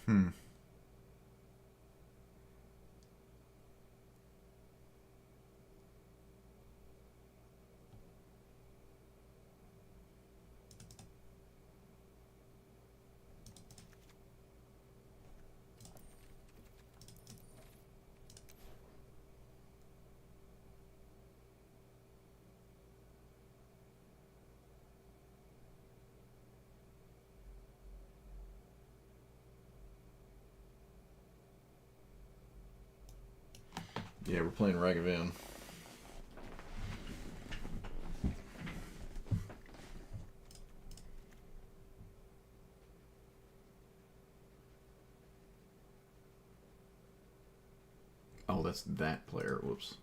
Hmm. Yeah, we're playing Ragavan. Oh, that's that player. Whoops.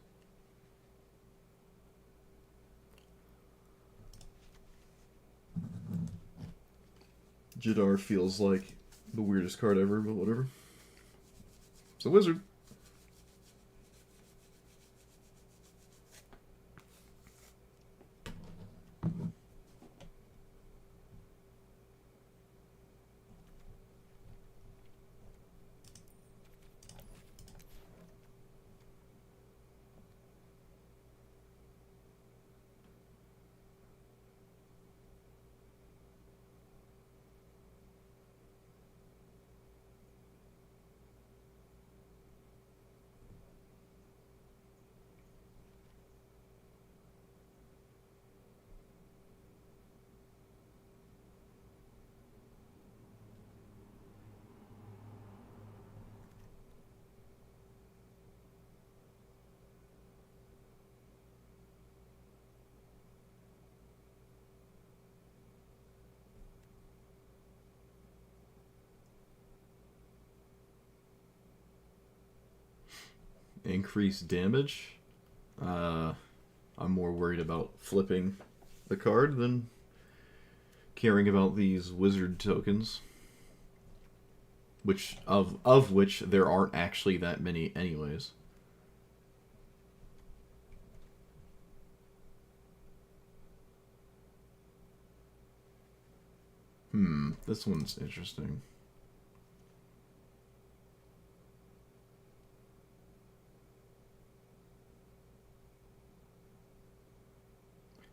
Jadar feels like the weirdest card ever, but whatever. It's a wizard. Increased damage. Uh, I'm more worried about flipping the card than caring about these wizard tokens, which of which there aren't actually that many, anyways. This one's interesting.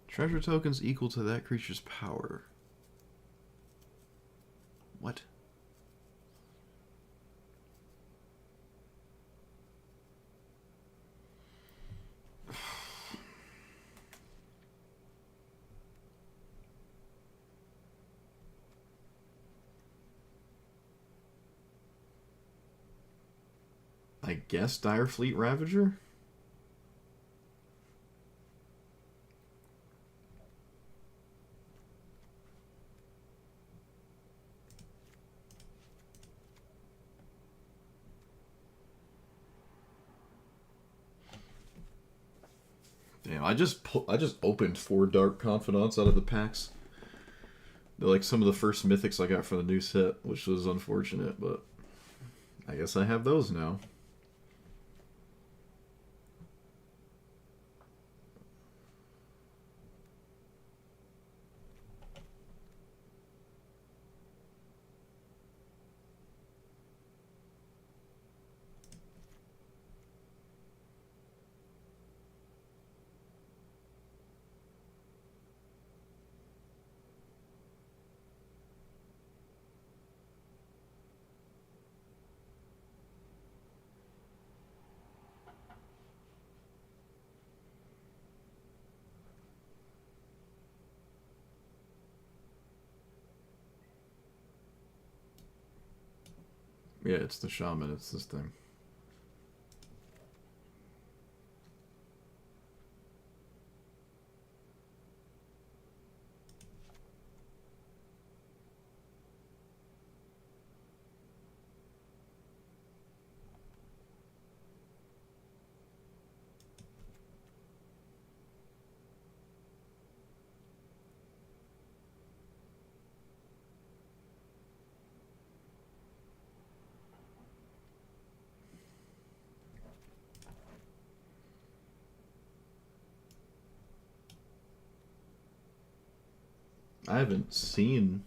Treasure tokens equal to that creature's power. What? I guess Direfleet Ravager? Damn, I just opened 4 Dark Confidants out of the packs. They're like some of the first mythics I got for the new set, which was unfortunate, but I guess I have those now. Yeah, it's the shaman. It's this thing. I haven't seen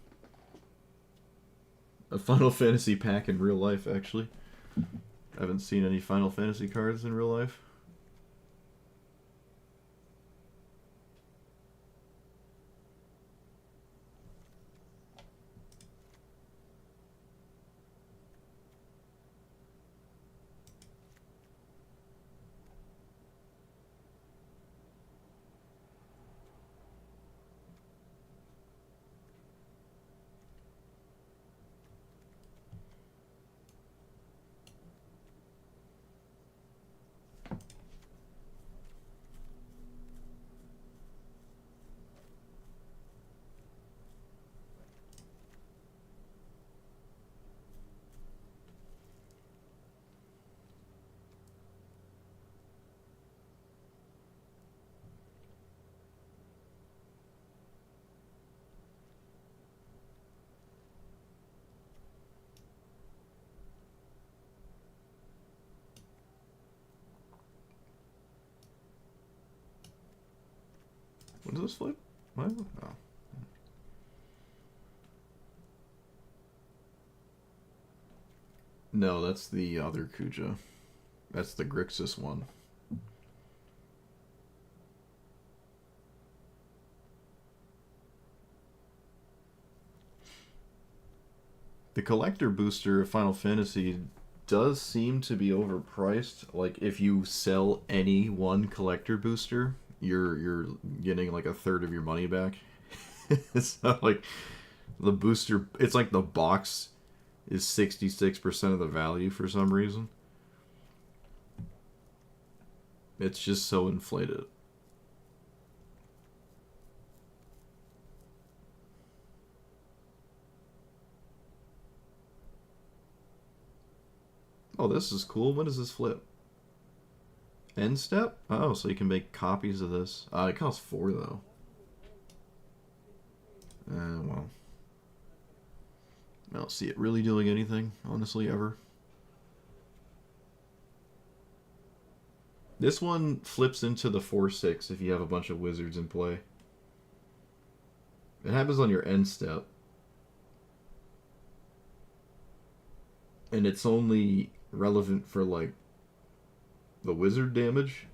a Final Fantasy pack in real life, actually. I haven't seen any Final Fantasy cards in real life. What does this flip? What? Oh. No, that's the other Kuja. That's the Grixis one. The collector booster of Final Fantasy does seem to be overpriced. Like if you sell any one collector booster, you're getting like a third of your money back. It's not like the booster. It's like the box is 66% of the value for some reason. It's just so inflated. Oh, this is cool. When does this flip? End step? Oh, so you can make copies of this. It costs 4 though. Well. I don't see it really doing anything, honestly, ever. This one flips into the 4/6 if you have a bunch of wizards in play. It happens on your end step. And it's only relevant for, like, the wizard damage.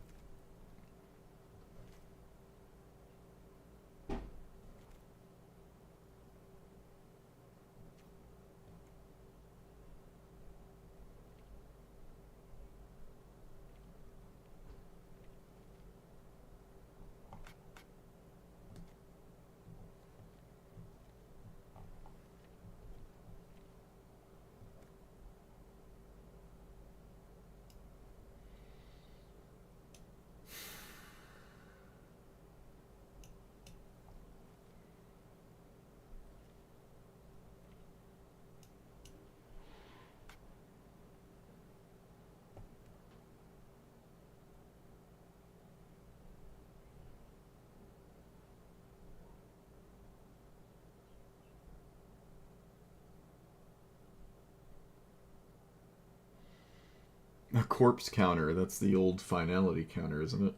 A corpse counter. That's the old finality counter, isn't it?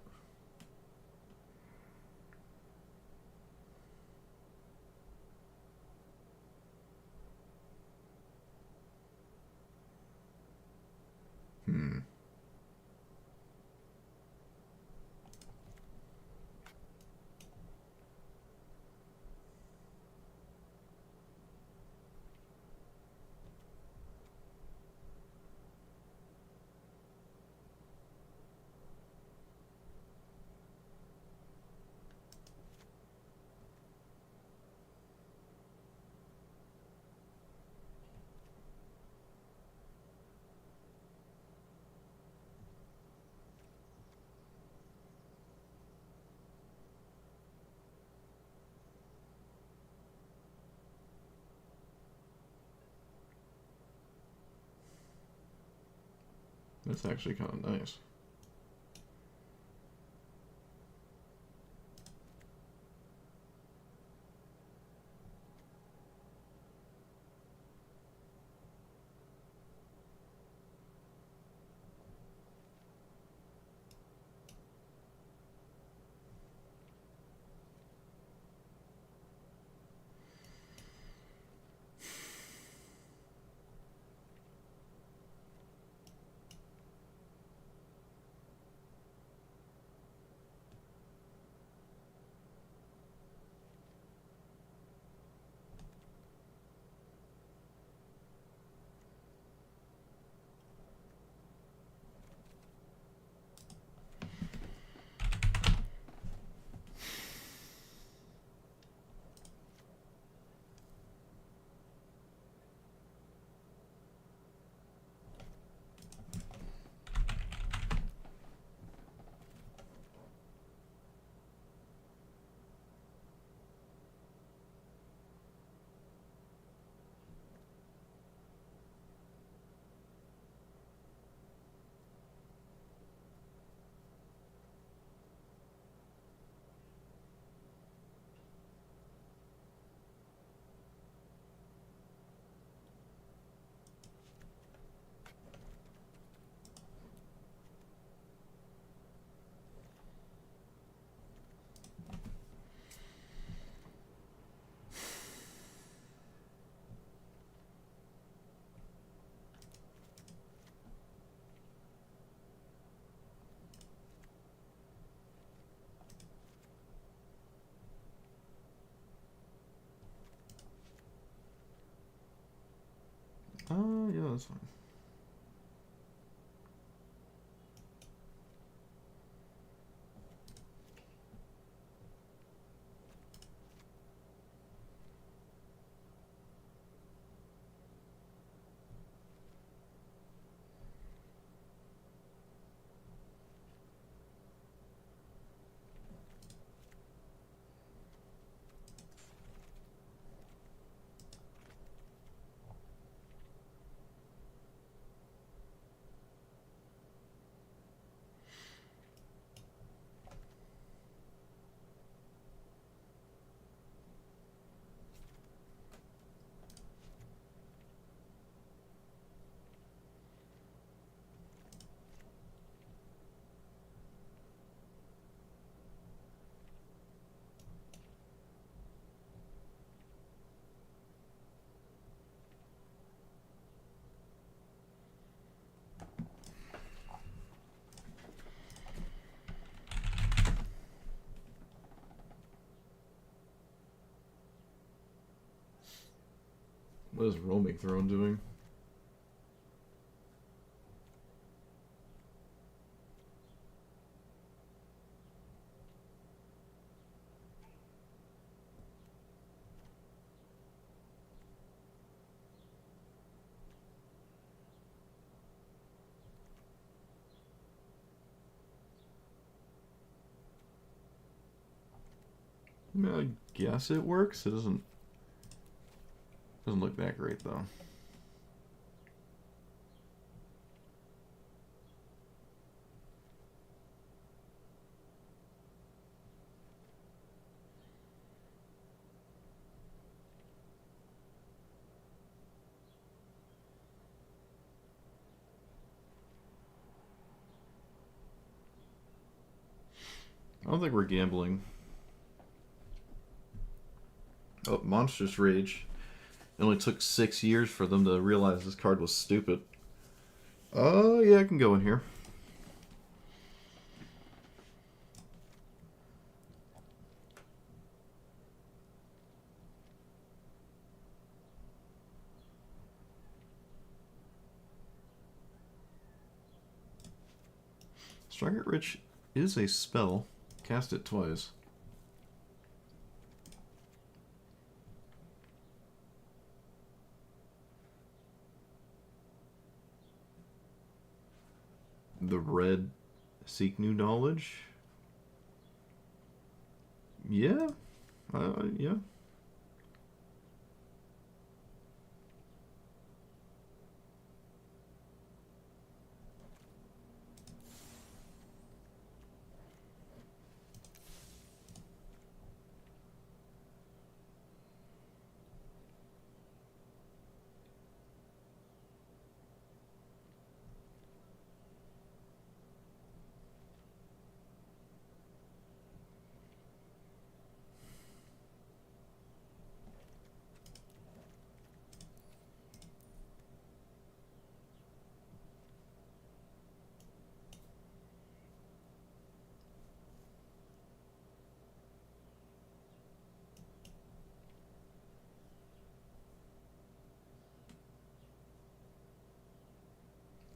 Hmm. That's actually kind of nice. Yeah, that's fine. What is Roaming Throne doing? I mean, I guess it works. It doesn't look that great though. I don't think we're gambling. Oh, Monstrous Rage. It only took 6 years for them to realize this card was stupid. Oh, yeah, I can go in here. Strike Rich is a spell. Cast it twice. The red Seek New Knowledge. Yeah. Yeah.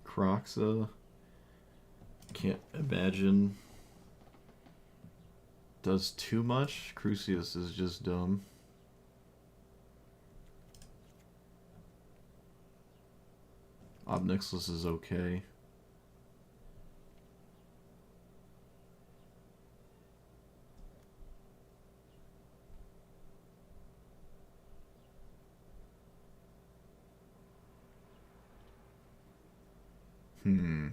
Croxa. Can't imagine does too much. Crucius is just dumb. Obnixilis is okay. Hmm.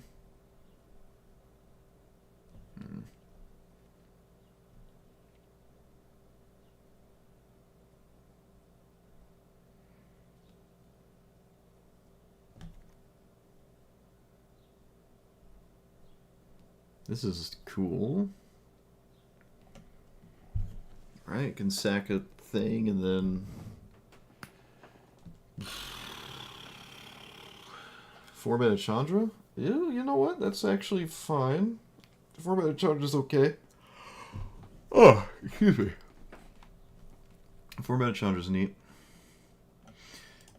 This is cool. Alright, can sack a thing and then 4-mana Chandra? Yeah, you know what? That's actually fine. 4-mana Chandra's okay. Oh, excuse me. 4-mana Chandra's neat.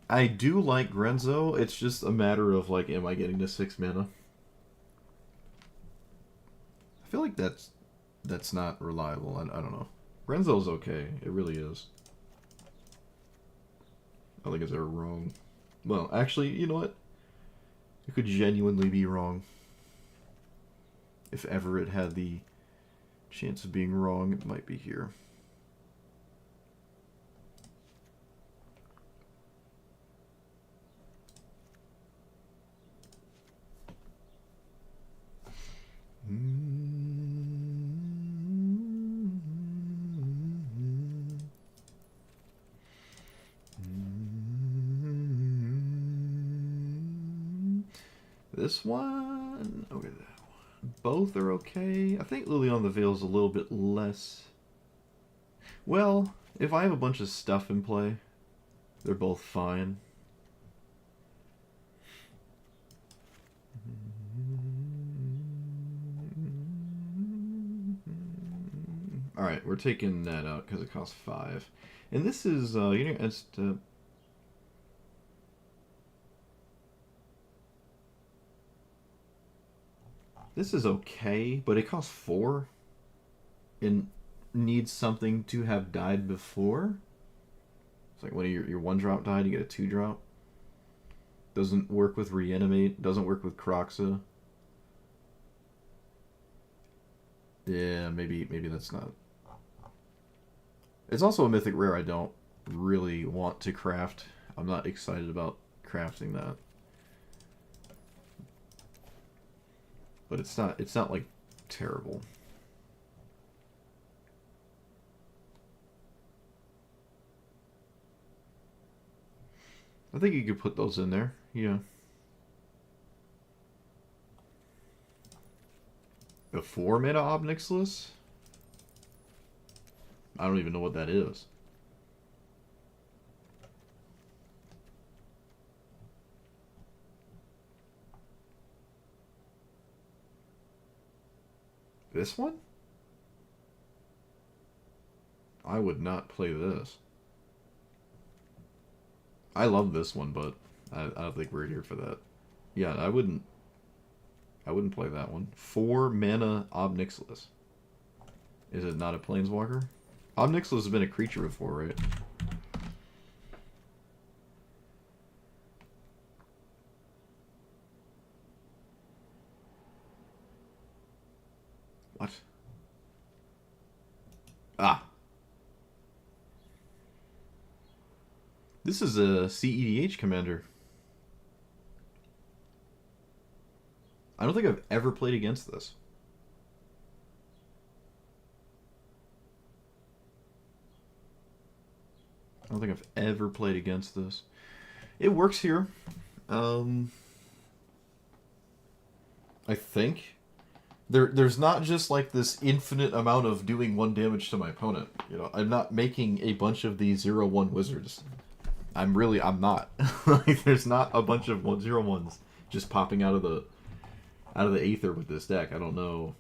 I do like Grenzo. It's just a matter of like, am I getting to 6 mana? I feel like that's not reliable. I don't know. Grenzo's okay. It really is. I don't think it's ever wrong. Well, actually, you know what? It could genuinely be wrong. If ever it had the chance of being wrong, it might be here. This one, okay, that one. Both are okay. I think Lily on the Veil's a little bit less. Well, if I have a bunch of stuff in play, they're both fine. Alright, we're taking that out because it costs 5. And this is, you know, it's this is okay, but it costs 4 and needs something to have died before. It's like when your 1-drop died, you get a 2-drop. Doesn't work with Reanimate, doesn't work with Kroxa. Yeah, maybe that's not. It's also a mythic rare I don't really want to craft. I'm not excited about crafting that. But it's not like terrible. I think you could put those in there. Yeah. A 4-mana Ob Nixilis? I don't even know what that is. This one? I would not play this. I love this one, but I don't think we're here for that. Yeah, I wouldn't play that one. 4-mana Ob Nixilis. Is it not a planeswalker? Ob Nixilis has been a creature before, right? What? Ah. This is a CEDH commander. I don't think I've ever played against this. I don't think I've ever played against this. It works here. I think. There's not just like this infinite amount of doing 1 damage to my opponent. You know, I'm not making a bunch of these 0/1 wizards. I'm not. Like, there's not a bunch of 0/1s just popping out of the aether with this deck. I don't know.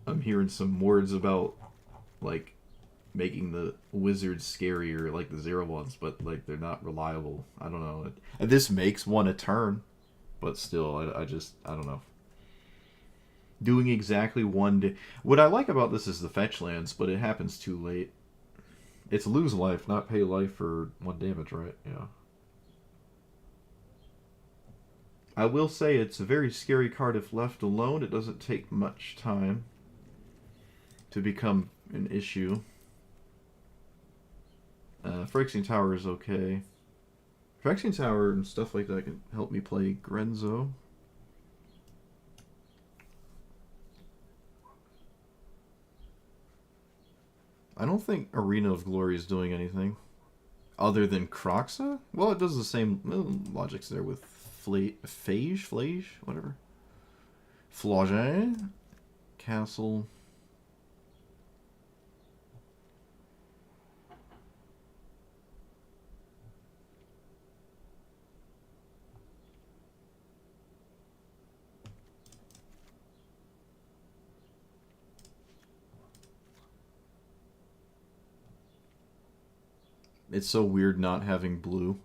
I'm hearing some words about like making the wizards scarier, like the 0/1s, but like they're not reliable. I don't know. This makes one a turn, but still, I don't know. Doing exactly 1 What I like about this is the fetch lands, but it happens too late. It's lose life, not pay life for 1 damage, right? Yeah. I will say it's a very scary card if left alone. It doesn't take much time to become an issue. Phyrexian Tower is okay. Phyrexian Tower and stuff like that can help me play Grenzo. I don't think Arena of Glory is doing anything. Other than Kroxa? Well, it does the same logic's there with Phage, whatever. Flauge, Castle. It's so weird not having blue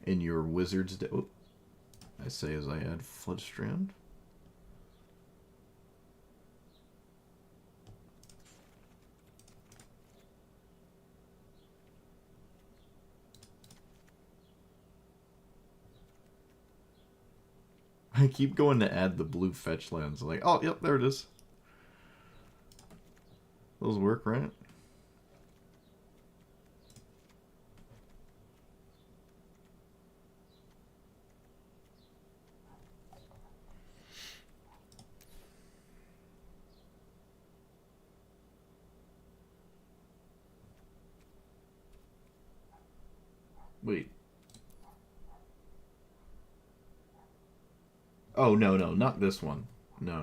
in your wizard's deck. I say as I add Floodstrand. I keep going to add the blue fetch lands. Like, oh, yep, there it is. Those work, right? Wait. Oh, no, not this one. No.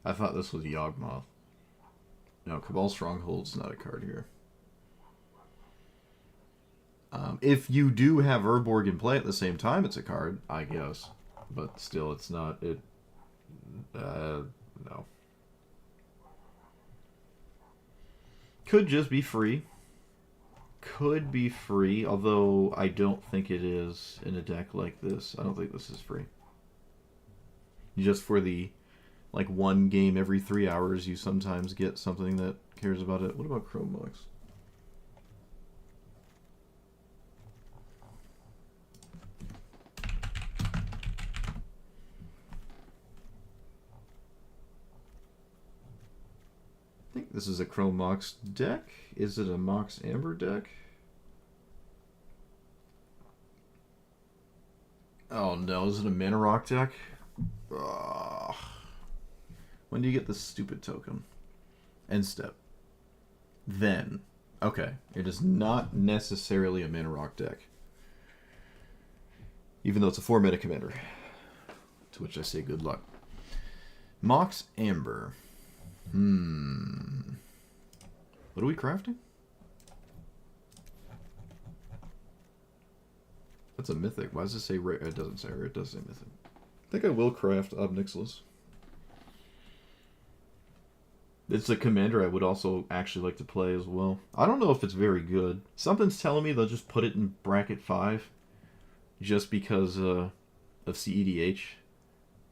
I thought this was Yawgmoth. No, Cabal Stronghold's not a card here. If you do have Urborg in play at the same time, it's a card, I guess. But still, it's not. No. Could just be free. Could be free, although I don't think it is in a deck like this. I don't think this is free. Just for the, like, one game every 3 hours, you sometimes get something that cares about it. What about Chrome Mox? I think this is a Chrome Mox deck. Is it a Mox Amber deck? Oh no, is it a Mana Rock deck? Ugh. When do you get this stupid token? End step. Then. Okay, it is not necessarily a Mana Rock deck. Even though it's a 4-mana commander. To which I say good luck. Mox Amber. What are we crafting? That's a mythic. Why does it say rare? It doesn't say rare. It does say mythic. I think I will craft Ob Nixilis. It's a commander I would also actually like to play as well. I don't know if it's very good. Something's telling me they'll just put it in bracket 5 just because of CEDH.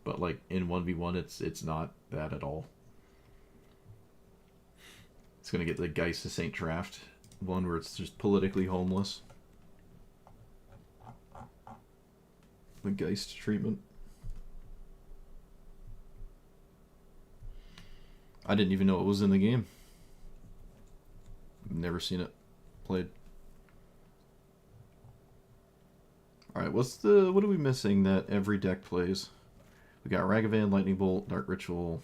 But like in 1v1 it's not bad at all. It's gonna get the Geist of St. Draft one where it's just politically homeless. The Geist treatment. I didn't even know it was in the game. Never seen it played. Alright, what are we missing that every deck plays? We got Ragavan, Lightning Bolt, Dark Ritual,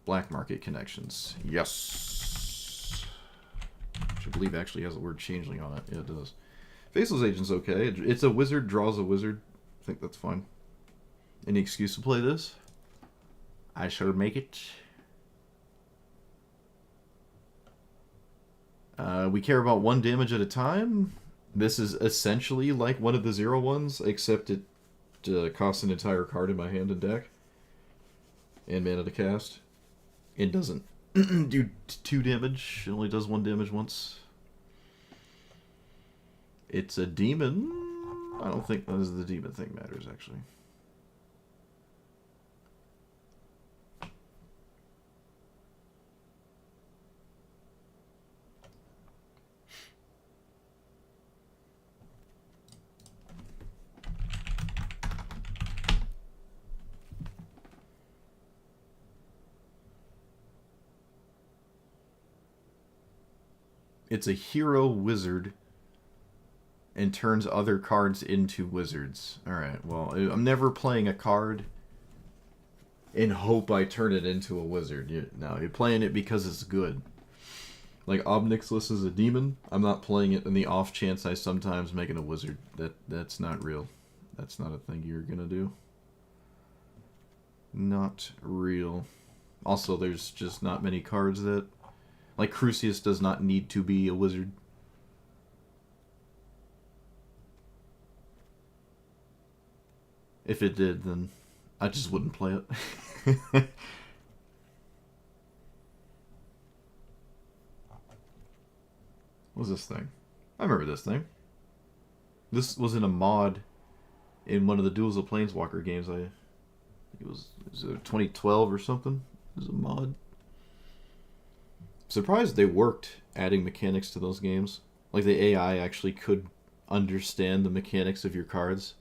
Black Market Connections. Yes! Which I believe actually has the word Changeling on it. Yeah, it does. Faceless Agent's okay. It's a wizard, draws a wizard. I think that's fine. Any excuse to play this? I shall make it. We care about 1 damage at a time. This is essentially like one of the 0-1s, except it costs an entire card in my hand and deck. And mana to cast. It doesn't do 2 damage. It only does 1 damage once. It's a demon. I don't think the demon thing matters, actually. It's a hero wizard and turns other cards into wizards. Alright, well, I'm never playing a card in hope I turn it into a wizard. You're playing it because it's good. Like, Ob Nixilis is a demon. I'm not playing it in the off chance I sometimes make it a wizard. That's not real. That's not a thing you're gonna do. Not real. Also, there's just not many cards that... Like, Crucius does not need to be a wizard. If it did, then I just wouldn't play it. What was this thing? I remember this thing. This was in a mod in one of the Duels of Planeswalker games. It was 2012 or something. It was a mod. Surprised they worked adding mechanics to those games. Like the AI actually could understand the mechanics of your cards,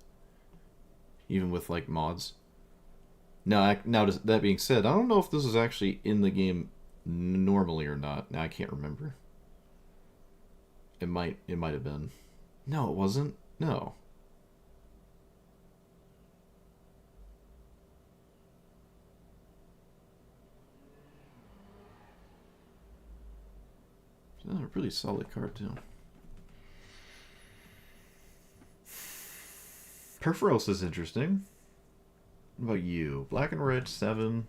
even with like mods. Now, that being said, I don't know if this is actually in the game normally or not. Now I can't remember. It might have been. No, it wasn't. No. It's a pretty solid card too. Purphoros is interesting. What about you? Black and red, 7.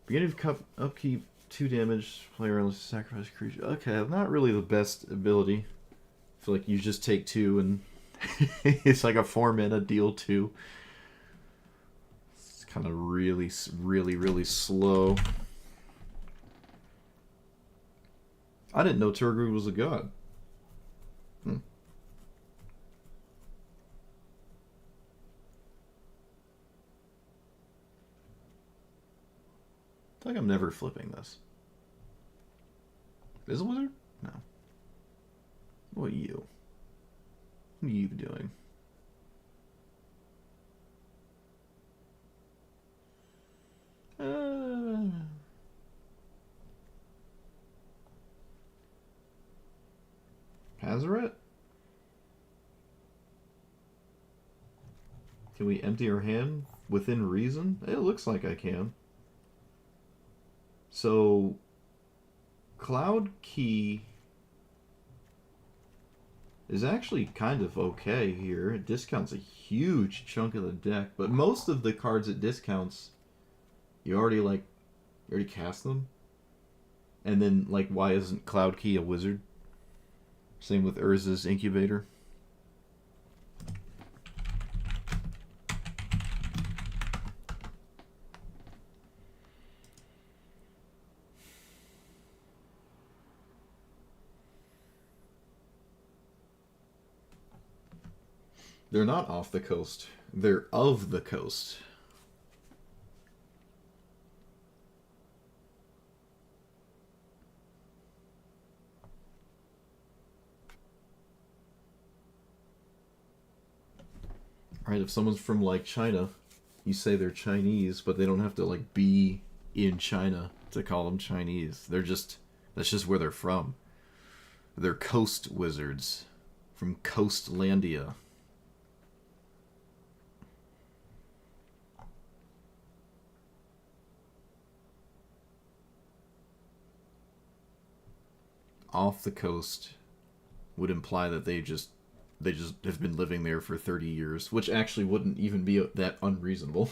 Beginning of cup upkeep, 2 damage. Player unless sacrifice creature. Okay, not really the best ability. I feel like you just take 2 and it's like a 4-mana deal 2. It's kind of really slow. I didn't know Turgid was a god. I feel like I'm never flipping this. Is it Wizard? No. What are you? What are you doing? Hazaret? Can we empty our hand within reason? It looks like I can. So, Cloud Key is actually kind of okay here. It discounts a huge chunk of the deck, but most of the cards it discounts, you already cast them. And then, like, why isn't Cloud Key a wizard? Same with Urza's Incubator. They're not off the coast. They're of the coast. Right, if someone's from, like, China, you say they're Chinese, but they don't have to, like, be in China to call them Chinese. That's just where they're from. They're coast wizards from Coastlandia. Off the coast would imply that they just have been living there for 30 years, which actually wouldn't even be that unreasonable.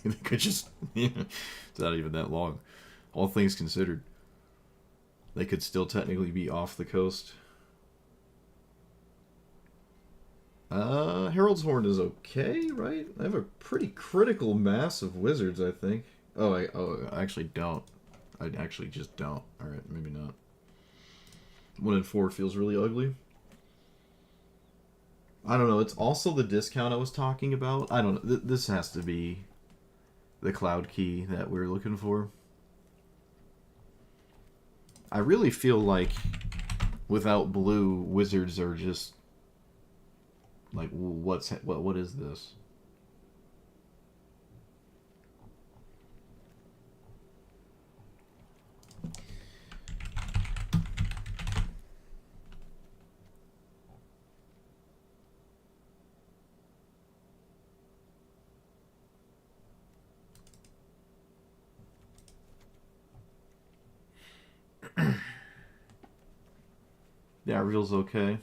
They could just, it's not even that long. All things considered, they could still technically be off the coast. Herald's Horn is okay, right? I have a pretty critical mass of wizards, I think. I actually don't. I actually just don't. Alright, maybe not. 1 in 4 feels really ugly. I don't know. It's also the discount I was talking about. I don't know. This has to be the Cloud Key that we're looking for. I really feel like without blue, wizards are just like, what is this? Davriel's okay.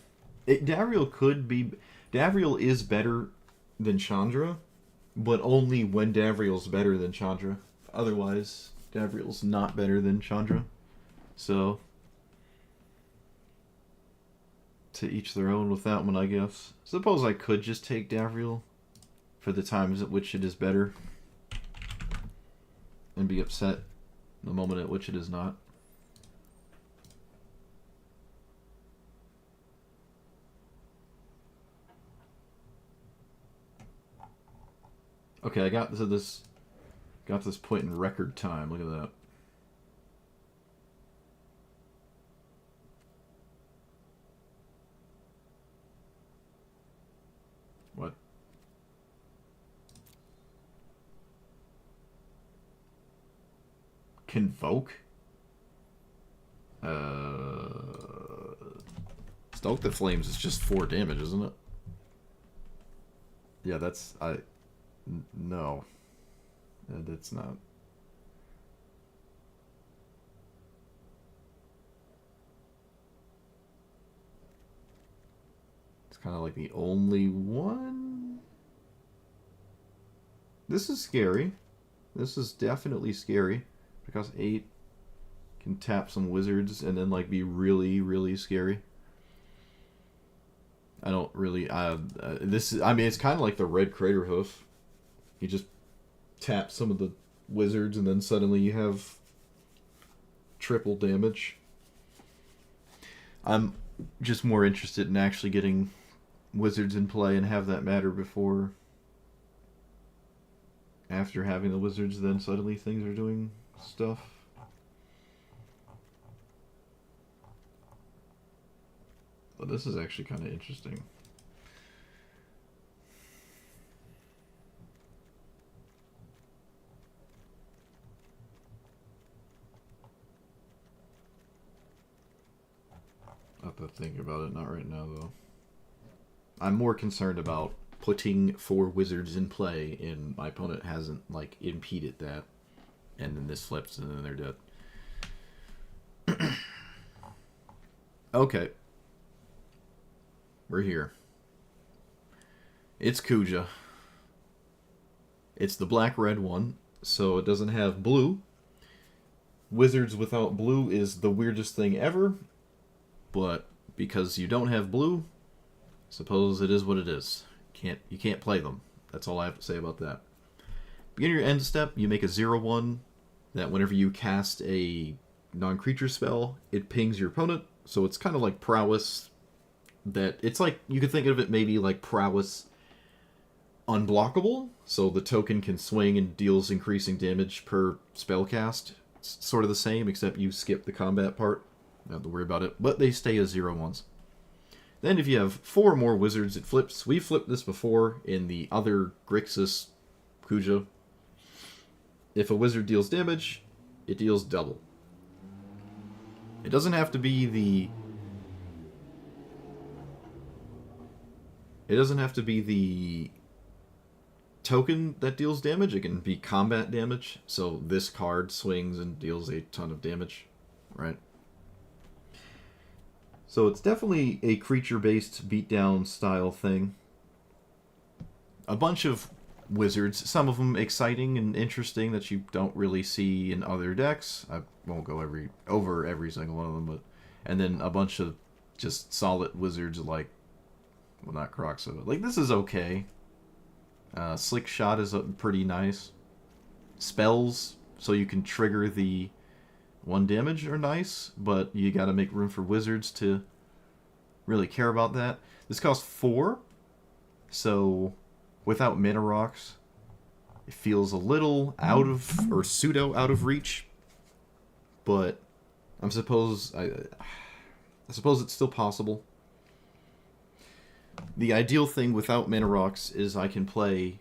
Davriel is better than Chandra, but only when Davriel's better than Chandra. Otherwise, Davriel's not better than Chandra. So, to each their own with that one, I guess. Suppose I could just take Davriel for the times at which it is better, and be upset the moment at which it is not. Okay, I got to this point in record time. Look at that. What? Convoke? Stoke the Flames is just 4 damage, isn't it? Yeah, that's... No. That's not... It's kind of like the only one... This is scary. This is definitely scary. Because 8 can tap some wizards and then like be really, really scary. I don't really... this is... I mean, it's kind of like the Red Craterhoof. You just tap some of the wizards and then suddenly you have triple damage. I'm just more interested in actually getting wizards in play and have that matter before... After having the wizards, then suddenly things are doing stuff. But this is actually kind of interesting. I have to think about it, not right now though. I'm more concerned about putting 4 wizards in play and my opponent hasn't like impeded that. And then this flips and then they're dead. Okay. We're here. It's Kuja. It's the black-red one, so it doesn't have blue. Wizards without blue is the weirdest thing ever, but because you don't have blue, suppose it is what it is. You can't play them. That's all I have to say about that. Beginning of your end step, you make a 0/1 that whenever you cast a non-creature spell, it pings your opponent. So it's kind of like prowess. That it's like you could think of it maybe like prowess unblockable. So the token can swing and deals increasing damage per spell cast. It's sort of the same, except you skip the combat part. Don't have to worry about it. But they stay as 0/1s. Then if you have 4 more wizards, it flips. We flipped this before in the other Grixis Kuja. If a wizard deals damage, it deals double. It doesn't have to be the... It doesn't have to be the token that deals damage. It can be combat damage. So this card swings and deals a ton of damage, right? So it's definitely a creature-based beatdown style thing. A bunch of wizards, some of them exciting and interesting that you don't really see in other decks. I won't go over every single one of them, but and then a bunch of just solid wizards like, well, not Croxa, but like this is okay. Slick Shot is pretty nice. Spells, so you can trigger the 1 damage are nice, but you gotta make room for wizards to really care about that. This costs 4, so without Mana Rocks, it feels a little out of, or pseudo out of reach, but I suppose it's still possible. The ideal thing without Mana Rocks is I can play,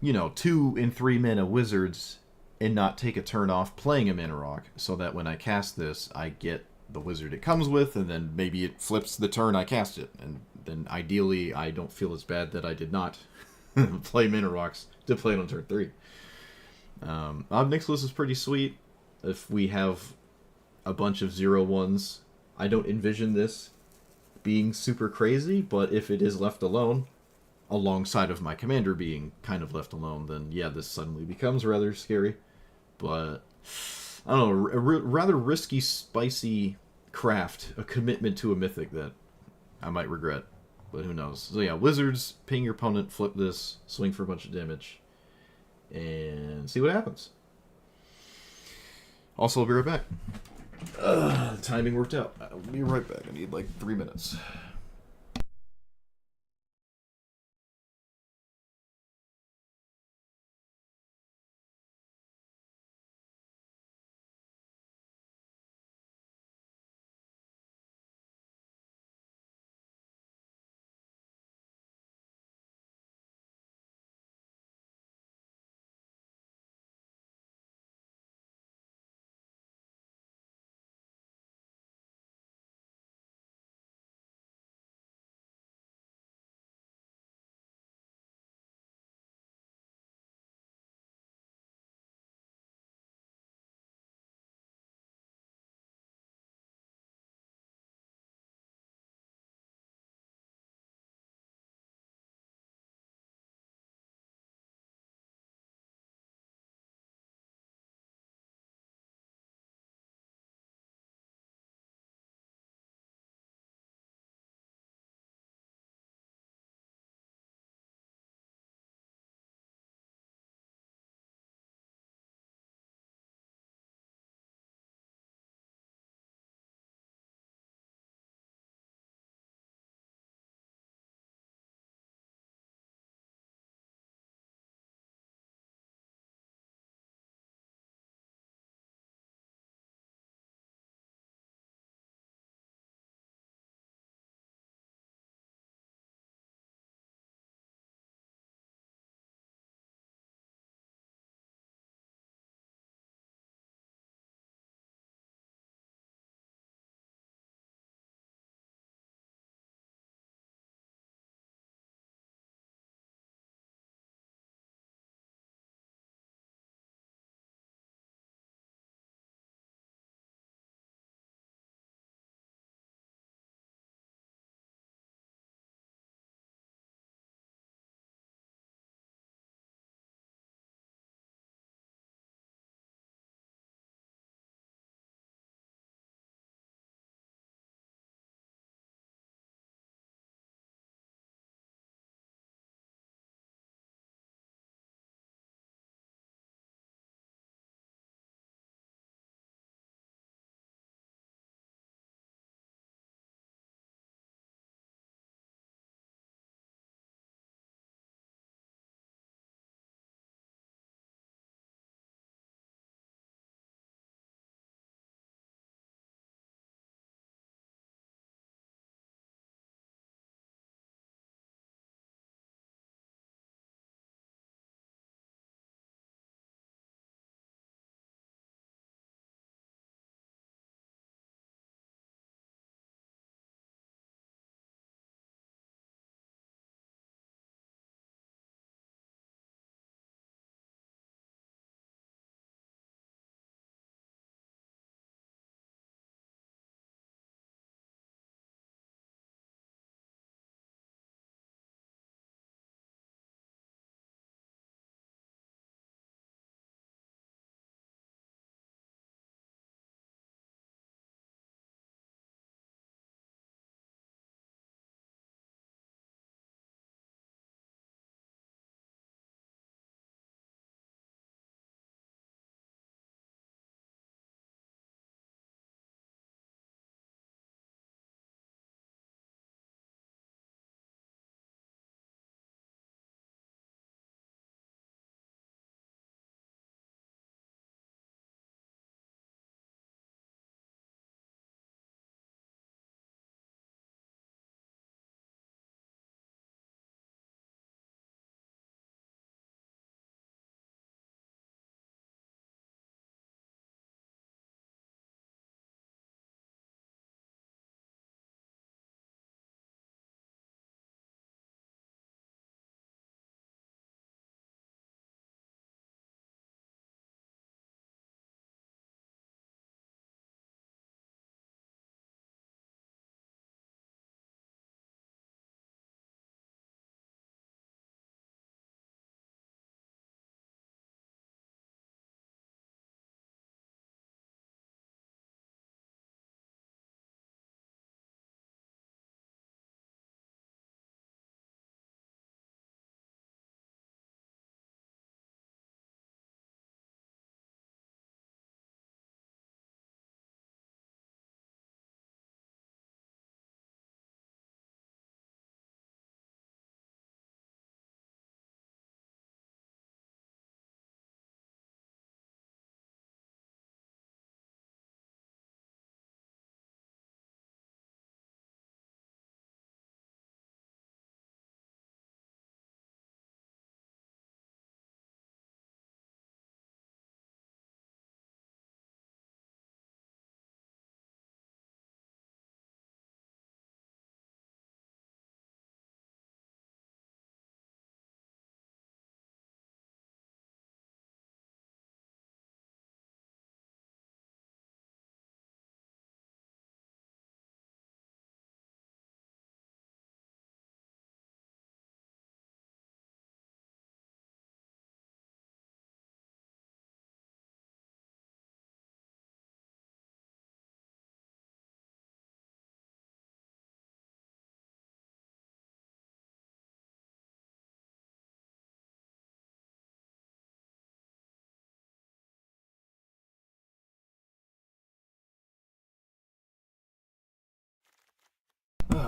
2 and 3 mana wizards and not take a turn off playing a Mana Rock, so that when I cast this, I get the wizard it comes with, and then maybe it flips the turn I cast it, and then ideally I don't feel as bad that I did not play Mana Rocks to play it on turn 3. Ob Nixilis is pretty sweet. If we have a bunch of 0/1s, I don't envision this being super crazy, but if it is left alone, alongside of my commander being kind of left alone, then yeah, this suddenly becomes rather scary. But I don't know, a rather risky, spicy craft, a commitment to a mythic that I might regret, but who knows. So yeah, wizards, ping your opponent, flip this, swing for a bunch of damage, and see what happens. Also, I'll be right back. Timing worked out. I'll be right back. I need like 3 minutes.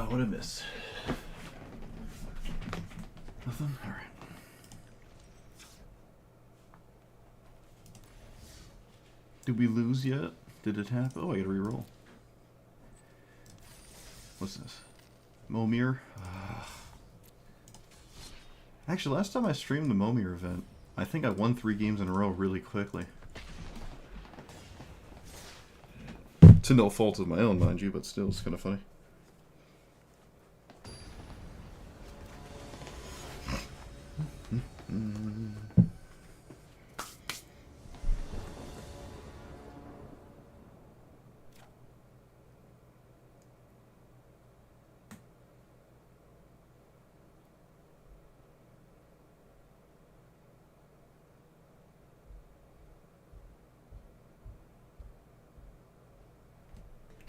What'd I miss? Nothing? Alright. Did we lose yet? Did it happen? Oh, I gotta reroll. What's this? Momir? Actually, last time I streamed the Momir event, I think I won 3 games in a row really quickly. To no fault of my own, mind you, but still, it's kind of funny.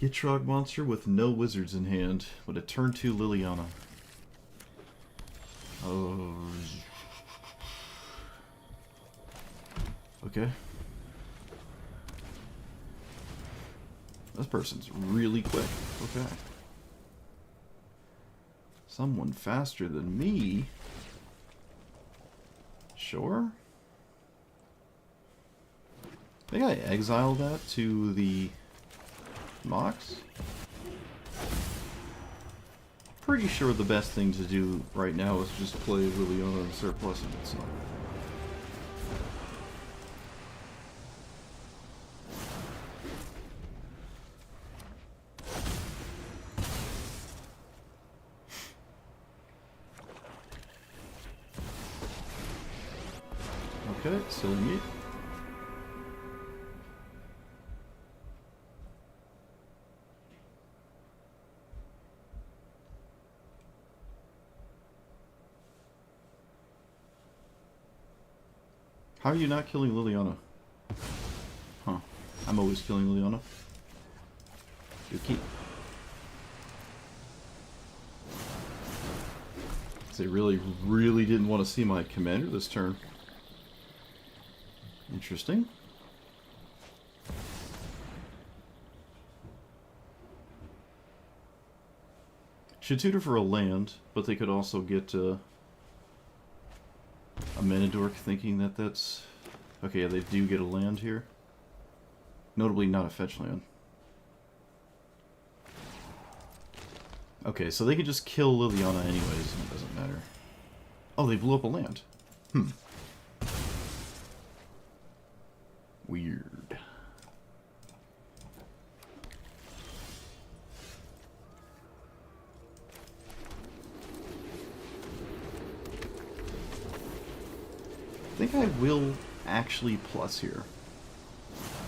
Gitrog monster with no wizards in hand, but a turn 2 Liliana. Oh. Okay. This person's really quick. Okay. Someone faster than me? Sure. I think I exile that to the Mox? Pretty sure the best thing to do right now is just play Liliana and surplus it, so. Okay, silly meat. How are you not killing Liliana? Huh. I'm always killing Liliana. Yuki. They really didn't want to see my commander this turn. Interesting. Should tutor for a land, but they could also get a Manadork, thinking that that's... Okay, yeah, they do get a land here. Notably not a fetch land. Okay, so they could just kill Liliana anyways, and it doesn't matter. Oh, they blew up a land. Weird. I think I will actually plus here.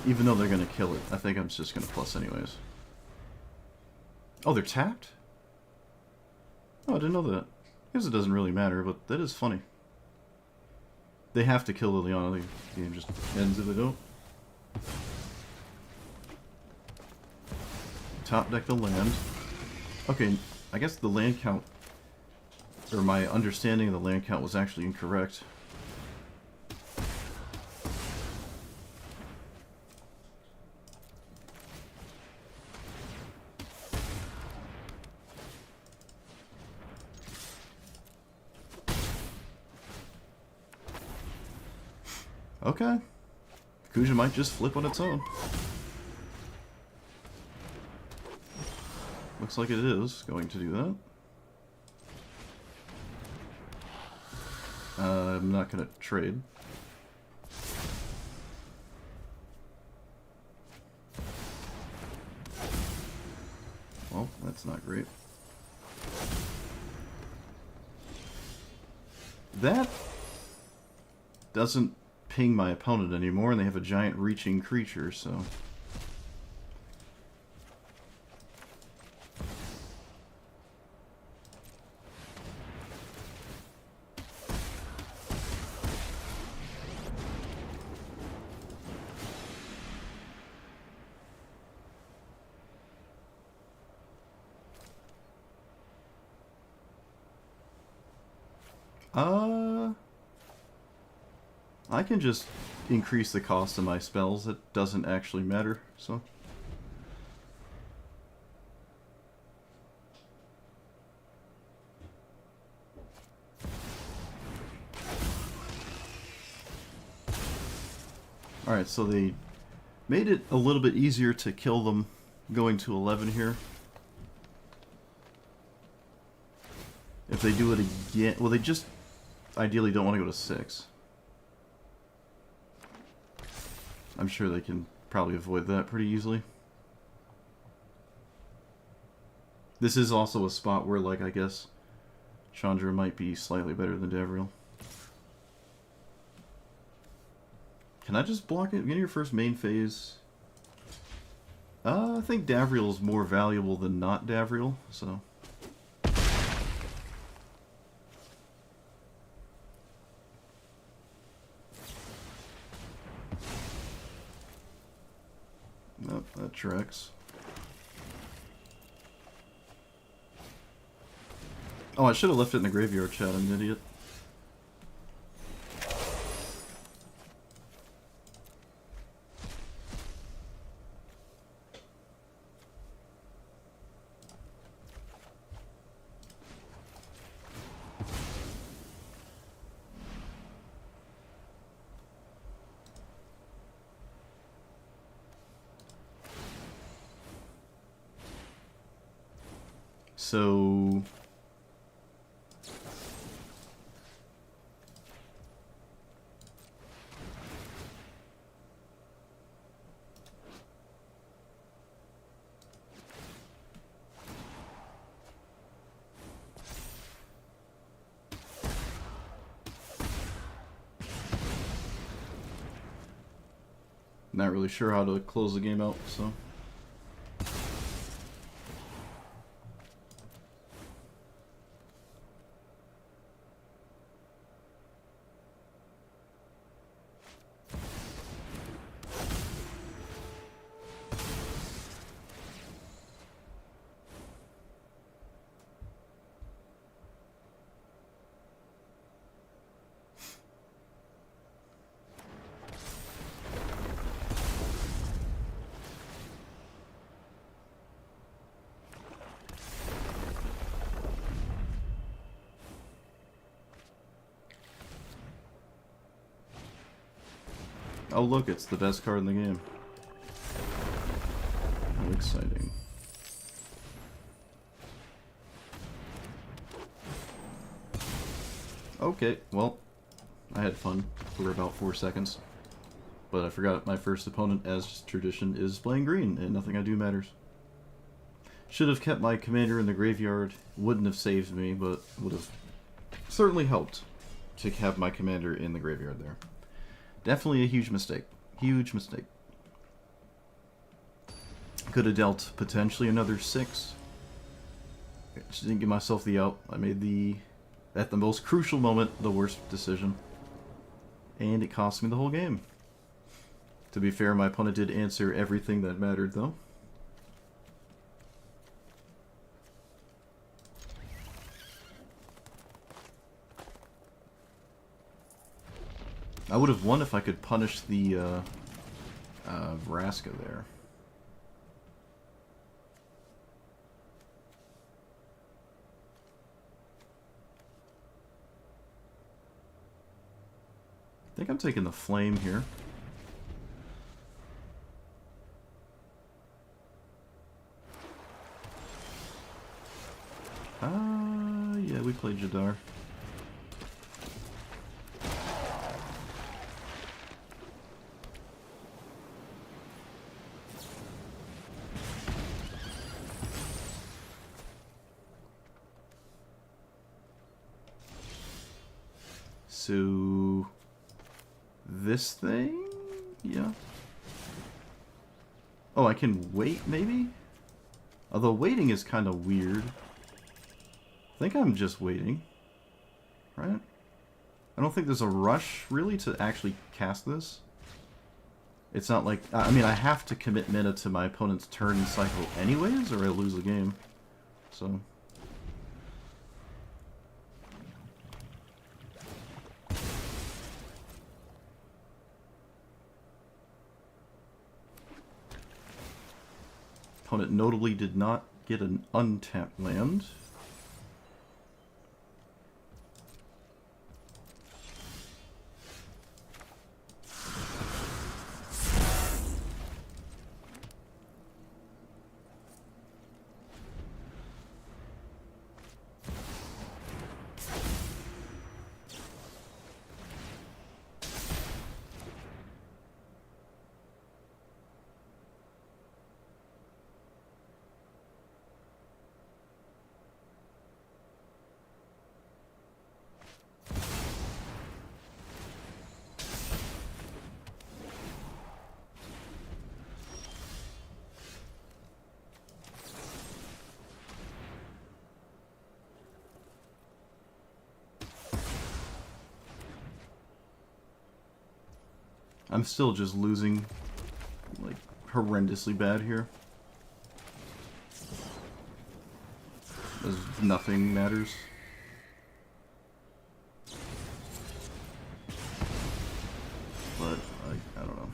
Even though they're going to kill it. I think I'm just going to plus anyways. Oh, they're tapped? Oh, I didn't know that. I guess it doesn't really matter, but that is funny. They have to kill Liliana. The game just ends if they don't. Top deck the land. Okay, I guess the land count, or my understanding of the land count was actually incorrect. Okay. Kuja might just flip on its own. Looks like it is going to do that. I'm not going to trade. Well, that's not great. That doesn't ping my opponent anymore, and they have a giant reaching creature, so... I can just increase the cost of my spells. It doesn't actually matter, so... Alright, so they made it a little bit easier to kill them going to 11 here. If they do it again... Well, they just ideally don't want to go to 6. I'm sure they can probably avoid that pretty easily. This is also a spot where, like, I guess Chandra might be slightly better than Davriel. Can I just block it? Get your first main phase. I think Davriel is more valuable than not Davriel, so... Nope, that tracks. Oh, I should have left it in the graveyard, chat. I'm an idiot. So... Not really sure how to close the game out, so... Oh look, it's the best card in the game. How exciting. Okay, well, I had fun for about 4 seconds. But I forgot my first opponent, as tradition, is playing green, and nothing I do matters. Should have kept my commander in the graveyard. Wouldn't have saved me, but would have certainly helped to have my commander in the graveyard there. Definitely a huge mistake. Huge mistake. Could have dealt potentially another 6. Just didn't give myself the out. I made the, at the most crucial moment, the worst decision. And it cost me the whole game. To be fair, my opponent did answer everything that mattered, though. I would have won if I could punish the Vraska there. I think I'm taking the flame here. Yeah, we played Jadar. So, this thing? Yeah. Oh, I can wait, maybe? Although waiting is kind of weird. I think I'm just waiting. Right? I don't think there's a rush, really, to actually cast this. It's not like... I mean, I have to commit mana to my opponent's turn cycle anyways, or I lose the game. So... Opponent notably did not get an untapped land. I'm still just losing, like, horrendously bad here. As nothing matters. But, I don't know.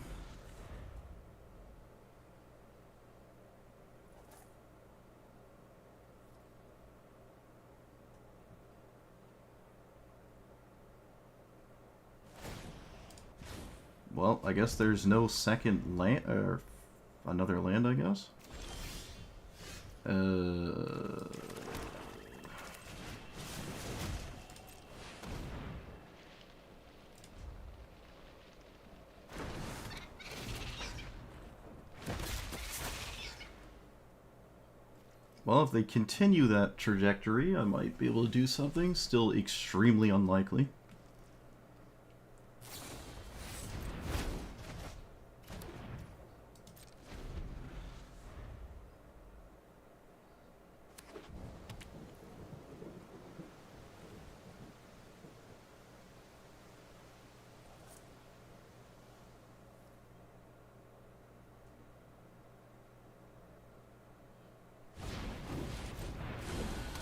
Well, I guess there's no second land, or another land, I guess. Well, if they continue that trajectory, I might be able to do something. Still extremely unlikely.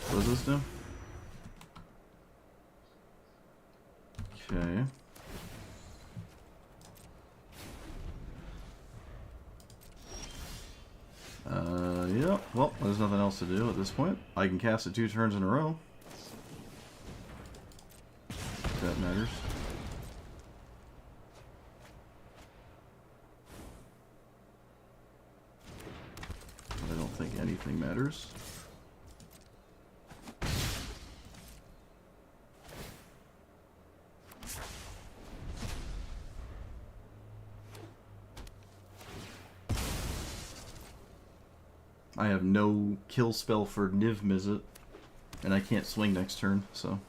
What does this do? Okay. Yeah, well, there's nothing else to do at this point. I can cast it 2 turns in a row. If that matters. But I don't think anything matters. I have no kill spell for Niv Mizzet, and I can't swing next turn, so...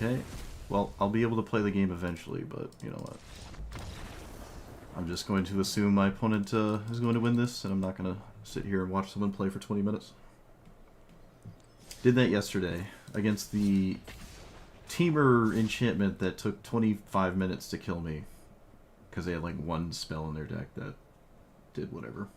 Okay, well, I'll be able to play the game eventually, but you know what? I'm just going to assume my opponent is going to win this, and I'm not going to sit here and watch someone play for 20 minutes. Did that yesterday against the Teamer enchantment that took 25 minutes to kill me, because they had like one spell in their deck that did whatever.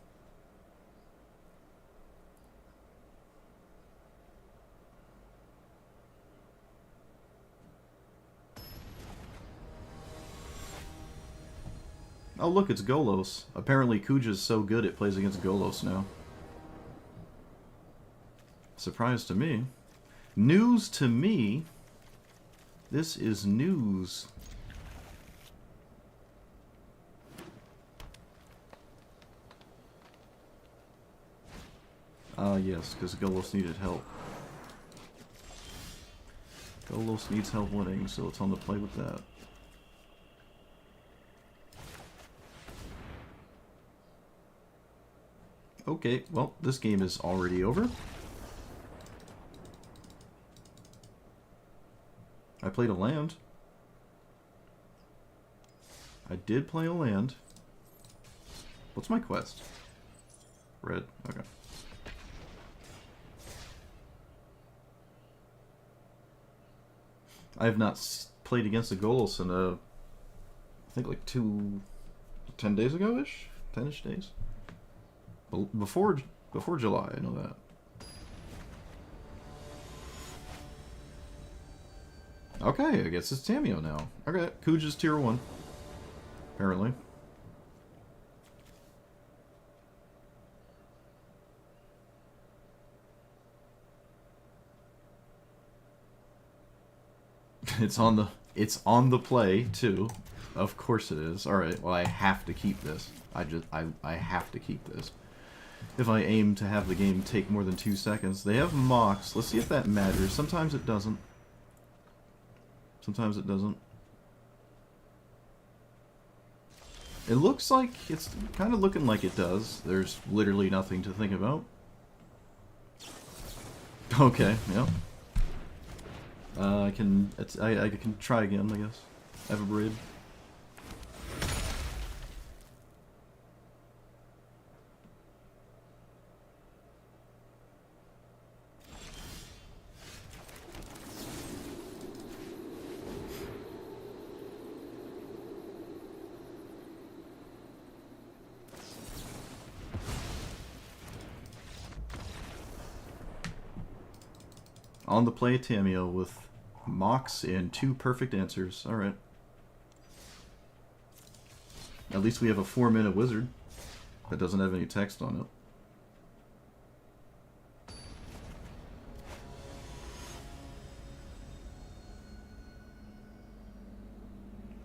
Oh look, it's Golos. Apparently Kuja's so good it plays against Golos now. Surprise to me. News to me. This is news. Yes, because Golos needed help. Golos needs help winning, so it's on the play with that. Okay, well, this game is already over. I played a land. I did play a land. What's my quest? Red. Okay. I have not played against the Golos in I think like 10 days ago-ish? 10-ish days? Before July, I know that. Okay, I guess it's Tamiyo now. Okay, Kuja's tier 1. Apparently. It's on the play too. Of course it is. Alright, well I have to keep this. I have to keep this. If I aim to have the game take more than 2 seconds. They have Mox. Let's see if that matters. Sometimes it doesn't. Sometimes it doesn't. It looks like it's kind of looking like it does. There's literally nothing to think about. Okay, yep. I can try again, I guess. I have a braid. On the play, Tamiyo with Mox and 2 perfect answers. Alright. At least we have a 4-mana wizard that doesn't have any text on it.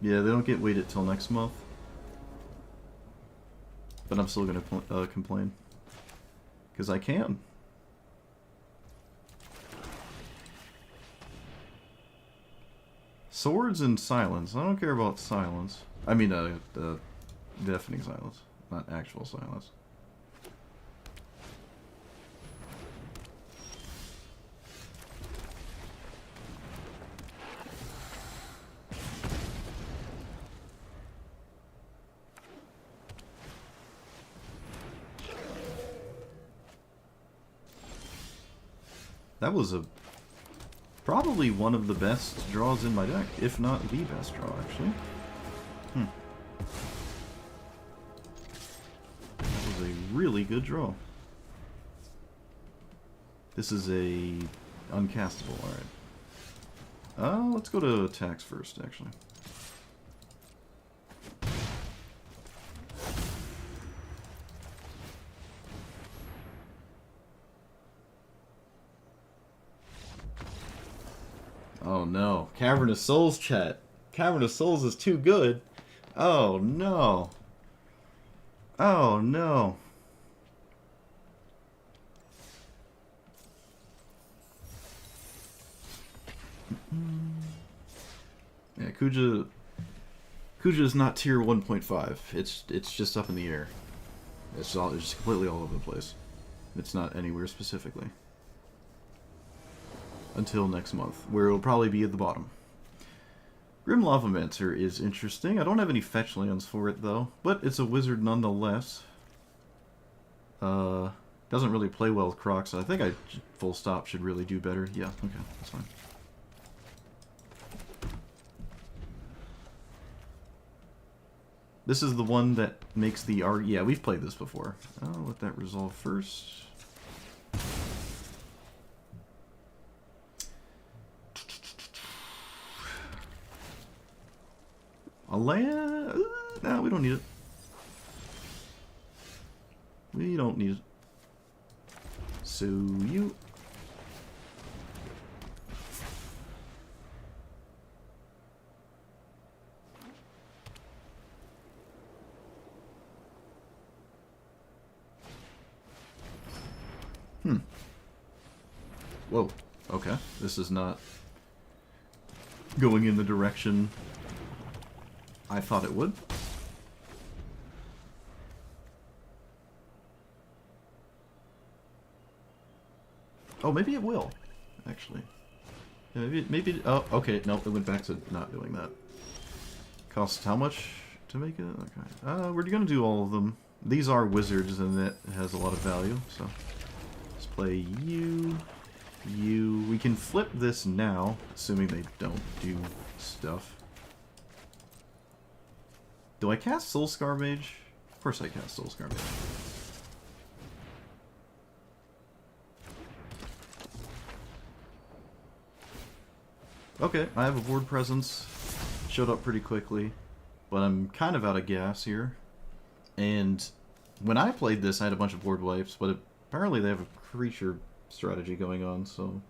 Yeah, they don't get weighted till next month. But I'm still gonna complain. Because I can. Swords and silence. I don't care about silence. I mean, deafening silence, not actual silence. That was probably one of the best draws in my deck, if not the best draw, actually. That was a really good draw. This is a uncastable, alright. Let's go to attacks first, actually. Oh no. Cavernous Souls, chat. Cavernous Souls is too good. Oh no. Oh no. Yeah, Kuja is not tier 1.5. It's just up in the air. It's just completely all over the place. It's not anywhere specifically. Until next month, where it'll probably be at the bottom. Grim Lavamancer is interesting. I don't have any fetch lands for it, though. But it's a wizard nonetheless. Doesn't really play well with Crocs. I think full stop should really do better. Yeah, okay, that's fine. This is the one that makes the art. Yeah, we've played this before. I'll let that resolve first. A land? No, we don't need it. We don't need it. So you... Whoa. Okay. This is not going in the direction I thought it would. Oh, maybe it will, actually. Yeah, maybe. Oh, okay. Nope. It went back to not doing that. Costs how much to make it? Okay. We're gonna do all of them. These are wizards, and that has a lot of value. So let's play you. You. We can flip this now, assuming they don't do stuff. Do I cast Soulscar Mage? Of course I cast Soulscar Mage. Okay, I have a board presence. Showed up pretty quickly. But I'm kind of out of gas here. And when I played this, I had a bunch of board wipes, but apparently they have a creature strategy going on, so...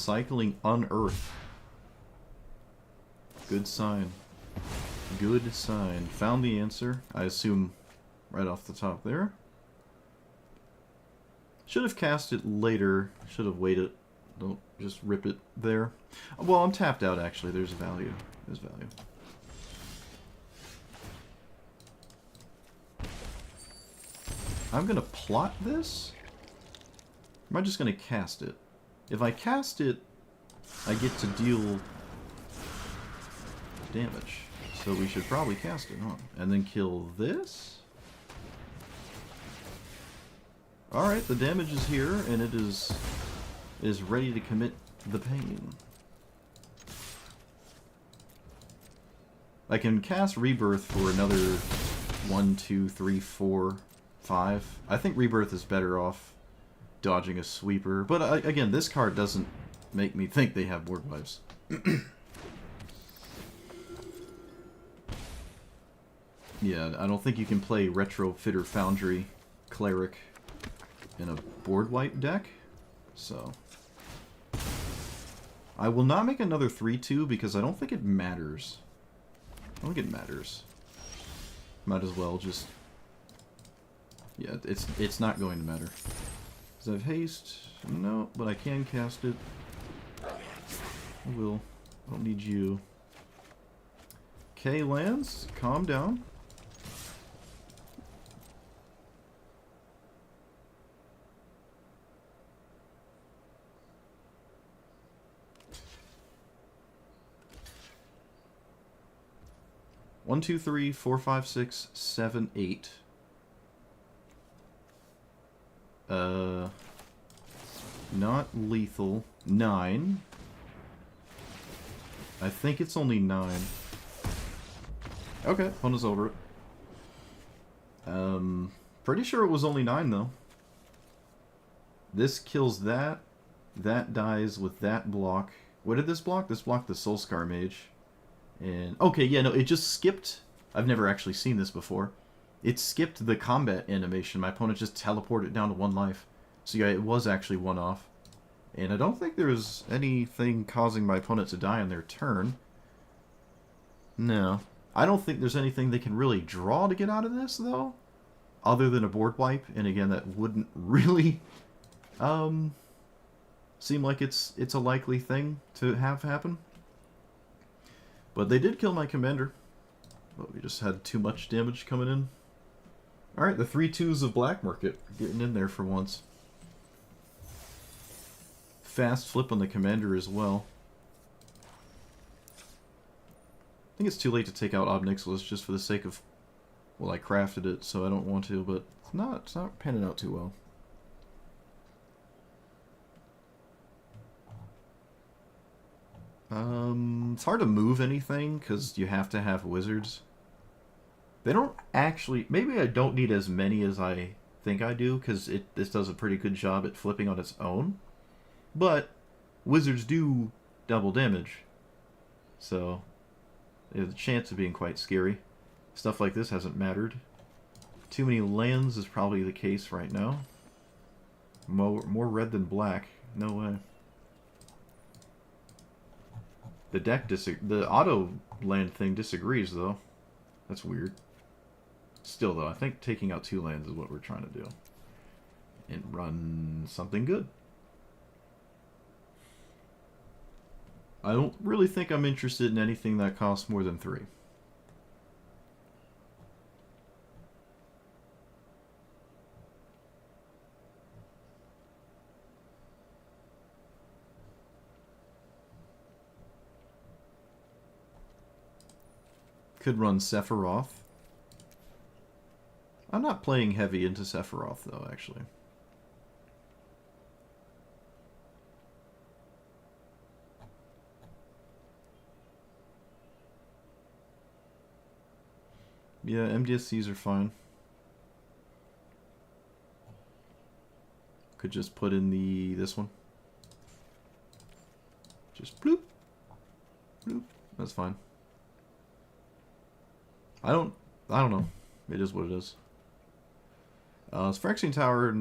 Cycling Unearth. Good sign. Good sign. Found the answer, I assume, right off the top there. Should have cast it later. Should have waited. Don't just rip it there. Well, I'm tapped out, actually. There's value. There's value. I'm going to plot this? Or am I just going to cast it? If I cast it, I get to deal damage. So we should probably cast it, huh? And then kill this? Alright, the damage is here, and it is ready to commit the pain. I can cast Rebirth for another 1, 2, 3, 4, 5. I think Rebirth is better off dodging a sweeper. But again, this card doesn't make me think they have board wipes. Yeah, I don't think you can play Retrofitter Foundry Cleric in a board wipe deck. So I will not make another 3-2 because I don't think it matters. I don't think it matters. Might as well just... Yeah, it's not going to matter. Does I have haste? No, but I can cast it. I will. I don't need you. Okay, lands. Calm down. One, two, three, four, five, six, seven, 8. Not lethal. 9. I think it's only 9. Okay, fun is over it. Pretty sure it was only 9 though. This kills that. That dies with that block. What did this block? This blocked the Soulscar Mage. And okay, yeah, no, it just skipped. I've never actually seen this before. It skipped the combat animation. My opponent just teleported it down to 1 life. So yeah, it was actually 1 off. And I don't think there's anything causing my opponent to die on their turn. No. I don't think there's anything they can really draw to get out of this, though. Other than a board wipe. And again, that wouldn't really seem like it's a likely thing to have happen. But they did kill my commander. But we just had too much damage coming in. Alright, the 3-2s of Black Market getting in there for once. Fast flip on the commander as well. I think it's too late to take out Ob Nixilis just for the sake of... Well, I crafted it, so I don't want to, but it's not panning out too well. It's hard to move anything, because you have to have wizards. They don't actually... Maybe I don't need as many as I think I do, because this does a pretty good job at flipping on its own. But wizards do double damage. So there's a chance of being quite scary. Stuff like this hasn't mattered. Too many lands is probably the case right now. More red than black. No way. The auto land thing disagrees, though. That's weird. Still, though, I think taking out 2 lands is what we're trying to do. And run something good. I don't really think I'm interested in anything that costs more than 3. Could run Sephiroth. I'm not playing heavy into Sephiroth, though, actually. Yeah, MDSCs are fine. Could just put in this one. Just bloop. Bloop. That's fine. I don't know. It is what it is. Phyrexian Tower,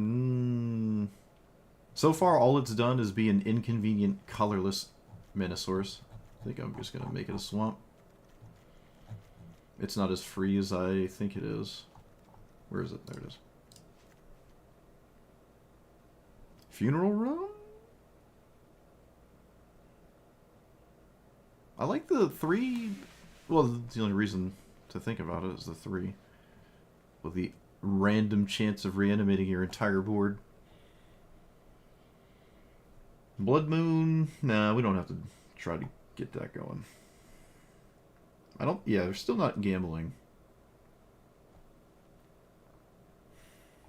So far, all it's done is be an inconvenient, colorless Manosaurus. I think I'm just going to make it a swamp. It's not as free as I think it is. Where is it? There it is. Funeral Realm? I like the 3... Well, the only reason to think about it is the 3. With the random chance of reanimating your entire board. Blood Moon? Nah, we don't have to try to get that going. I don't... Yeah, they're still not gambling.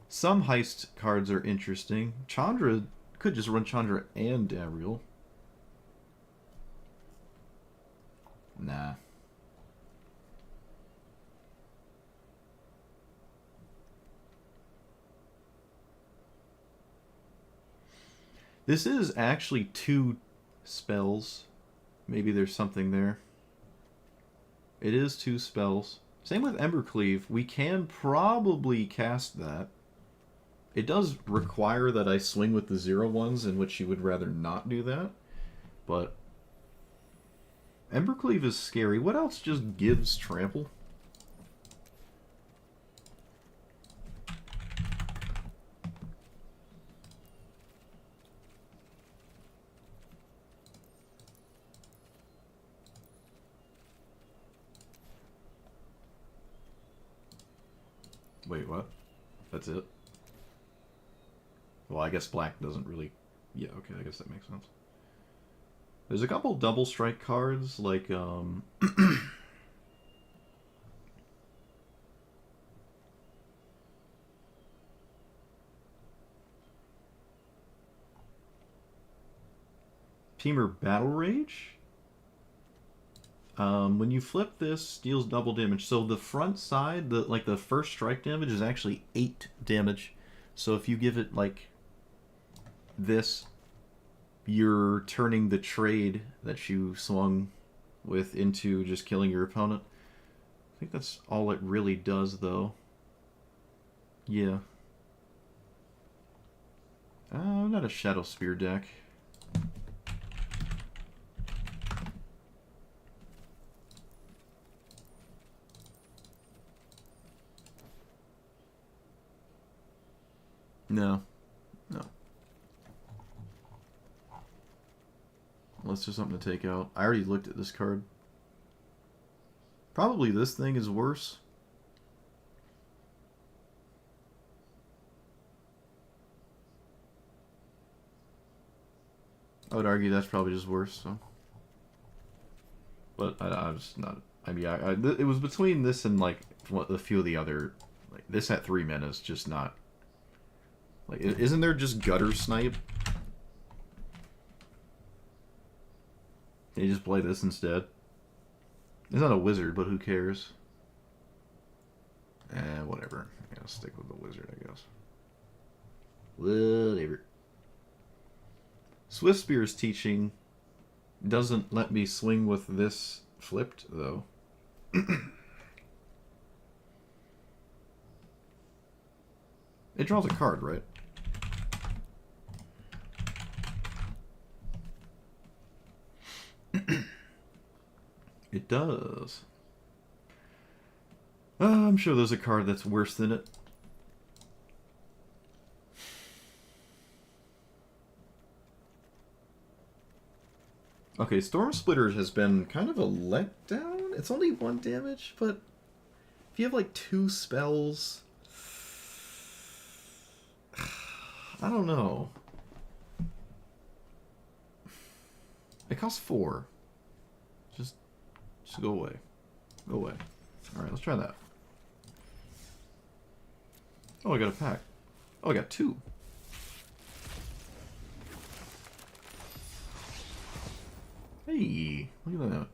Some heist cards are interesting. Chandra could just run Chandra and Dariel. Nah. This is actually 2 spells. Maybe there's something there. It is 2 spells. Same with Embercleave. We can probably cast that. It does require that I swing with the 0/1s, in which you would rather not do that. But Embercleave is scary. What else just gives trample? Wait, what? That's it? Well, I guess black doesn't really... Yeah, okay, I guess that makes sense. There's a couple double strike cards, like, Temur Battle Rage? When you flip this, deals double damage. So the front side, the first strike damage is actually 8 damage. So if you give it, like, this, you're turning the trade that you swung with into just killing your opponent. I think that's all it really does, though. Yeah. I'm not a Shadow Spear deck. No. No. Unless there's something to take out. I already looked at this card. Probably this thing is worse. I would argue that's probably just worse, so. But I'm just not... I mean, it was between this and, like, a few of the other... Like, this at 3 mana is just not... Like, isn't there just Gutter Snipe? Can you just play this instead? It's not a wizard, but who cares? Whatever. I'm gonna stick with the wizard, I guess. Whatever. Swiftspear's teaching doesn't let me swing with this flipped, though. It draws a card, right? It does. I'm sure there's a card that's worse than it. Okay, Storm Splitter has been kind of a letdown. It's only 1 damage, but if you have like 2 spells... I don't know. It costs 4. Just go away. Go away. Alright, let's try that. Oh, I got a pack. Oh, I got 2. Hey, look at that.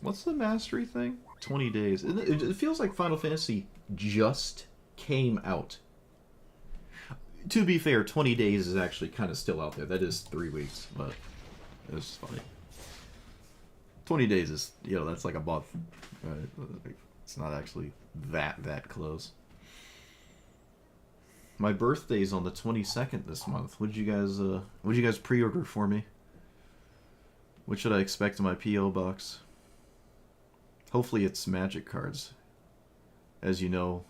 What's the mastery thing? 20 days. It feels like Final Fantasy just came out. To be fair, 20 days is actually kind of still out there. That is 3 weeks, but it's funny. 20 days is, you know, that's like a month. It's not actually that close. My birthday's on the 22nd this month. What'd you guys pre-order for me? What should I expect in my P.O. box? Hopefully it's Magic cards. As you know,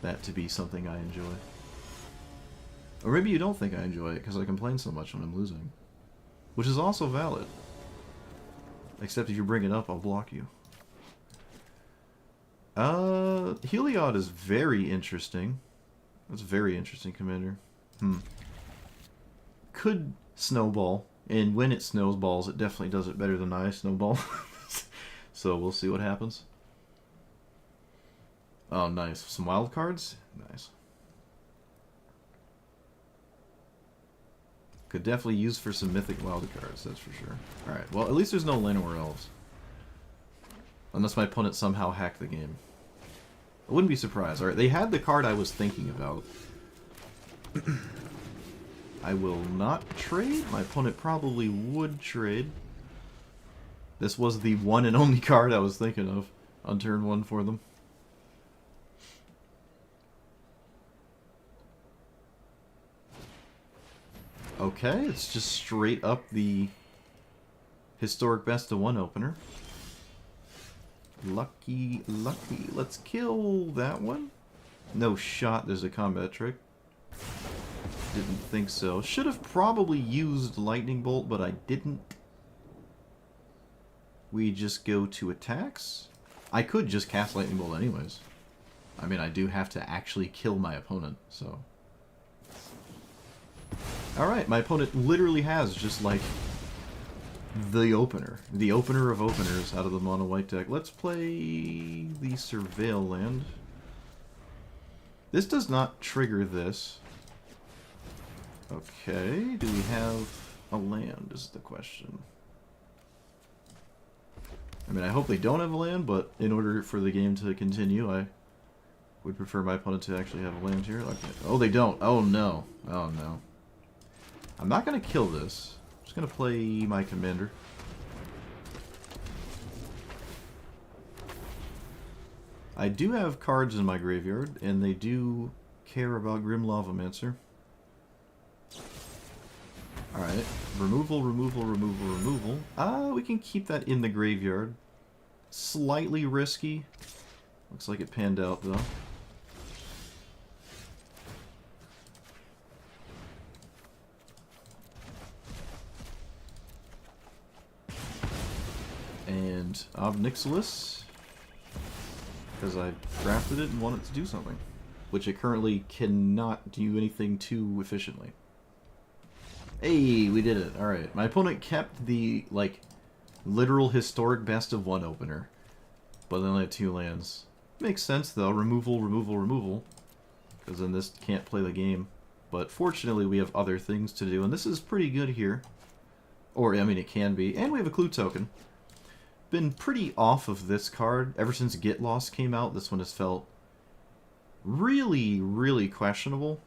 that to be something I enjoy. Or maybe you don't think I enjoy it because I complain so much when I'm losing. Which is also valid. Except if you bring it up, I'll block you. Heliod is very interesting. That's a very interesting commander. Could snowball, and when it snowballs, it definitely does it better than I snowball. So we'll see what happens. Oh, nice. Some wild cards? Nice. Could definitely use for some mythic wild cards, that's for sure. Alright, well, at least there's no Llanowar Elves. Unless my opponent somehow hacked the game. I wouldn't be surprised. Alright, they had the card I was thinking about. I will not trade. My opponent probably would trade. This was the one and only card I was thinking of on turn 1 for them. Okay, it's just straight up the historic best of 1 opener. Lucky, lucky. Let's kill that one. No shot there's a combat trick. Didn't think so. Should have probably used Lightning Bolt, but I didn't. We just go to attacks. I could just cast Lightning Bolt anyways. I mean, I do have to actually kill my opponent, so... Alright, my opponent literally has just, like, the opener. The opener of openers out of the mono-white deck. Let's play the Surveil land. This does not trigger this. Okay, do we have a land is the question. I mean, I hope they don't have a land, but in order for the game to continue, I would prefer my opponent to actually have a land here. Okay. Oh, they don't. Oh, no. Oh, no. I'm not going to kill this. I'm just going to play my commander. I do have cards in my graveyard, and they do care about Grim Lavamancer. Alright. Removal, removal, removal, removal. We can keep that in the graveyard. Slightly risky. Looks like it panned out, though. And Ob Nixilis, because I drafted it and wanted to do something, which it currently cannot do anything too efficiently. Hey, we did it. Alright, my opponent kept the, like, literal historic best of 1 opener, but they only had 2 lands. Makes sense, though. Removal, removal, removal, because then this can't play the game. But fortunately, we have other things to do, and this is pretty good here. Or, I mean, it can be. And we have a clue token. Been pretty off of this card. Ever since Get Lost came out, this one has felt really, really questionable.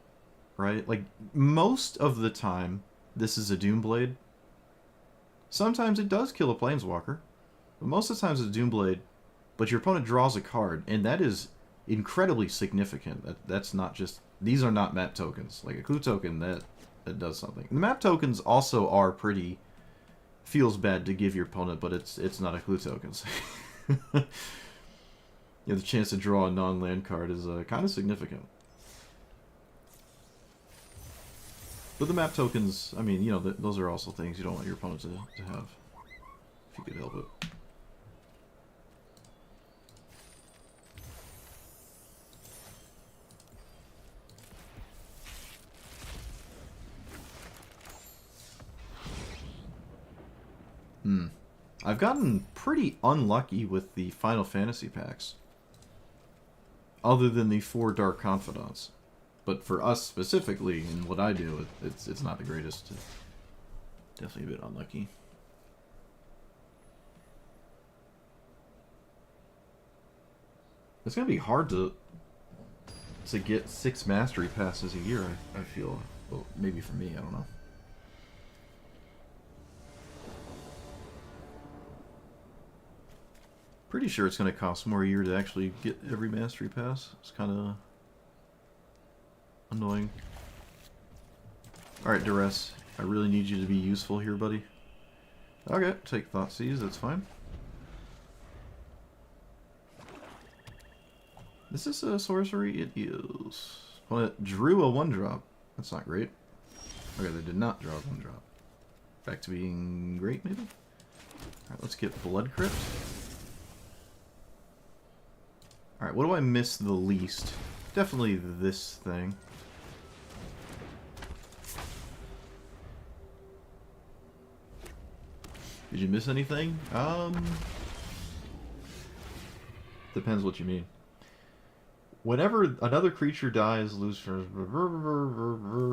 Right? Like, most of the time, this is a Doomblade. Sometimes it does kill a Planeswalker. But most of the time it's a Doomblade. But your opponent draws a card, and that is incredibly significant. That's not just... These are not map tokens. Like, a clue token, that does something. The map tokens also are pretty... Feels bad to give your opponent, but it's not a clue token. Yeah, the chance to draw a non-land card is kind of significant. But the map tokens, I mean, you know, those are also things you don't want your opponent to have. If you could help it. I've gotten pretty unlucky with the Final Fantasy packs. Other than the 4 Dark Confidants. But for us specifically, and what I do, it's not the greatest. Definitely a bit unlucky. It's gonna be hard to get 6 Mastery Passes a year, I feel. Well, maybe for me, I don't know. Pretty sure it's going to cost more a year to actually get every Mastery Pass. It's kind of annoying. Alright, Duress. I really need you to be useful here, buddy. Okay, take Thoughtseize, that's fine. Is this a sorcery? It is. Well, it drew a 1-drop. That's not great. Okay, they did not draw a 1-drop. Back to being great, maybe? Alright, let's get Blood Crypt. Alright, what do I miss the least? Definitely this thing. Did you miss anything? Depends what you mean. Whenever another creature dies, lose for...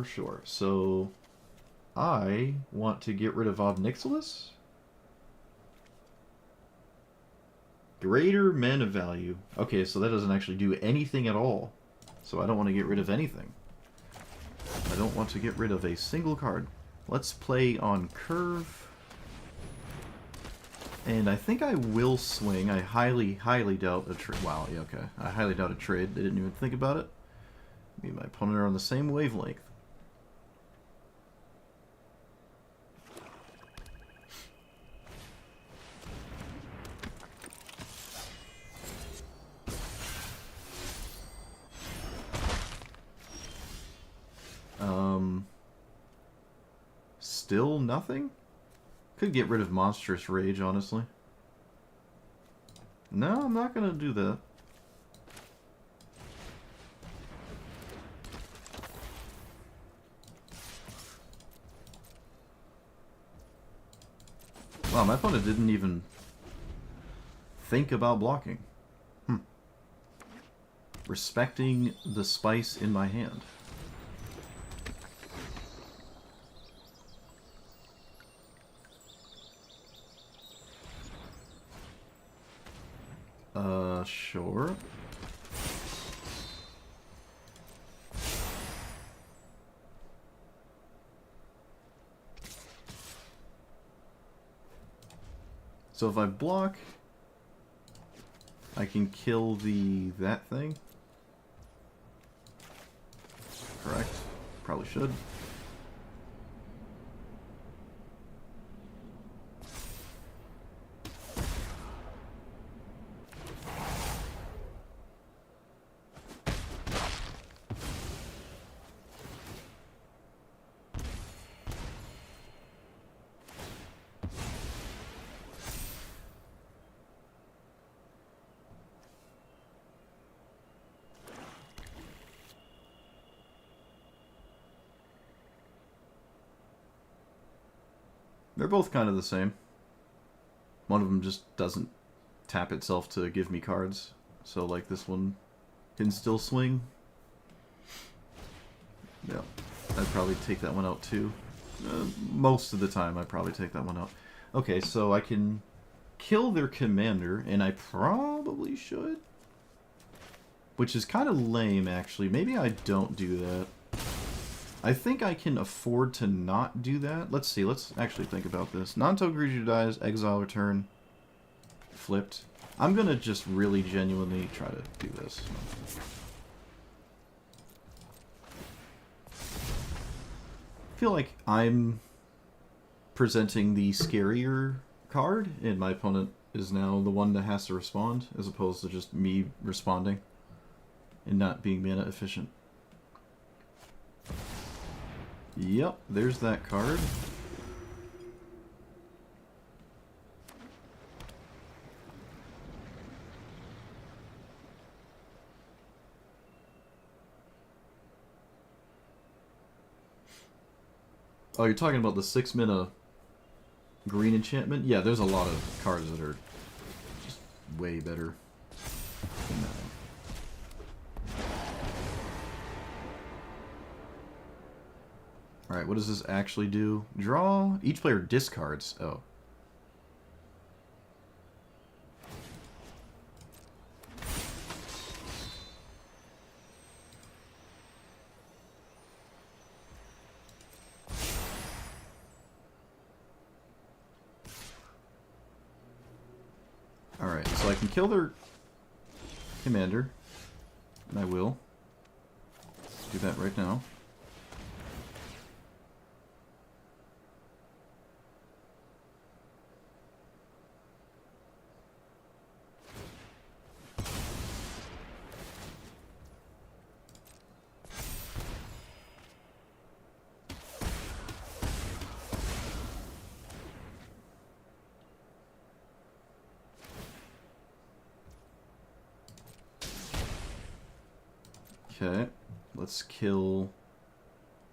Sure. So, I want to get rid of Ob Nixilis? Greater mana value. Okay, so that doesn't actually do anything at all. So I don't want to get rid of anything. I don't want to get rid of a single card. Let's play on Curve. And I think I will swing. I highly, highly doubt a trade. Wow, yeah, okay. I highly doubt a trade. They didn't even think about it. Me and my opponent are on the same wavelength. Still nothing? Could get rid of Monstrous Rage, honestly. No, I'm not gonna do that. Wow, my opponent didn't even think about blocking. Respecting the spice in my hand. Sure. So if I block, I can kill that thing. Correct. Probably should. They're both kind of the same. One of them just doesn't tap itself to give me cards. So, like, this one can still swing. Yeah, I'd probably take that one out, too. Most of the time, I'd probably take that one out. Okay, so I can kill their commander, and I probably should. Which is kind of lame, actually. Maybe I don't do that. I think I can afford to not do that. Let's see, let's actually think about this. Non-token creature dies, exile return, flipped. I'm gonna just really genuinely try to do this. I feel like I'm presenting the scarier card, and my opponent is now the one that has to respond, as opposed to just me responding and not being mana efficient. Yep, there's that card. Oh, you're talking about the 6-mana green enchantment? Yeah, there's a lot of cards that are just way better than that. Alright, what does this actually do? Draw. Each player discards. Oh. Alright, so I can kill their commander. And I will. Do that right now. Okay, let's kill,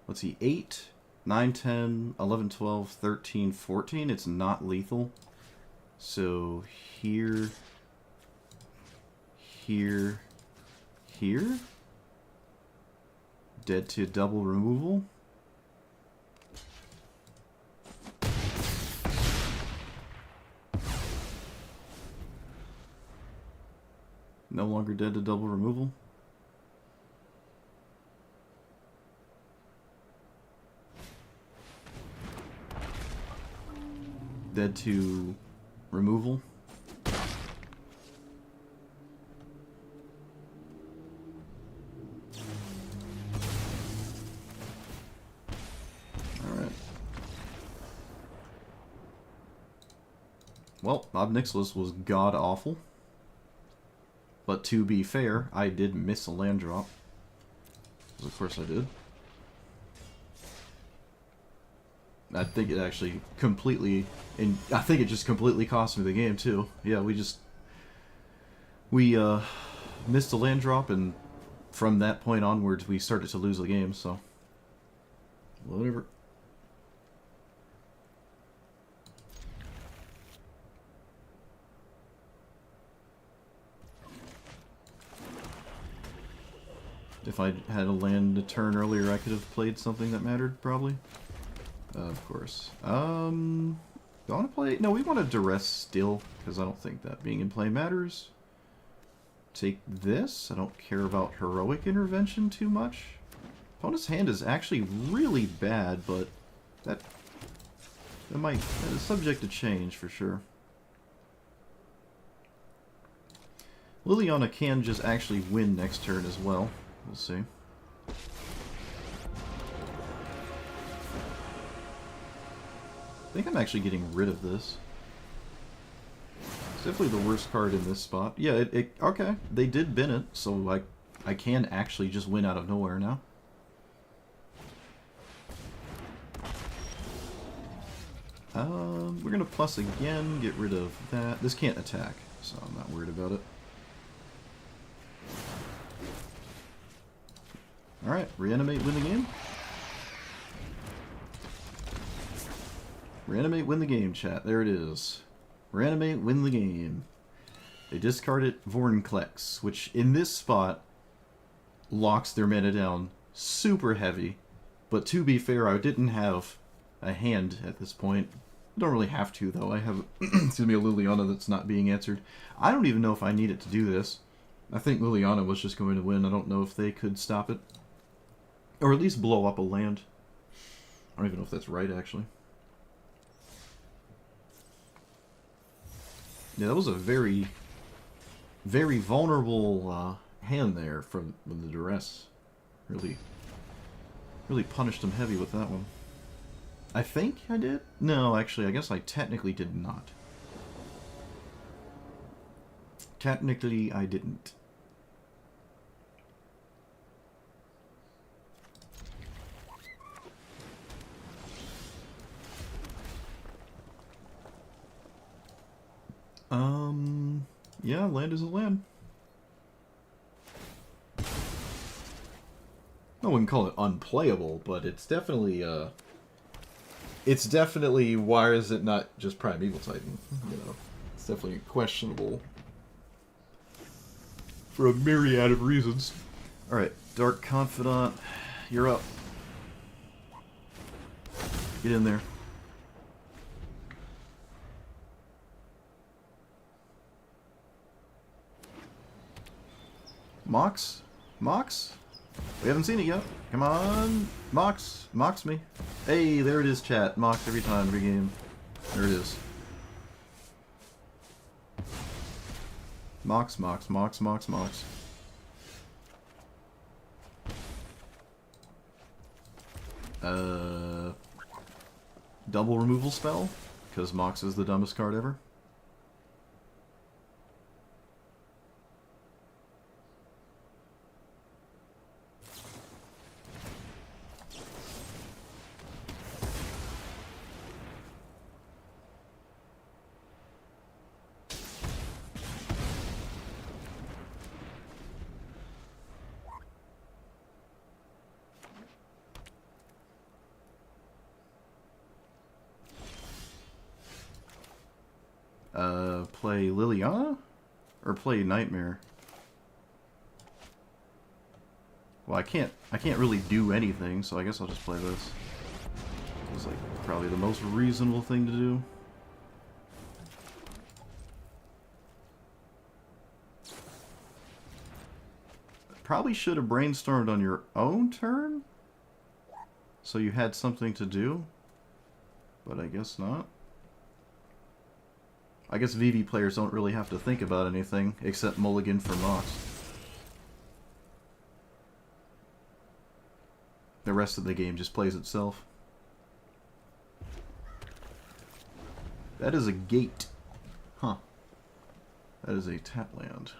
let's see, 8, 9, 10, 11, 12, 13, 14. It's not lethal. So here, here, here. Dead to double removal. No longer dead to double removal. Dead to removal. Alright. Well, Ob Nixilis was god-awful. But to be fair, I did miss a land drop. Of course I did. I think it actually completely, and I think it just completely cost me the game too. Yeah, we missed a land drop, and from that point onwards, we started to lose the game. So, whatever. If I had a land a turn earlier, I could have played something that mattered, probably. Of course. Do I want to play? No, we want to duress still, because I don't think that being in play matters. Take this. I don't care about heroic intervention too much. Opponent's hand is actually really bad, but that is subject to change for sure. Liliana can just actually win next turn as well. We'll see. I think I'm actually getting rid of this. It's definitely the worst card in this spot. Yeah, okay. They did bin it, so I can actually just win out of nowhere now. We're gonna plus again, get rid of that. This can't attack, so I'm not worried about it. Alright, reanimate, win the game. Reanimate, win the game, chat. There it is. Reanimate, win the game. They discarded Vorinclex, which in this spot locks their mana down super heavy. But to be fair, I didn't have a hand at this point. Don't really have to, though. I have excuse me, a Liliana that's not being answered. I don't even know if I need it to do this. I think Liliana was just going to win. I don't know if they could stop it. Or at least blow up a land. I don't even know if that's right, actually. Yeah, that was a very, very vulnerable hand there from the duress. Really punished him heavy with that one. I think I did? No, actually, I guess I technically did not. Technically, I didn't. Yeah, land is a land. I wouldn't call it unplayable, but it's definitely, why is it not just Primeval Titan? You know, it's definitely questionable for a myriad of reasons. Alright, Dark Confidant, you're up. Get in there. Mox? Mox? We haven't seen it yet. Come on. Mox. Mox me. Hey, there it is, chat. Mox every time, every game. There it is. Mox, Mox, Mox, Mox, Mox. Double removal spell, because Mox is the dumbest card ever. Play Liliana? Or play Nightmare? Well, I can't really do anything, so I guess I'll just play this. It's like probably the most reasonable thing to do. Probably should have brainstormed on your own turn, so you had something to do, but I guess not. I guess VV players don't really have to think about anything except mulligan for Mox. The rest of the game just plays itself. That is a gate. Huh. That is a tap land.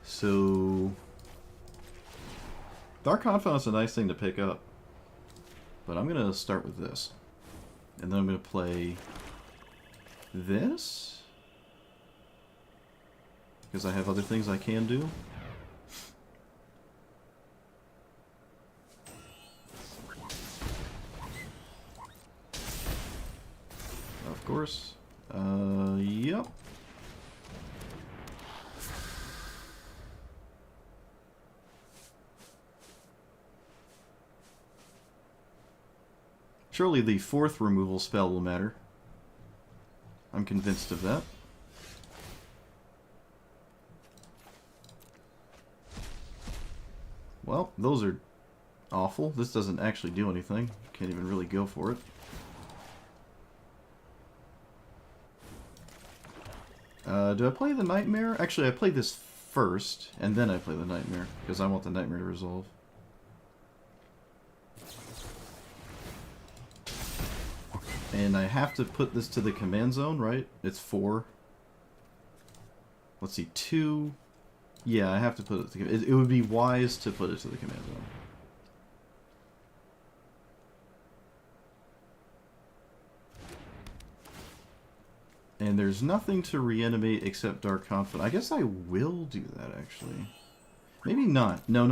So, Dark Confidant's a nice thing to pick up, but I'm going to start with this, and then I'm going to play this, because I have other things I can do. Of course. Yep. Surely the fourth removal spell will matter. I'm convinced of that. Well, those are awful. This doesn't actually do anything. Can't even really go for it. Do I play the Nightmare? Actually, I play this first, and then I play the Nightmare, because I want the Nightmare to resolve. And I have to put this to the command zone, right? It's 4. Let's see, 2. Yeah, I have to put it to... It would be wise to put it to the command zone. And there's nothing to reanimate except Dark Confidant. I guess I will do that, actually. Maybe not. No.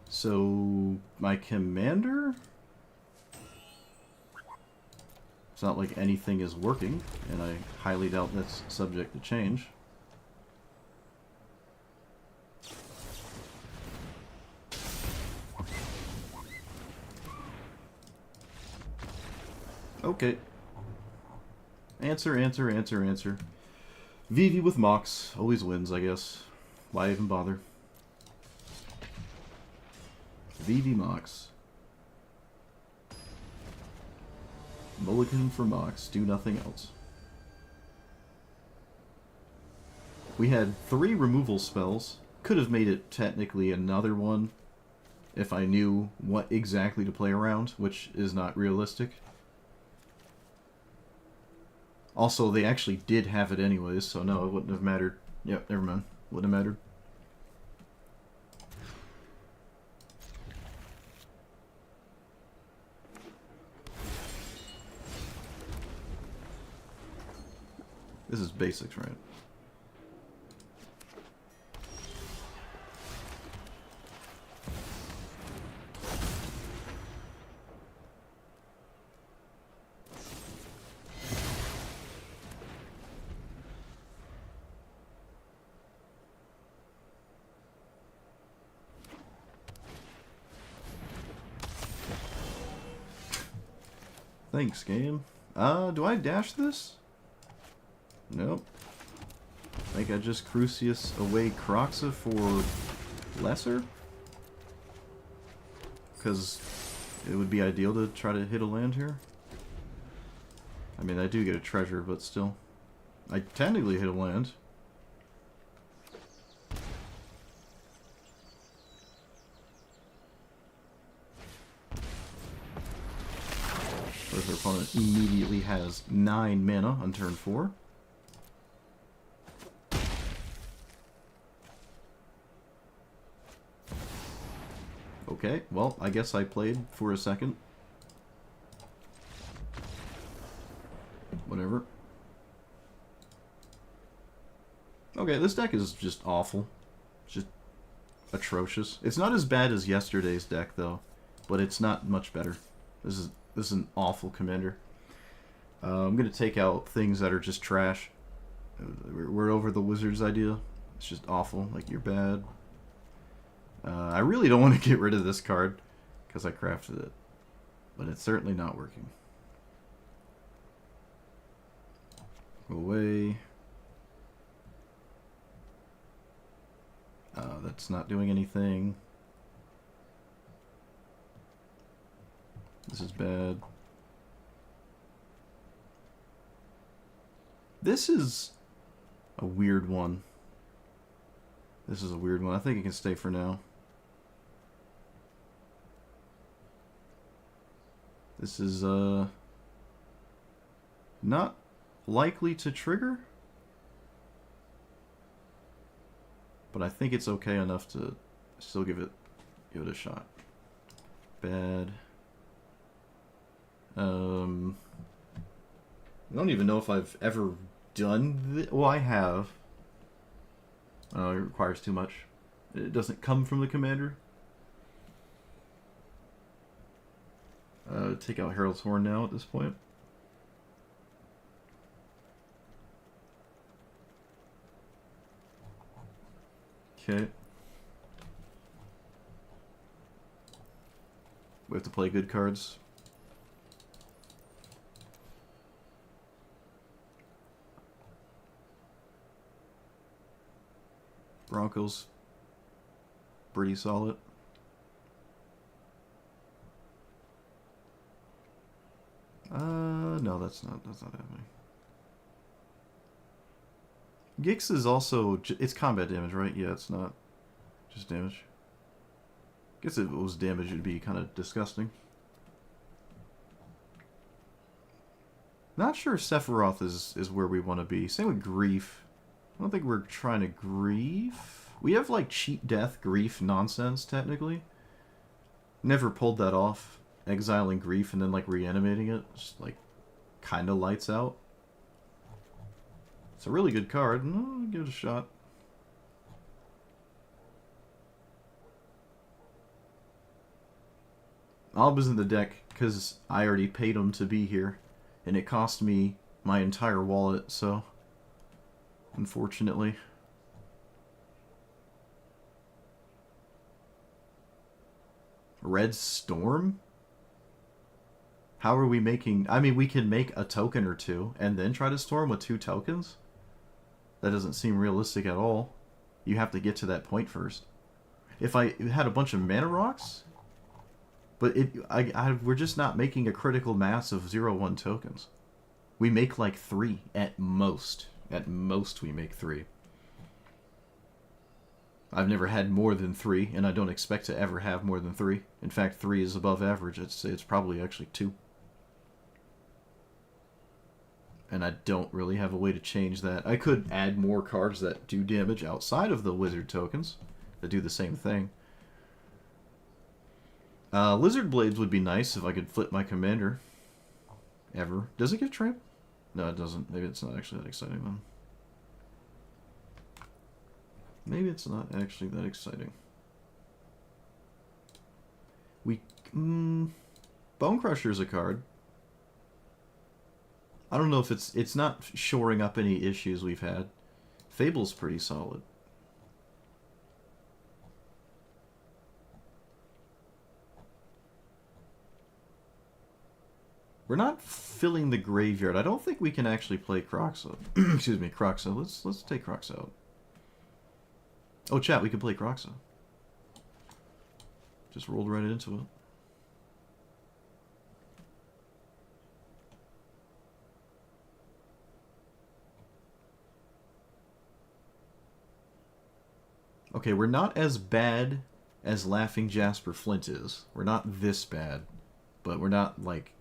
So, my commander? It's not like anything is working, and I highly doubt that's subject to change. Okay. Answer. VV with Mox always wins, I guess. Why even bother? VV Mox. Mulligan for Mox. Do nothing else. We had 3 removal spells. Could have made it technically another one if I knew what exactly to play around, which is not realistic. Also, they actually did have it anyways, so no, it wouldn't have mattered. Yep, never mind. Wouldn't have mattered. This is basics, right? Thanks, game. Do I dash this? Nope. I think I just Crucius away Croxa for lesser? Because it would be ideal to try to hit a land here. I mean, I do get a treasure, but still. I technically hit a land. But their opponent immediately has 9 mana on turn 4. Okay, well, I guess I played for a second. Whatever. Okay, this deck is just awful. Just atrocious. It's not as bad as yesterday's deck, though, but it's not much better. This is an awful commander. I'm gonna take out things that are just trash. We're over the Wizards idea. It's just awful. Like, you're bad. I really don't want to get rid of this card because I crafted it, but it's certainly not working. Go away. That's not doing anything. This is bad. This is a weird one. This is a weird one. I think it can stay for now. This is not likely to trigger, but I think it's okay enough to still give it a shot. Bad. I don't even know if I've ever done this. Well, I have. It requires too much. It doesn't come from the commander. Take out Herald's Horn now at this point. Okay. We have to play good cards. Broncos. Pretty solid. No, that's not happening. Gix is also, it's combat damage, right? Yeah, it's not just damage. Guess if it was damage, it'd be kind of disgusting. Not sure if Sephiroth is where we want to be. Same with Grief. I don't think we're trying to Grief. We have, like, cheat death Grief nonsense, technically. Never pulled that off. Exiling Grief and then, like, reanimating it. Just, like, kind of lights out. It's a really good card. No, give it a shot. Alb is in the deck because I already paid him to be here. And it cost me my entire wallet, so... Unfortunately. Red Storm? How are we making... I mean, we can make a token or two and then try to storm with 2 tokens? That doesn't seem realistic at all. You have to get to that point first. If I had a bunch of mana rocks... But we're just not making a critical mass of 0/1 tokens. We make like 3 at most. At most we make 3. I've never had more than 3, and I don't expect to ever have more than 3. In fact, 3 is above average. It's probably actually 2. And I don't really have a way to change that. I could add more cards that do damage outside of the wizard tokens that do the same thing. Lizard Blades would be nice if I could flip my commander. Ever. Does it give tramp? No, it doesn't. Maybe it's not actually that exciting then. Maybe it's not actually that exciting. We... Bone Crusher's a card. I don't know if it's not shoring up any issues we've had. Fable's pretty solid. We're not filling the graveyard. I don't think we can actually play Crocs out. Excuse me, Crocs out. Let's take Crocs out. Oh, chat, we can play Crocs out. Just rolled right into it. Okay, we're not as bad as Laughing Jasper Flint is. We're not this bad, but we're not, like,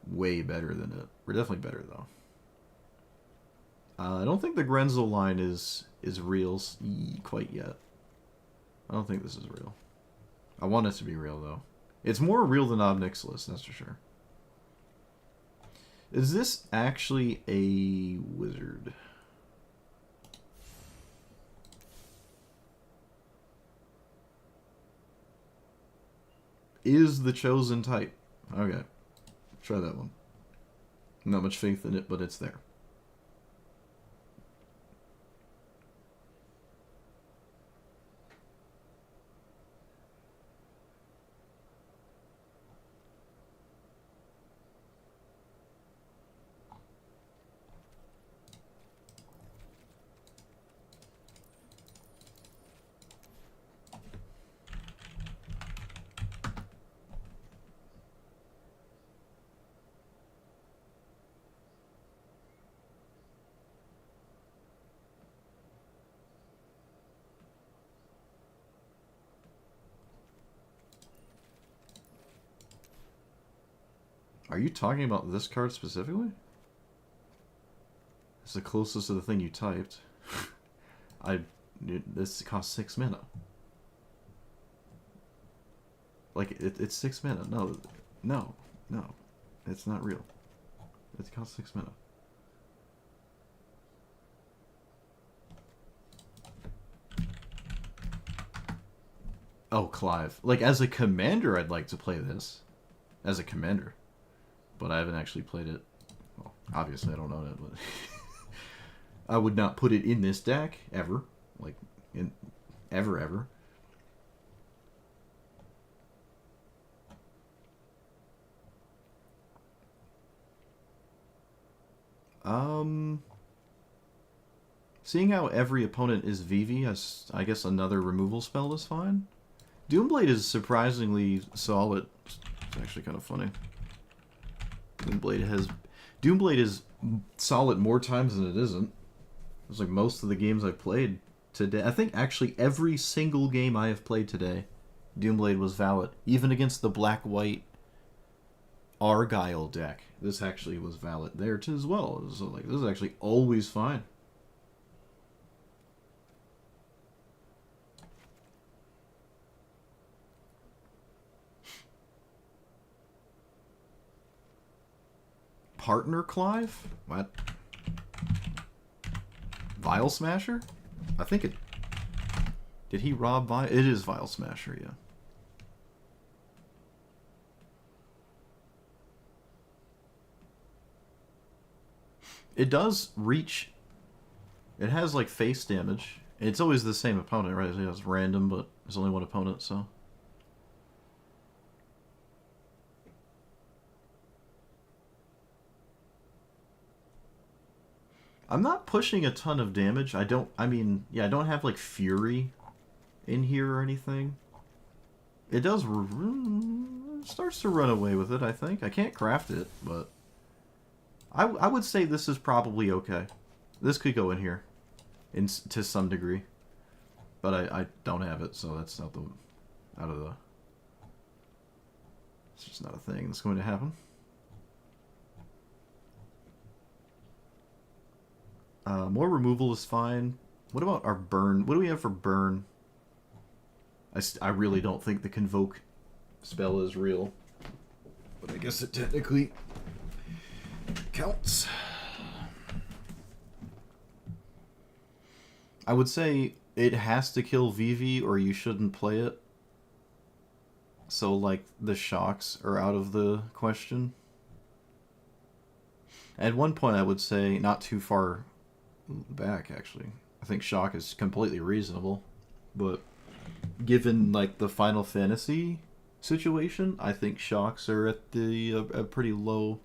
way better than it. We're definitely better, though. I don't think the Grenzel line is real quite yet. I don't think this is real. I want it to be real, though. It's more real than Ob Nixilis, that's for sure. Is this actually a wizard? Is the chosen type. Okay. Try that one. Not much faith in it, but it's there. Are you talking about this card specifically? It's the closest to the thing you typed. This costs 6 mana. Like, it's 6 mana. No. It's not real. It costs 6 mana. Oh, Clive. Like, as a commander, I'd like to play this. As a commander. But I haven't actually played it. Well, obviously I don't own it, but I would not put it in this deck ever. Like, ever. Seeing how every opponent is Vivi, I guess another removal spell is fine. Doomblade is surprisingly solid. It's actually kind of funny. Doomblade is solid more times than it isn't. It's like most of the games I've played today. I think actually every single game I have played today, Doomblade was valid. Even against the black-white Argyle deck, this actually was valid there too as well. So like this is actually always fine. Partner Clive? What? Vial Smasher? I think it... Did he rob Vial? It is Vial Smasher, yeah. It does reach... It has, like, face damage. It's always the same opponent, right? It's random, but there's only one opponent, so... I'm not pushing a ton of damage. I don't have like Fury in here or anything. It does starts to run away with it, I think. I can't craft it, but I would say this is probably okay. This could go in here to some degree. But I don't have it, so that's not it's just not a thing that's going to happen. More removal is fine. What about our burn? What do we have for burn? I really don't think the Convoke spell is real. But I guess it technically counts. I would say it has to kill Vivi or you shouldn't play it. So, like, the shocks are out of the question. At one point, I would say, not too far back, actually, I think shock is completely reasonable. But given, like, the Final Fantasy situation, I think shocks are at a pretty low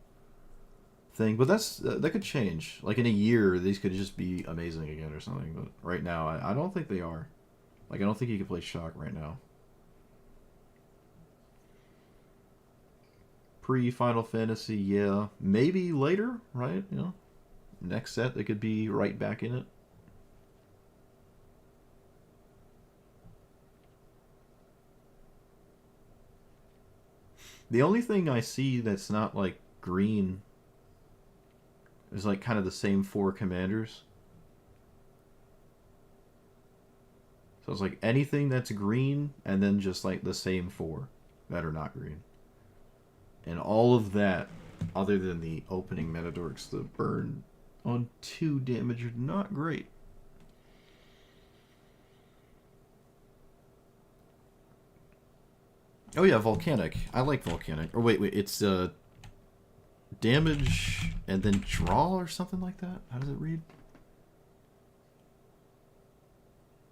thing. But that could change. Like, in a year, these could just be amazing again or something. But right now, I don't think they are. Like, I don't think you can play shock right now. Pre-Final Fantasy, yeah. Maybe later, right? You know, next set, they could be right back in it. The only thing I see that's not, like, green is, like, kind of the same 4 commanders. So it's like anything that's green, and then just, like, the same 4 that are not green. And all of that, other than the opening Metadorks, the burn on 2 damage are not great. Oh yeah, Volcanic. I like Volcanic. Or wait, it's damage and then draw or something like that? How does it read?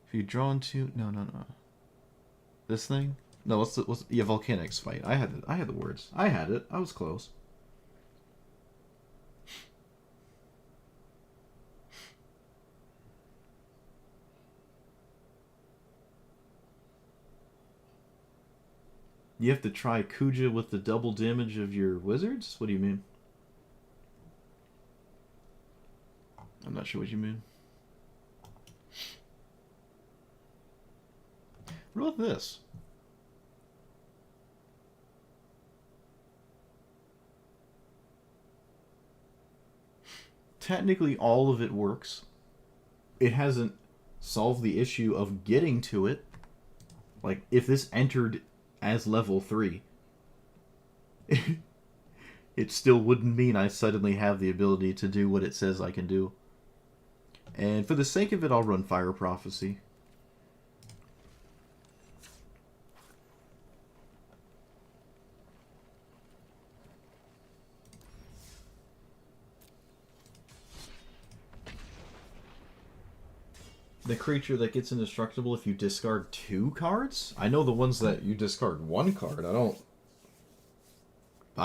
If you draw into... No. This thing? No, what's yeah, Volcanic's fight. I had the words. I had it. I was close. You have to try Kuja with the double damage of your wizards? What do you mean? I'm not sure what you mean. What about this? Technically, all of it works. It hasn't solved the issue of getting to it. Like, if this entered as level 3, it still wouldn't mean I suddenly have the ability to do what it says I can do. And for the sake of it, I'll run Fire Prophecy. The creature that gets indestructible if you discard 2 cards? I know the ones that you discard 1 card. I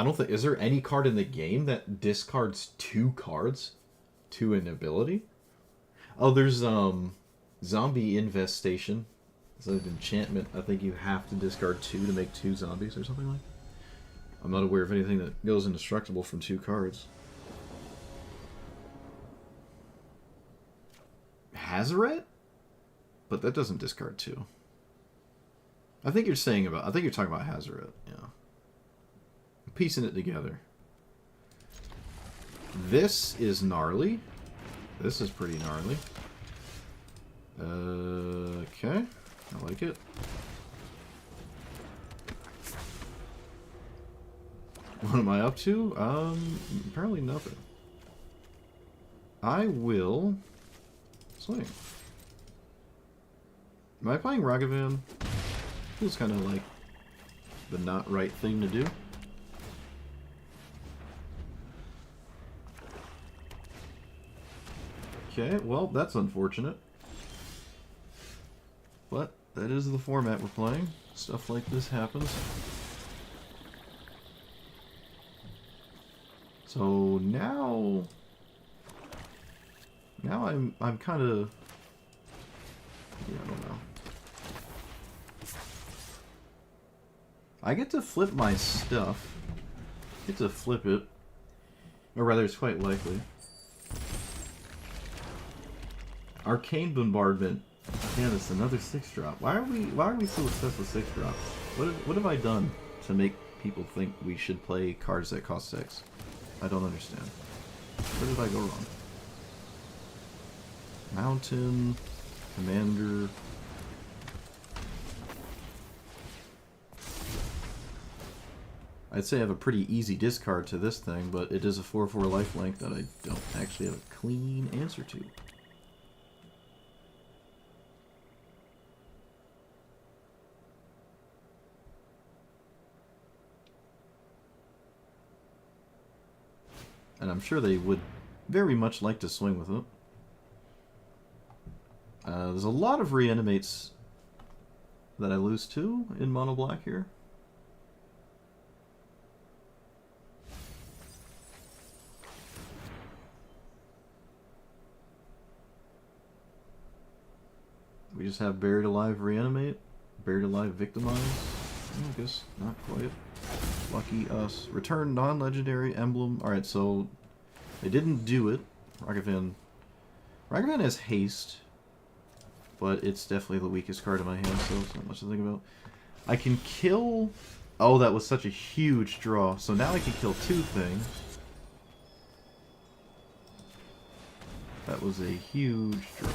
don't think... Is there any card in the game that discards 2 cards to an ability? Oh, there's Zombie Infestation. It's an enchantment. I think you have to discard 2 to make 2 zombies or something like that. I'm not aware of anything that goes indestructible from 2 cards. Hazoret? But that doesn't discard 2. I think you're talking about Hazoret, yeah. I'm piecing it together. This is gnarly. This is pretty gnarly. Okay. I like it. What am I up to? Apparently nothing. I will swing. Am I playing Ragavan? Feels kind of like the not right thing to do. Okay, well, that's unfortunate. But that is the format we're playing. Stuff like this happens. So now I'm kind of, yeah, I don't know. I get to flip my stuff. I get to flip it, or rather, it's quite likely. Arcane Bombardment. Yeah, that's another 6-drop. Why are we so obsessed with 6-drops? What have I done to make people think we should play cards that cost 6? I don't understand. Where did I go wrong? Mountain, Commander. I'd say I have a pretty easy discard to this thing, but it is a 4/4 lifelink that I don't actually have a clean answer to. And I'm sure they would very much like to swing with it. There's a lot of reanimates that I lose to in mono black here. We just have Buried Alive reanimate, Buried Alive victimize. I guess not quite. Lucky us. Return non-legendary emblem. Alright, so they didn't do it. Ragavan has haste, but it's definitely the weakest card in my hand, so it's not much to think about. I can kill... Oh, that was such a huge draw. So now I can kill two things. That was a huge draw.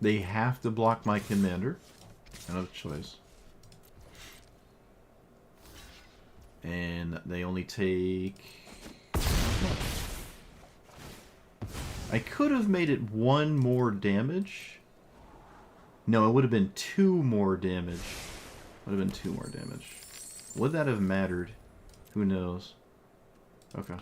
They have to block my commander. I don't have a choice. And they only take... I could have made it one more damage. No, it would have been two more damage. Would have been two more damage. Would that have mattered? Who knows? Okay.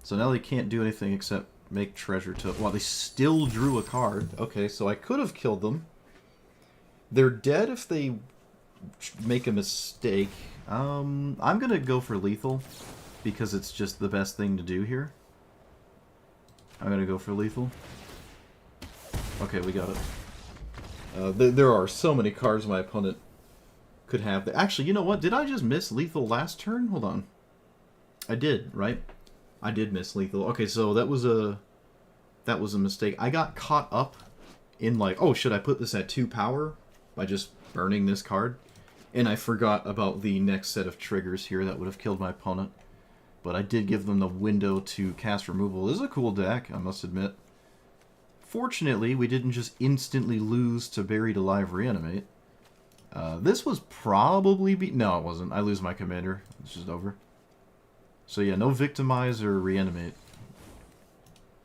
So now they can't do anything except make treasure to... Well, they still drew a card. Okay, so I could have killed them. They're dead if they make a mistake. I'm gonna go for lethal because it's just the best thing to do here. I'm gonna go for lethal. Okay, we got it. There are so many cards my opponent could have. Actually, you know what? Did I just miss lethal last turn? Hold on. I did, right? I did miss lethal. Okay, so that was a mistake. I got caught up in like, oh, should I put this at 2 power by just burning this card? And I forgot about the next set of triggers here that would have killed my opponent. But I did give them the window to cast removal. This is a cool deck, I must admit. Fortunately, we didn't just instantly lose to Buried Alive Reanimate. This was probably... No, it wasn't. I lose my commander. It's just over. So yeah, no Victimize or Reanimate.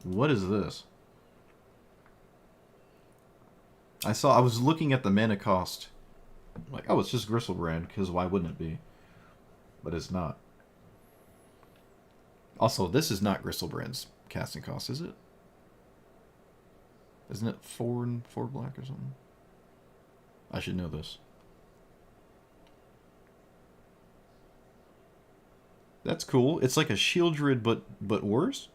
What is this? I was looking at the mana cost. Like, oh, it's just Gristlebrand, because why wouldn't it be? But it's not. Also, this is not Gristlebrand's casting cost, is it? Isn't it 4 and 4 black or something? I should know this. That's cool. It's like a Shieldred, but worse?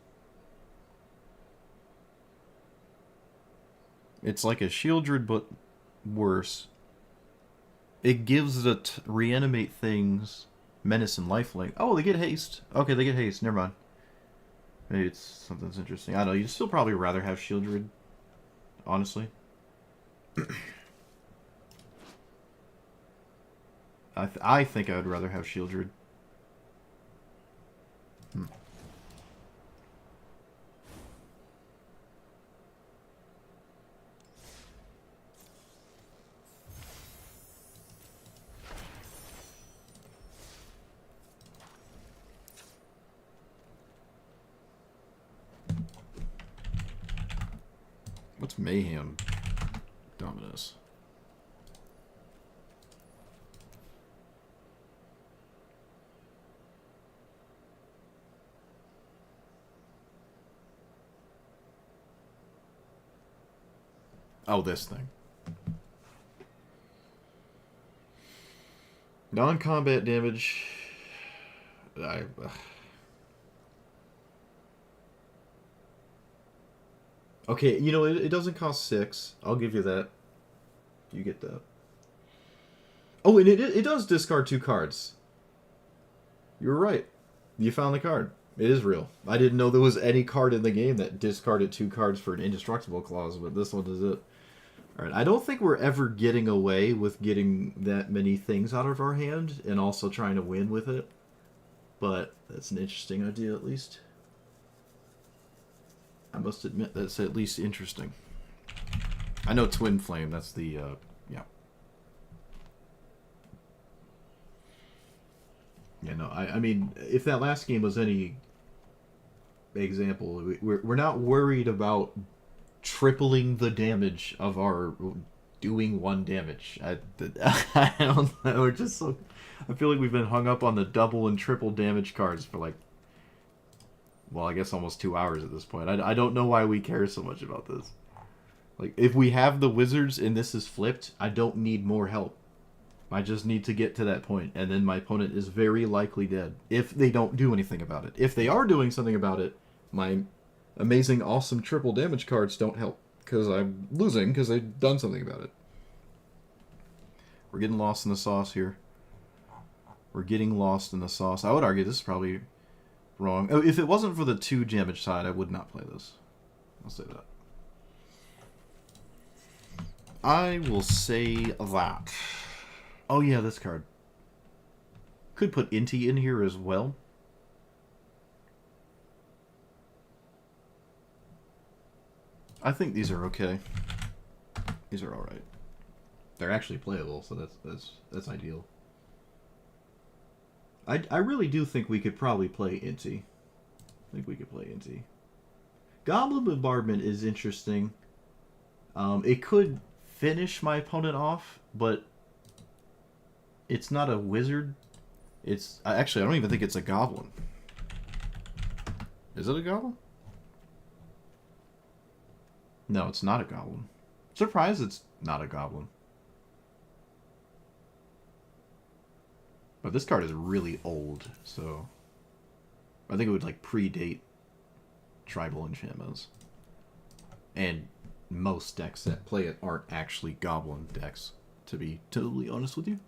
It's like a Shieldred, but worse. It gives the reanimate things menace and lifelink. Oh, they get haste. Okay, they get haste. Never mind. Maybe it's something that's interesting. I don't know. You'd still probably rather have Shieldred, honestly. I think I would rather have Shieldred. What's Mayhem Dominus? Oh, this thing. Non-combat damage. Okay, you know, it doesn't cost 6. I'll give you that. You get that. Oh, and it does discard 2 cards. You were right. You found the card. It is real. I didn't know there was any card in the game that discarded 2 cards for an indestructible clause, but this one does it. Alright, I don't think we're ever getting away with getting that many things out of our hand and also trying to win with it. but that's an interesting idea at least. I must admit that's at least interesting. I know Twin Flame, that's the, yeah. Yeah, no, I mean, if that last game was any example, we're not worried about tripling the damage of our doing 1 damage. I don't know, we're just so... I feel like we've been hung up on the double and triple damage cards for like, well, I guess almost 2 hours at this point. I don't know why we care so much about this. Like, if we have the wizards and this is flipped, I don't need more help. I just need to get to that point, and then my opponent is very likely dead, if they don't do anything about it. If they are doing something about it, my amazing, awesome triple damage cards don't help, because I'm losing, because they've done something about it. We're getting lost in the sauce here. We're getting lost in the sauce. I would argue this is probably wrong. Oh, if it wasn't for the 2 damage side, I would not play this. I'll say that. I will say that. Oh yeah, this card. Could put Inti in here as well. I think these are okay. These are alright. They're actually playable, so that's ideal. I really do think we could probably play Inti. I think we could play Inti. Goblin Bombardment is interesting. It could finish my opponent off, but it's not a wizard. It's actually, I don't even think it's a goblin. Is it a goblin? No, it's not a goblin. Surprised it's not a goblin. But this card is really old, so I think it would like predate tribal enchantments. And most decks that play it aren't actually goblin decks, to be totally honest with you.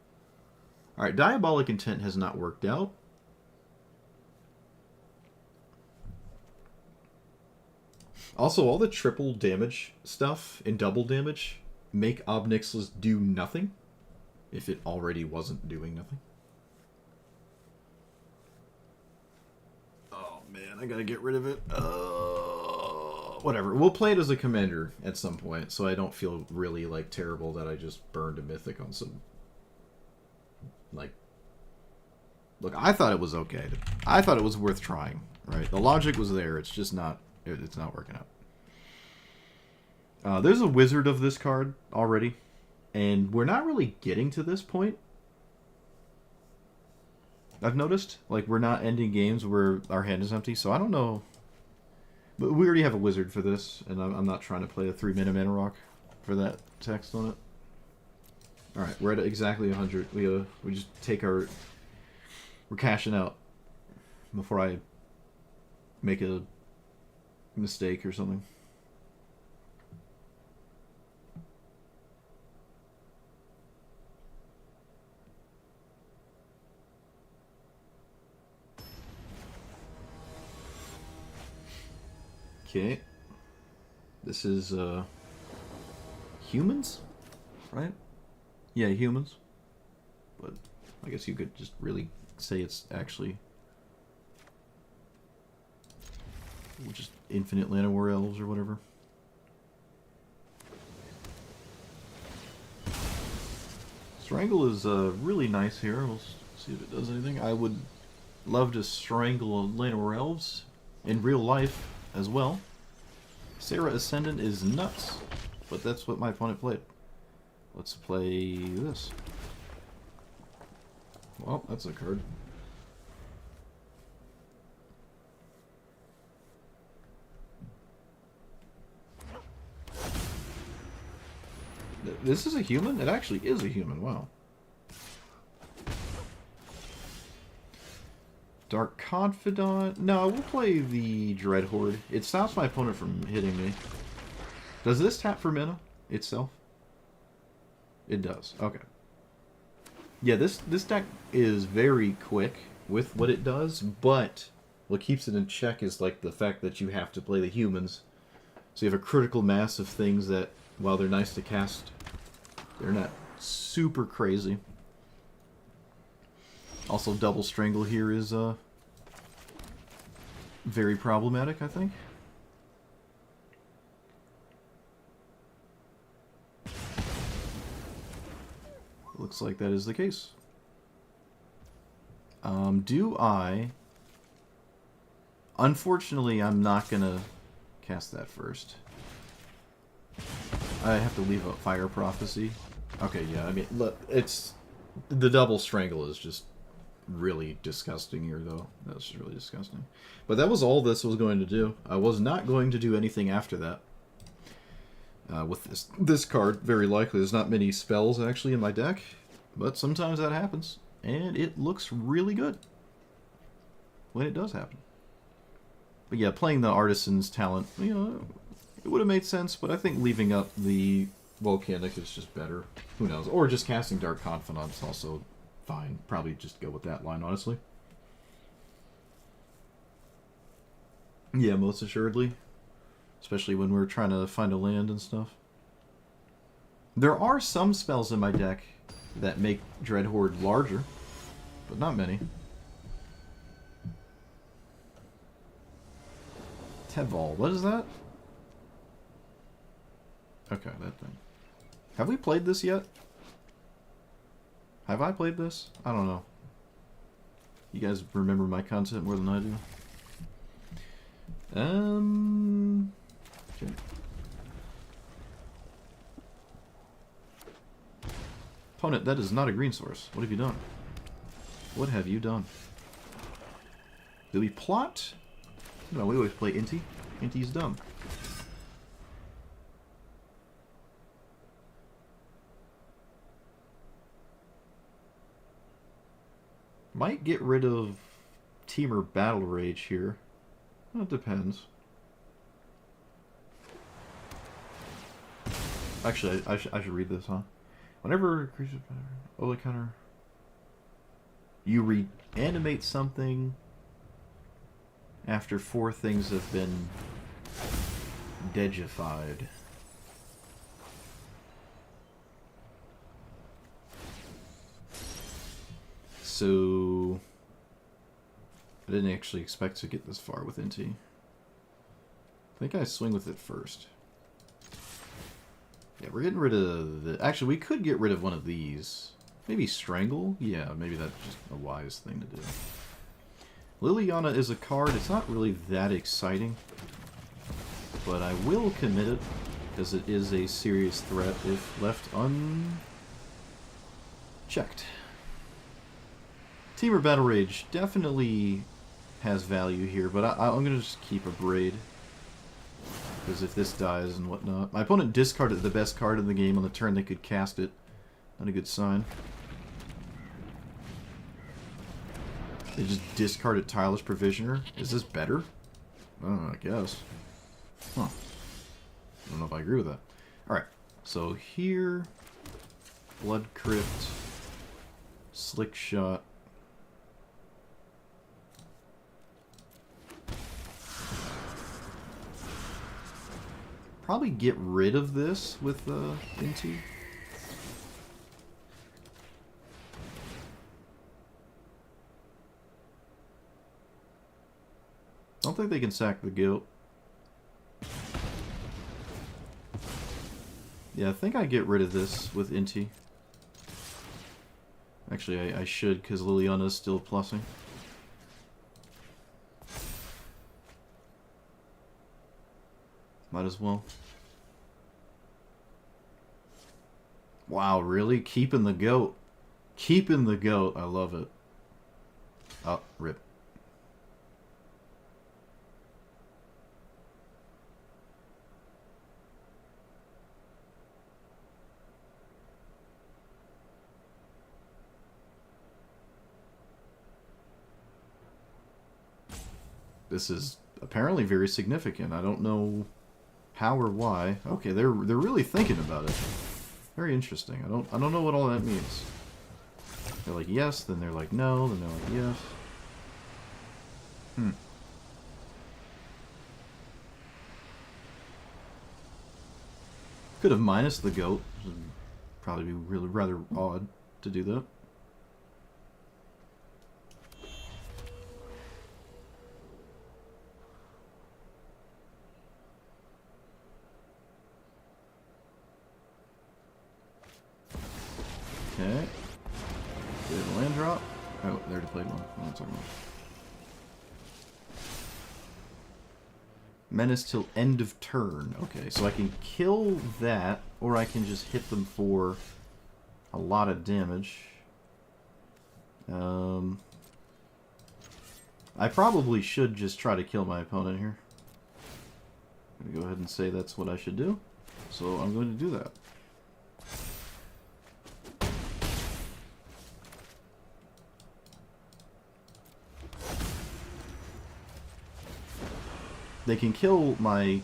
Alright, Diabolic Intent has not worked out. Also, all the triple damage stuff and double damage make Ob Nixilis do nothing if it already wasn't doing nothing. Oh man, I gotta get rid of it. Whatever. We'll play it as a commander at some point, so I don't feel really like terrible that I just burned a mythic on some... Like, look, I thought it was okay. I thought it was worth trying, right? The logic was there. It's just not... It's not working out. There's a wizard of this card already, and we're not really getting to this point. I've noticed, like, we're not ending games where our hand is empty, so I don't know. But we already have a wizard for this, and I'm not trying to play a 3-mana rock for that text on it. Alright, we're at exactly 100. We just take our... We're cashing out before I make a mistake or something. Okay. This is humans, right? Yeah, humans. But I guess you could just really say it's actually just infinite Llanowar elves or whatever. Strangle is really nice here. We'll see if it does anything. I would love to strangle Llanowar elves in real life as well. Serra Ascendant is nuts, but that's what my opponent played. Let's play this. Well, that's a card. This is a human? It actually is a human, wow. Dark Confidant. No, we'll play the Dreadhorde. It stops my opponent from hitting me. Does this tap for mana itself? It does. Okay. Yeah, this deck is very quick with what it does, but what keeps it in check is like the fact that you have to play the humans. So you have a critical mass of things that, while they're nice to cast, they're not super crazy. Also, Double Strangle here is very problematic, I think. Looks like that is the case. Do I... Unfortunately, I'm not gonna cast that first. I have to leave a Fire Prophecy. Okay, yeah, I mean, look, it's... The double strangle is just really disgusting here, though. That's just really disgusting. But that was all this was going to do. I was not going to do anything after that. With this card, very likely. There's not many spells, actually, in my deck. But sometimes that happens. And it looks really good when it does happen. But yeah, playing the Artisan's Talent, you know, it would have made sense, but I think leaving up the Volcanic is just better. Who knows? Or just casting Dark Confidant's also fine. Probably just go with that line, honestly. Yeah, most assuredly. Especially when we're trying to find a land and stuff. There are some spells in my deck that make Dreadhorde larger, but not many. Tevval, what is that? Okay, that thing. Have we played this yet? Have I played this? I don't know. You guys remember my content more than I do. Okay. Opponent, that is not a green source. What have you done? What have you done? Do we plot? No, we always play Inti. Inti's dumb. Might get rid of Temur Battle Rage here. Well, it depends. Actually, I should read this, huh? Whenever creatures over counter, you reanimate something after 4 things have been degified. So I didn't actually expect to get this far with Inti. I think I swing with it first. Yeah, we're getting rid of the... Actually, we could get rid of one of these. Maybe Strangle? Yeah, maybe that's just a wise thing to do. Liliana is a card. It's not really that exciting. But I will commit it, because it is a serious threat if left unchecked. Temur Battle Rage definitely has value here, but I'm going to just keep a Braid. Because if this dies and whatnot... My opponent discarded the best card in the game on the turn they could cast it. Not a good sign. They just discarded Tireless Provisioner. Is this better? I guess. Huh. I don't know if I agree with that. Alright, so here... Blood Crypt... Slick Shot... Probably get rid of this with Inti. I don't think they can sack the Guilt. Yeah, I think I get rid of this with Inti. Actually, I should, because Liliana's still plussing. Might as well. Wow, really? Keeping the goat. Keeping the goat. I love it. Oh, rip. This is apparently very significant. I don't know how or why. Okay, they're really thinking about it. Very interesting. I don't know what all that means. They're like yes, then they're like no, then they're like yes. Could have minus the goat. Would probably be really rather odd to do that. Okay. Did a land drop? Oh, they already played one. What am I talking about? Menace till end of turn. Okay, so I can kill that, or I can just hit them for a lot of damage. I probably should just try to kill my opponent here. I'm going to go ahead and say that's what I should do. So I'm going to do that. They can kill my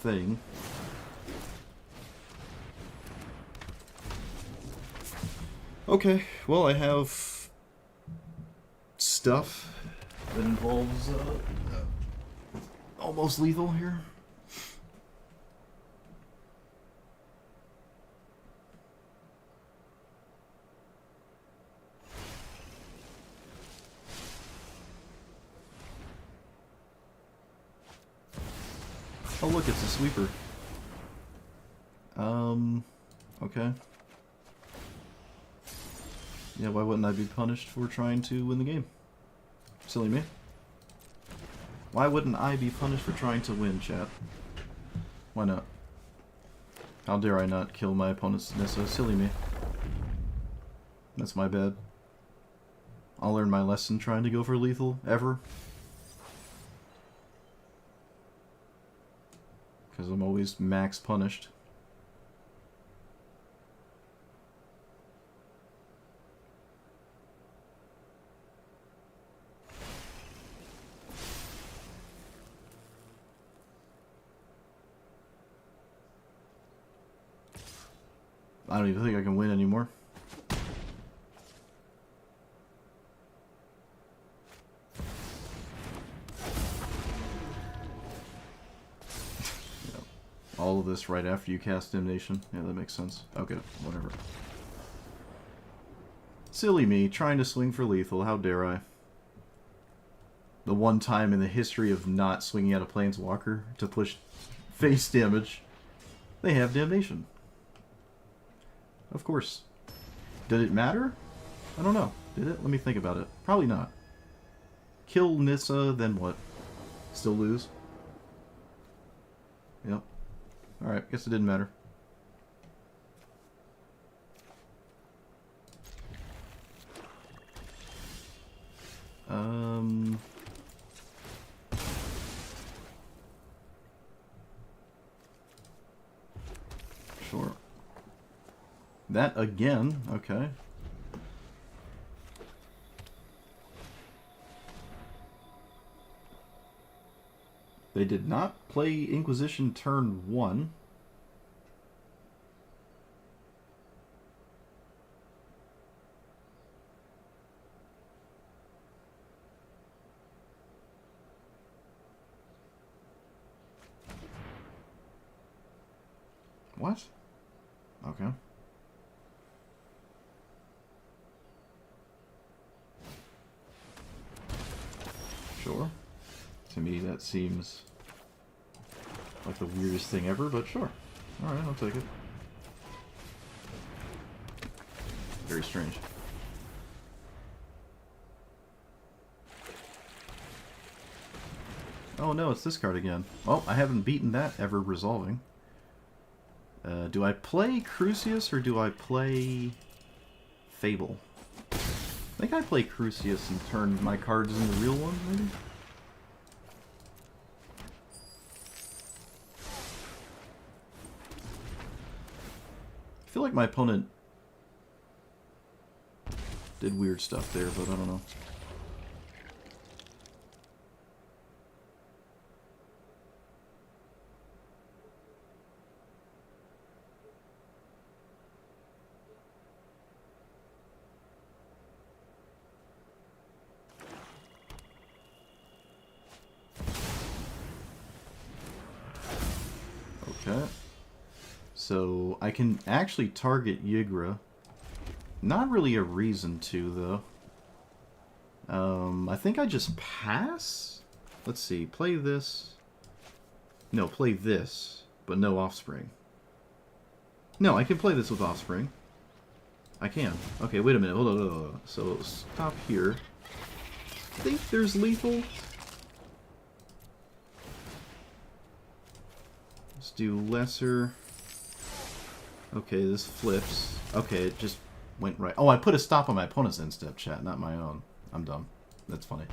thing. Okay, well I have stuff that involves almost lethal here. Oh look, it's a sweeper. Okay. Yeah, why wouldn't I be punished for trying to win the game? Silly me. Why wouldn't I be punished for trying to win, chat? Why not? How dare I not kill my opponent's Nissa? Silly me. That's my bad. I'll learn my lesson trying to go for lethal, ever. Because I'm always max punished. I don't even think I can win anymore. All of this right after you cast Damnation. Yeah, that makes sense. Okay, whatever. Silly me, trying to swing for lethal. How dare I? The one time in the history of not swinging at a Planeswalker to push face damage, they have Damnation. Of course. Did it matter? I don't know. Did it? Let me think about it. Probably not. Kill Nissa, then what? Still lose? Yep. Alright, guess it didn't matter. Sure. That again, okay. They did not play Inquisition turn 1. What? Okay. Sure. To me, that seems like the weirdest thing ever, but sure. Alright, I'll take it. Very strange. Oh no, it's this card again. Oh, I haven't beaten that ever resolving. Do I play Crucius or do I play Fable? I think I play Crucius and turn my cards into real ones, maybe? I feel like my opponent did weird stuff there, but I don't know. Okay. So, I can actually target Ygra. Not really a reason to, though. I think I just pass? Let's see, play this. No, play this, but no Offspring. No, I can play this with Offspring. I can. Okay, wait a minute. Hold on, hold on, hold on. So, stop here. I think there's lethal. Let's do lesser. Okay, this flips. Okay, it just went right. Oh, I put a stop on my opponent's end step, chat, not my own. I'm dumb. That's funny.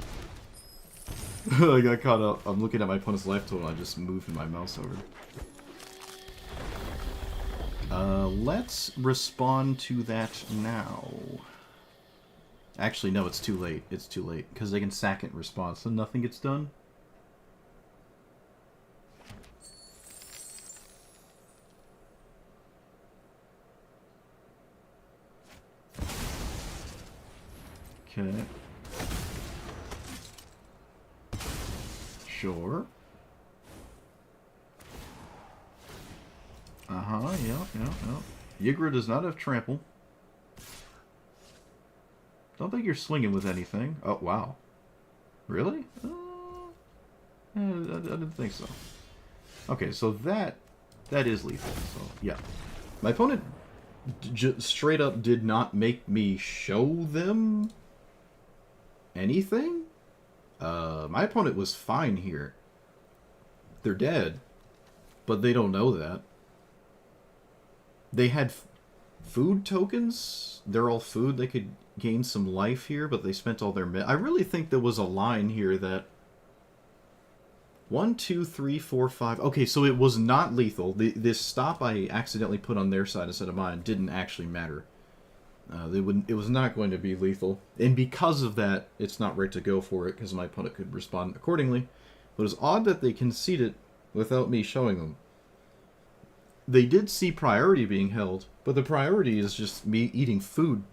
I got caught up. I'm looking at my opponent's life total. I just moved my mouse over. Let's respond to that now. Actually, no, it's too late. It's too late. Because they can sack it in response, so nothing gets done. Okay. Sure. Yeah. Yigra does not have trample. Don't think you're swinging with anything. Oh, wow. Really? I didn't think so. Okay, so that is lethal. So, yeah. My opponent straight up did not make me show them anything. My opponent was fine here. They're dead, but they don't know that. They had food tokens. They're all food. They could gain some life here, but they spent all their... I really think there was a line here that... 1, 2, 3, 4, 5... Okay, so it was not lethal. This stop I accidentally put on their side instead of mine didn't actually matter. It was not going to be lethal. And because of that, it's not right to go for it, because my opponent could respond accordingly. But it's odd that they conceded without me showing them. They did see priority being held, but the priority is just me eating food,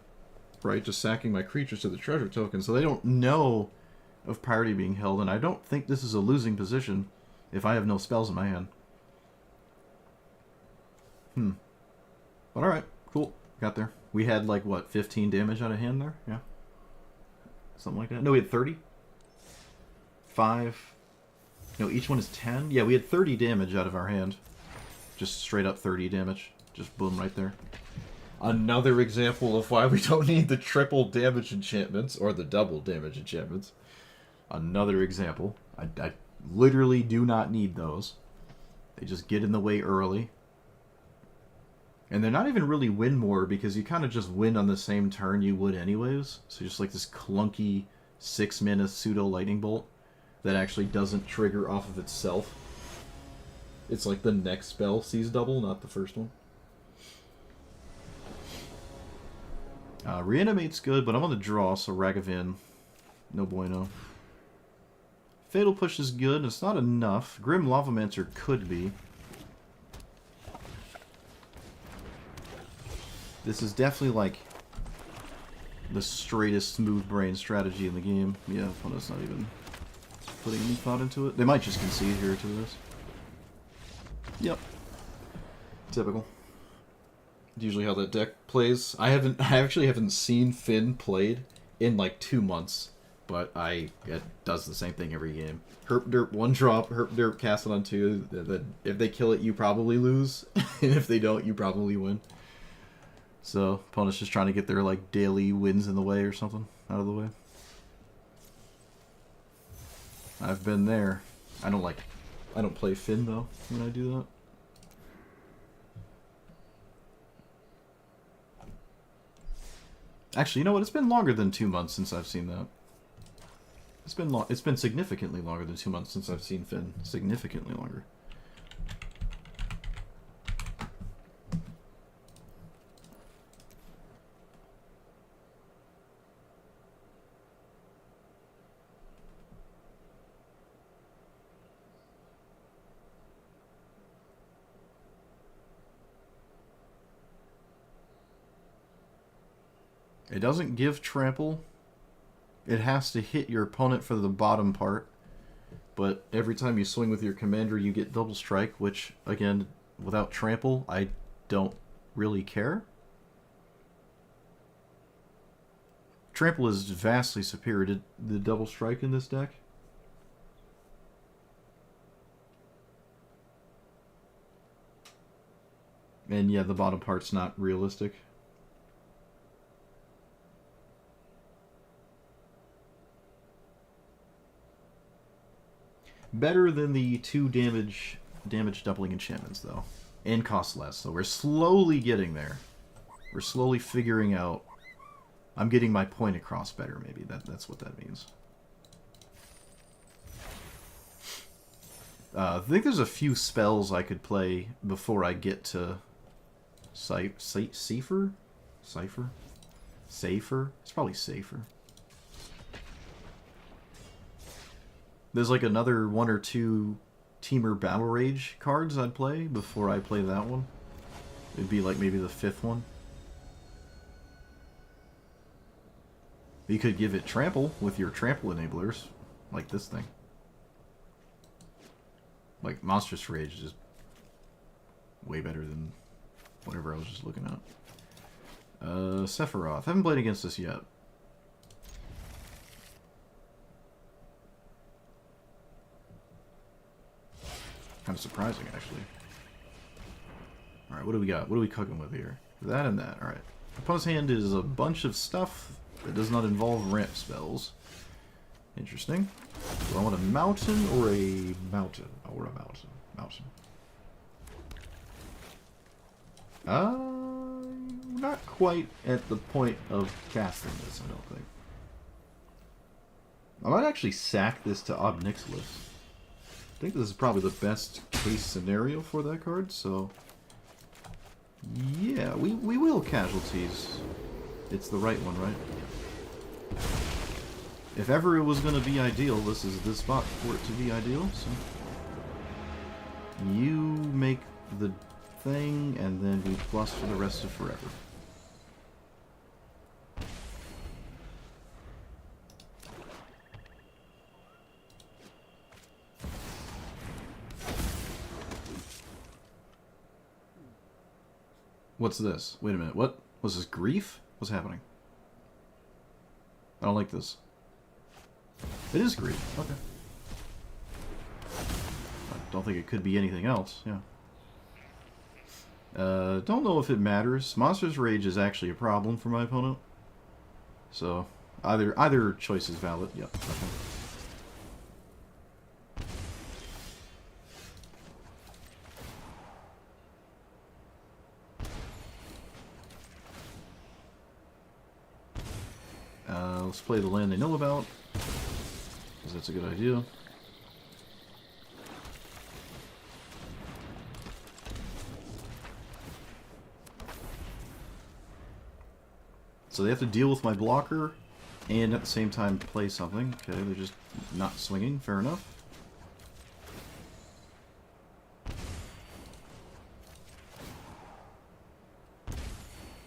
right? Just sacking my creatures to the treasure token, so they don't know of priority being held, and I don't think this is a losing position if I have no spells in my hand. But alright, cool. Got there. We had, like, what, 15 damage out of hand there? Yeah. Something like that. No, we had 30. 5. No, each one is 10. Yeah, we had 30 damage out of our hand. Just straight up 30 damage. Just boom right there. Another example of why we don't need the triple damage enchantments or the double damage enchantments. Another example. I literally do not need those. They just get in the way early. And they're not even really win more because you kind of just win on the same turn you would anyways. So just like this clunky 6-mana pseudo lightning bolt that actually doesn't trigger off of itself. It's like the next spell sees double, not the first one. Reanimate's good, but I'm on the draw, so Ragavan, no bueno. Fatal Push is good, it's not enough. Grim Lavamancer could be. This is definitely like the straightest smooth brain strategy in the game. Yeah, opponent's not even putting any thought into it. They might just concede here to this. Yep. Typical. Usually how that deck plays. I actually haven't seen Finn played in like 2 months, but it does the same thing every game. Herp Derp 1 drop, Herp Derp cast it on 2. If they kill it, you probably lose, and if they don't, you probably win. So opponent's just trying to get their like daily wins in the way or something out of the way. I've been there. I don't play Finn though when I do that. Actually, you know what? It's been longer than 2 months since I've seen that. It's been significantly longer than 2 months since I've seen Finn. Significantly longer. It doesn't give trample. It has to hit your opponent for the bottom part. But every time you swing with your commander, you get double strike, which, again, without trample, I don't really care. Trample is vastly superior to the double strike in this deck. And yeah, the bottom part's not realistic. Better than the 2 damage doubling enchantments, though. And cost less, so we're slowly getting there. We're slowly figuring out... I'm getting my point across better, maybe. That's what that means. I think there's a few spells I could play before I get to... Safer? Safer? It's probably safer. There's like another 1 or 2 Teamer Battle Rage cards I'd play before I play that one. It'd be like maybe the 5th one. You could give it Trample with your Trample enablers, like this thing. Like, Monstrous Rage is just way better than whatever I was just looking at. Sephiroth. I haven't played against this yet. Kind of surprising, actually. Alright, what do we got? What are we cooking with here? That and that. Alright. Opponent's hand is a bunch of stuff that does not involve ramp spells. Interesting. Do I want a mountain or a mountain? Or a mountain. Mountain. Not quite at the point of casting this, I don't think. I might actually sack this to Ob Nixilis. I think this is probably the best case scenario for that card, so... Yeah, we will casualties. It's the right one, right? If ever it was going to be ideal, this is the spot for it to be ideal, so... You make the thing, and then we plus for the rest of forever. What's this? Wait a minute, what? Was this grief? What's happening? I don't like this. It is grief, okay. I don't think it could be anything else, yeah. Don't know if it matters. Monstrous Rage is actually a problem for my opponent. So, either choice is valid, yep, okay. Let's play the land they know about, because that's a good idea. So they have to deal with my blocker, and at the same time play something. Okay, they're just not swinging, fair enough.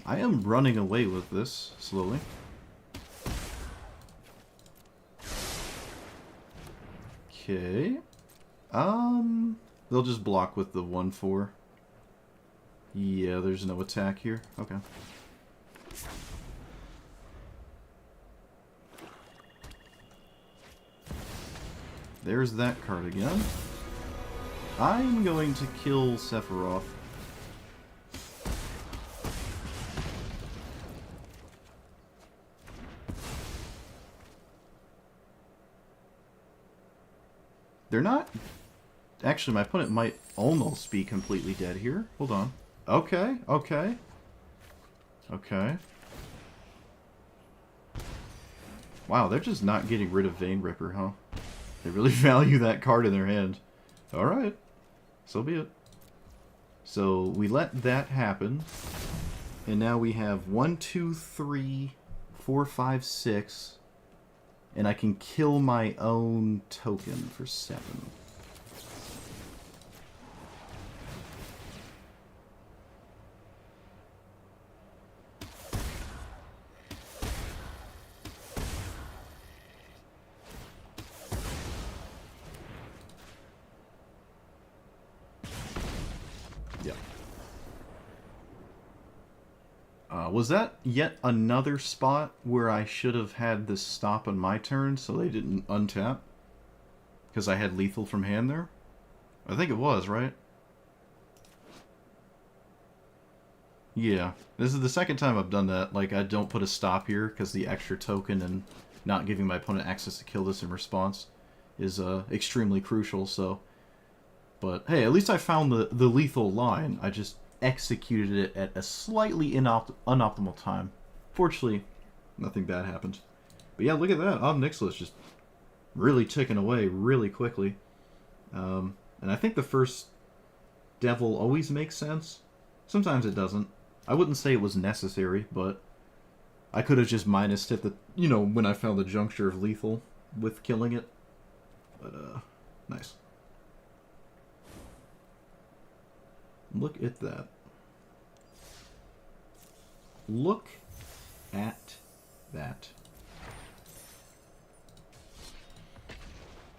I am running away with this, slowly. Okay. They'll just block with the 1/4. Yeah, there's no attack here. Okay. There's that card again. I'm going to kill Sephiroth. They're not... Actually, my opponent might almost be completely dead here. Hold on. Okay, okay. Okay. Wow, they're just not getting rid of Vein Ripper, huh? They really value that card in their hand. Alright. So be it. So, we let that happen. And now we have 1, 2, 3, 4, 5, 6... And I can kill my own token for 7. Yep. Was that yet another spot where I should have had this stop on my turn so they didn't untap? Because I had lethal from hand there? I think it was, right? Yeah. This is the second time I've done that. Like, I don't put a stop here because the extra token and not giving my opponent access to kill this in response is extremely crucial. So, but hey, at least I found the lethal line. I just executed it at a slightly unoptimal time. Fortunately, nothing bad happened. But yeah, look at that. Ob Nixilis just really ticking away really quickly. And I think the first devil always makes sense. Sometimes it doesn't. I wouldn't say it was necessary, but I could have just minus hit the, when I found the juncture of lethal with killing it. But, nice. Look at that. Look at that.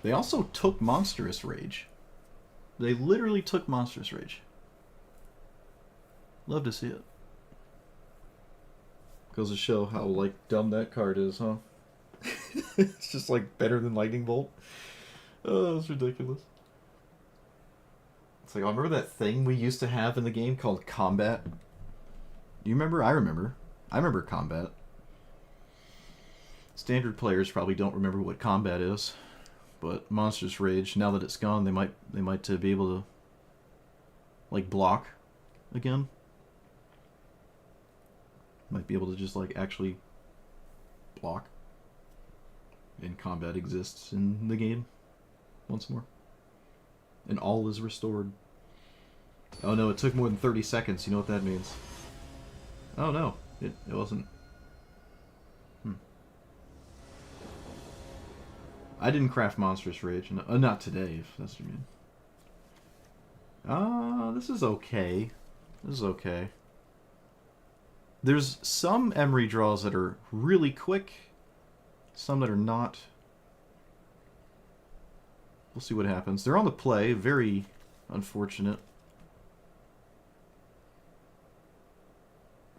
They also took Monstrous Rage. They literally took Monstrous Rage. Love to see it. Goes to show how, like, dumb that card is, huh? It's just, like, better than Lightning Bolt. Oh, that's ridiculous. It's like, I remember that thing we used to have in the game called Combat? Do you remember? I remember. I remember Combat. Standard players probably don't remember what Combat is. But Monstrous Rage, now that it's gone, they might be able to, like, block again. Might be able to just, like, actually block. And Combat exists in the game once more. And all is restored. Oh no, it took more than 30 seconds. You know what that means. Oh no, it wasn't. I didn't craft Monstrous Rage. Not today, if that's what you mean. This is okay. This is okay. There's some Emery draws that are really quick. Some that are not. We'll see what happens. They're on the play. Very unfortunate.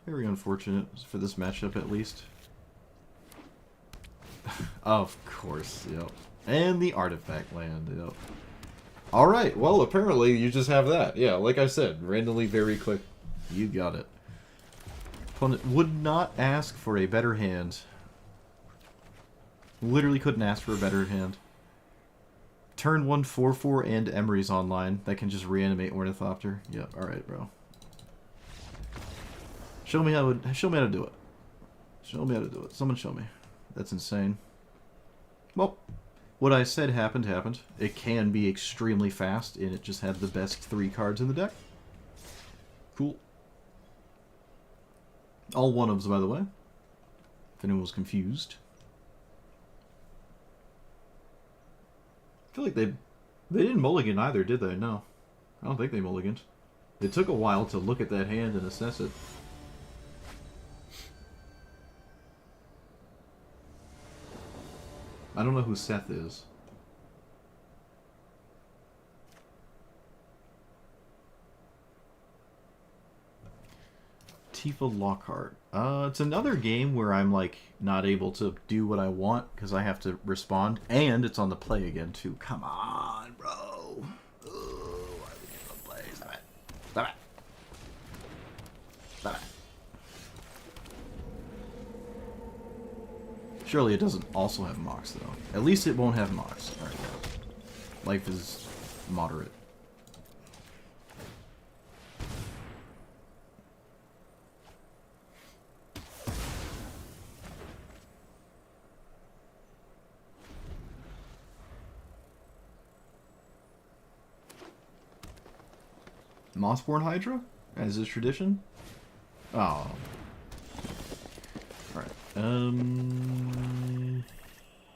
Very unfortunate for this matchup, at least. Of course, yep. And the artifact land, yep. Alright, well, apparently you just have that. Yeah, like I said, randomly very quick. You got it. Opponent would not ask for a better hand. Literally couldn't ask for a better hand. Turn 1 4/4 and Emery's online. That can just reanimate Ornithopter. Yep, alright, bro. Show me how to do it. Show me how to do it. Someone show me. That's insane. Well, what I said happened. It can be extremely fast, and it just had the best 3 cards in the deck. Cool. All one-ofs, by the way. If anyone was confused. I feel like they didn't mulligan either, did they? No. I don't think they mulliganed. It took a while to look at that hand and assess it. I don't know who Seth is. Tifa Lockhart. It's another game where I'm, like, not able to do what I want because I have to respond, and it's on the play again, too. Come on, bro. Ooh, why are we on the play? Stop it. Stop it. Stop it. Surely it doesn't also have Mox, though. At least it won't have Mox. Alright, yeah. Life is moderate. Mossborn Hydra? As is tradition? Oh. Alright.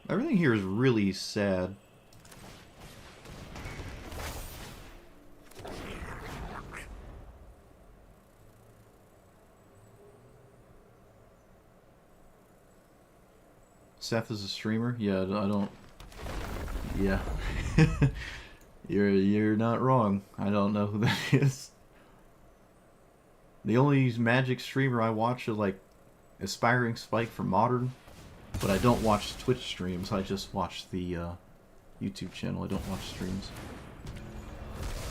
Everything here is really sad. Seth is a streamer? Yeah, I don't... Yeah. You're not wrong. I don't know who that is. The only Magic streamer I watch is, like, Aspiring Spike for Modern, but I don't watch Twitch streams. I just watch the YouTube channel. I don't watch streams.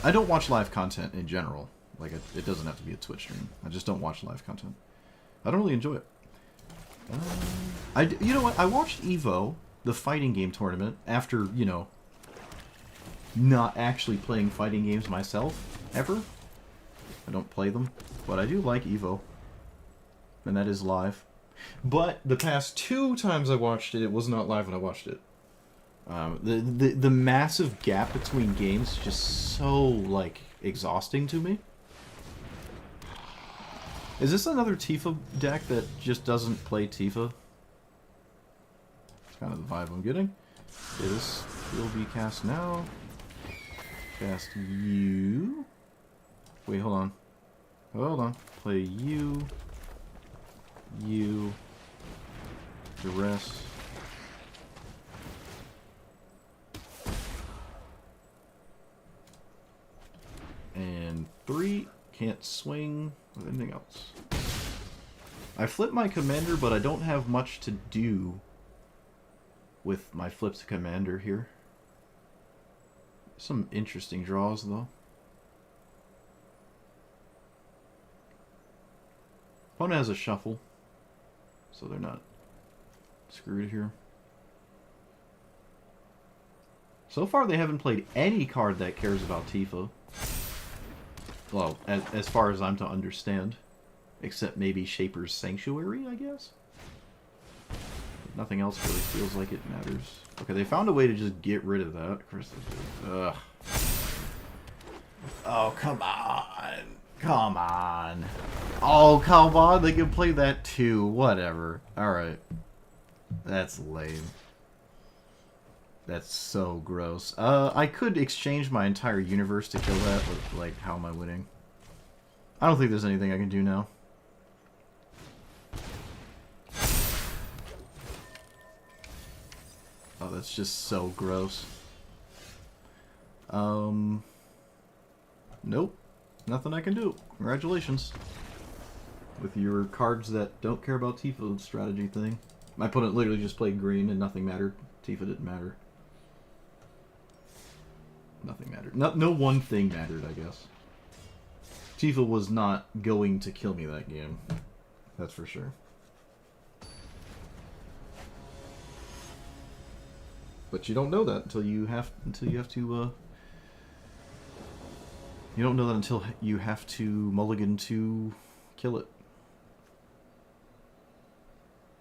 I don't watch live content in general. Like, it doesn't have to be a Twitch stream. I just don't watch live content. I don't really enjoy it. You know what? I watched EVO, the fighting game tournament, after, you know, not actually playing fighting games myself, ever. I don't play them, but I do like Evo. And that is live. But the past 2 times I watched it, it was not live when I watched it. The massive gap between games is just so, like, exhausting to me. Is this another Tifa deck that just doesn't play Tifa? That's kind of the vibe I'm getting. Okay, this will be cast now. Cast you. Wait, hold on. Hold on. Play you. You. Duress. And 3. Can't swing with anything else. I flipped my commander, but I don't have much to do with my flipped commander here. Some interesting draws, though. Opponent has a shuffle, so they're not screwed here. So far, they haven't played any card that cares about Tifa. Well, as far as I'm to understand. Except maybe Shaper's Sanctuary, I guess? Nothing else really feels like it matters. Okay, they found a way to just get rid of that. Of course they did. Ugh. Oh, come on. Come on. Oh, come on. They can play that too. Whatever. Alright. That's lame. That's so gross. I could exchange my entire universe to kill that, but, like, how am I winning? I don't think there's anything I can do now. Oh, that's just so gross. Nope. Nothing I can do. Congratulations. With your cards that don't care about Tifa strategy thing. My opponent literally just played green and nothing mattered. Tifa didn't matter. Nothing mattered. No one thing mattered, I guess. Tifa was not going to kill me that game. That's for sure. But you don't know that until you have to you don't know that until you have to mulligan to kill it.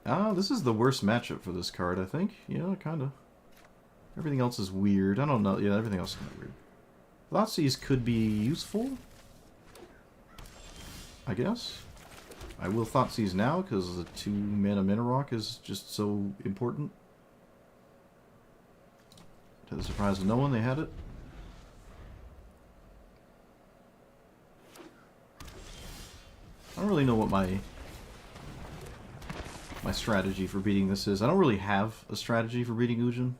Ah, this is the worst matchup for this card, I think. Yeah, kinda. Everything else is weird. I don't know. Yeah, everything else is kind of weird. Thoughtseize could be useful, I guess. I will Thoughtseize now, because the 2-mana Minotaur is just so important. To the surprise of no one, they had it. I don't really know what my strategy for beating this is. I don't really have a strategy for beating Ujin.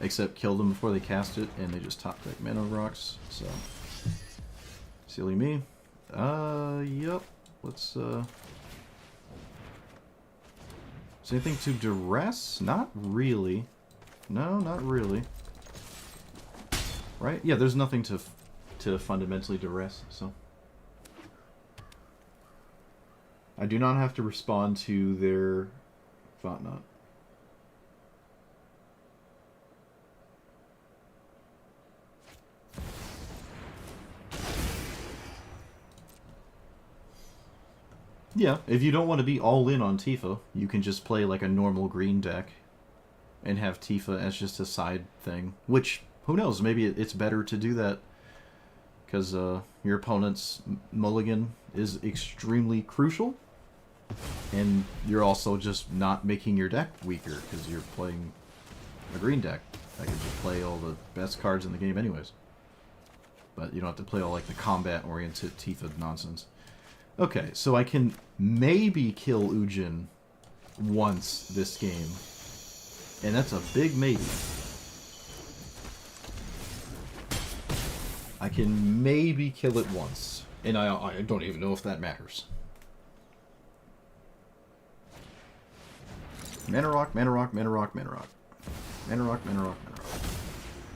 Except kill them before they cast it, and they just top deck mana rocks, so... Silly me. Yep. Let's, Is anything to duress? Not really. No, not really. Right? Yeah, there's nothing to fundamentally duress, so... I do not have to respond to their Thought-Knot. Yeah, if you don't want to be all in on Tifa, you can just play like a normal green deck and have Tifa as just a side thing. Which, who knows, maybe it's better to do that because your opponent's mulligan is extremely crucial, and you're also just not making your deck weaker because you're playing a green deck. I can just play all the best cards in the game anyways. But you don't have to play all like the combat-oriented Tifa nonsense. Okay, so I can maybe kill Ujin once this game. And that's a big maybe. I can maybe kill it once. And I don't even know if that matters. Mana rock, mana rock, mana rock, mana rock. Mana rock, mana rock, mana rock.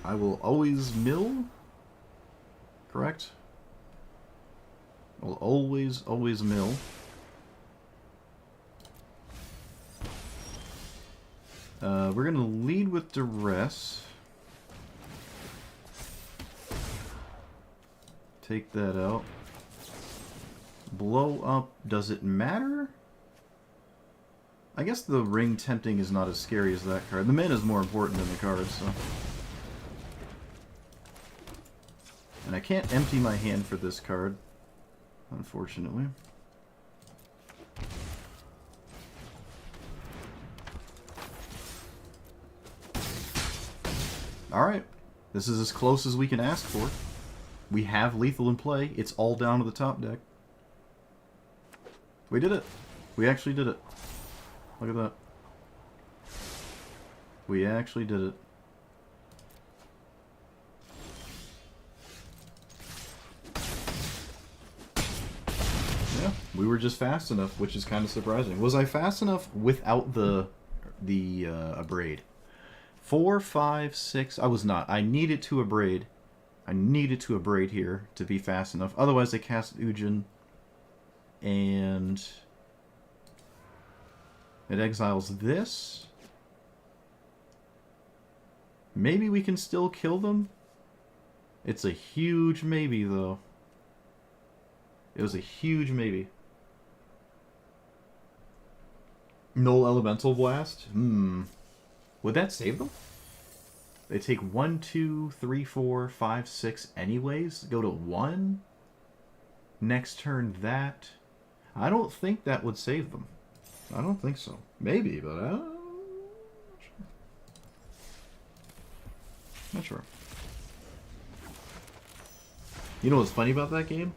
I will always mill. Correct? I'll always mill. We're gonna lead with duress. Take that out. Blow up. Does it matter? I guess the ring tempting is not as scary as that card. The mana is more important than the cards, so. And I can't empty my hand for this card, unfortunately. Alright. This is as close as we can ask for. We have lethal in play. It's all down to the top deck. We did it. We actually did it. Look at that. We actually did it. Yeah, we were just fast enough, which is kind of surprising. Was I fast enough without the abrade? 4, 5, 6. I was not. I needed to abrade. I needed to abrade here to be fast enough. Otherwise, they cast Ujin, and it exiles this. Maybe we can still kill them. It's a huge maybe, though. It was a huge maybe. Null Elemental Blast? Would that save them? They take 1, 2, 3, 4, 5, 6 anyways. Go to 1. Next turn that. I don't think that would save them. I don't think so. Maybe, but I'm not sure. You know what's funny about that game?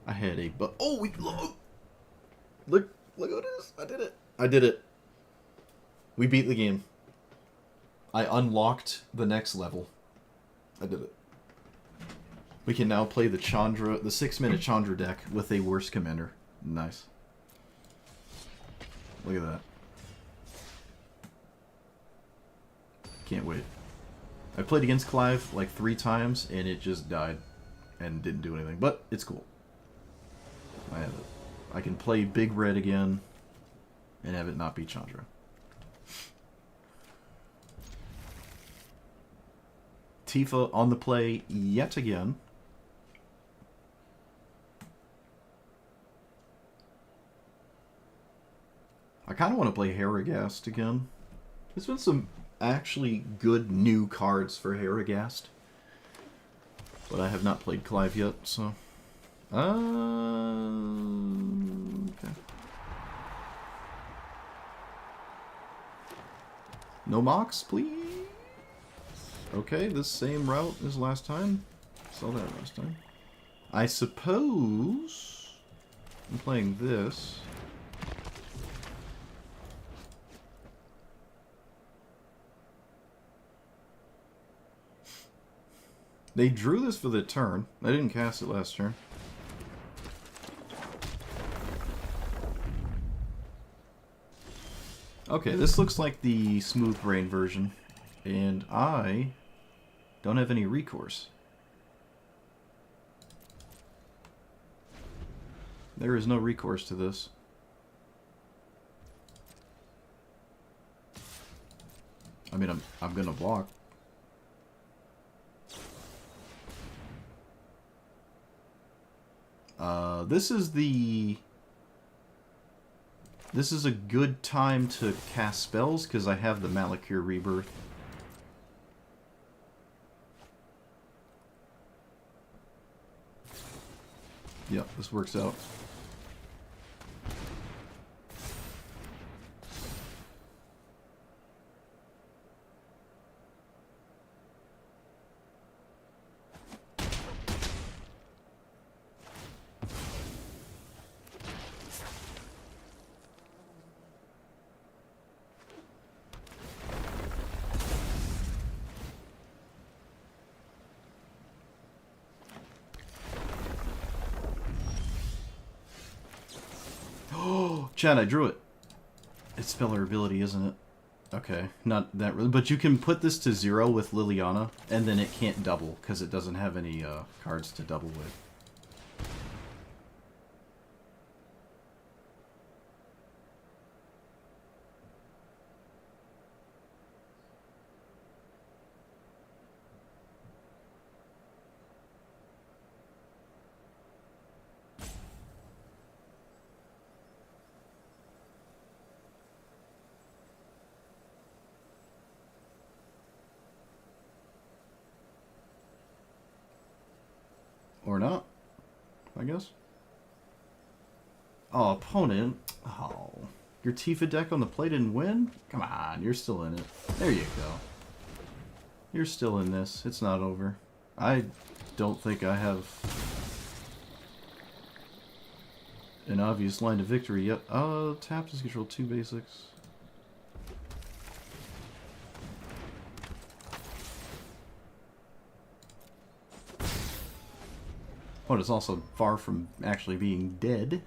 I had a look at this. I did it. I did it. We beat the game. I unlocked the next level. I did it. We can now play the Chandra, the 6-minute Chandra deck with a worse commander. Nice. Look at that. Can't wait. I played against Clive like 3 times and it just died and didn't do anything. But it's cool. I have it. I can play Big Red again and have it not be Chandra. Tifa on the play yet again. I kind of want to play Harrogast again. There's been some actually good new cards for Harrogast. But I have not played Clive yet, so... okay. No mocks, please? Okay, this same route as last time. Saw that last time. I suppose I'm playing this. They drew this for the turn. I didn't cast it last turn. Okay, this looks like the Smooth Brain version. And I don't have any recourse. There is no recourse to this. I mean, I'm gonna block. This is a good time to cast spells because I have the Malakir Rebirth. Yep, this works out. Chad, I drew it. It's Speller ability, isn't it? Okay, not that really. But you can put this to 0 with Liliana, and then it can't double, because it doesn't have any cards to double with. guess. Oh, opponent. Oh. Your Tifa deck on the play didn't win? Come on, you're still in it. There you go. You're still in this. It's not over. I don't think I have an obvious line to victory yet. Tap to control 2 basics. But it's also far from actually being dead.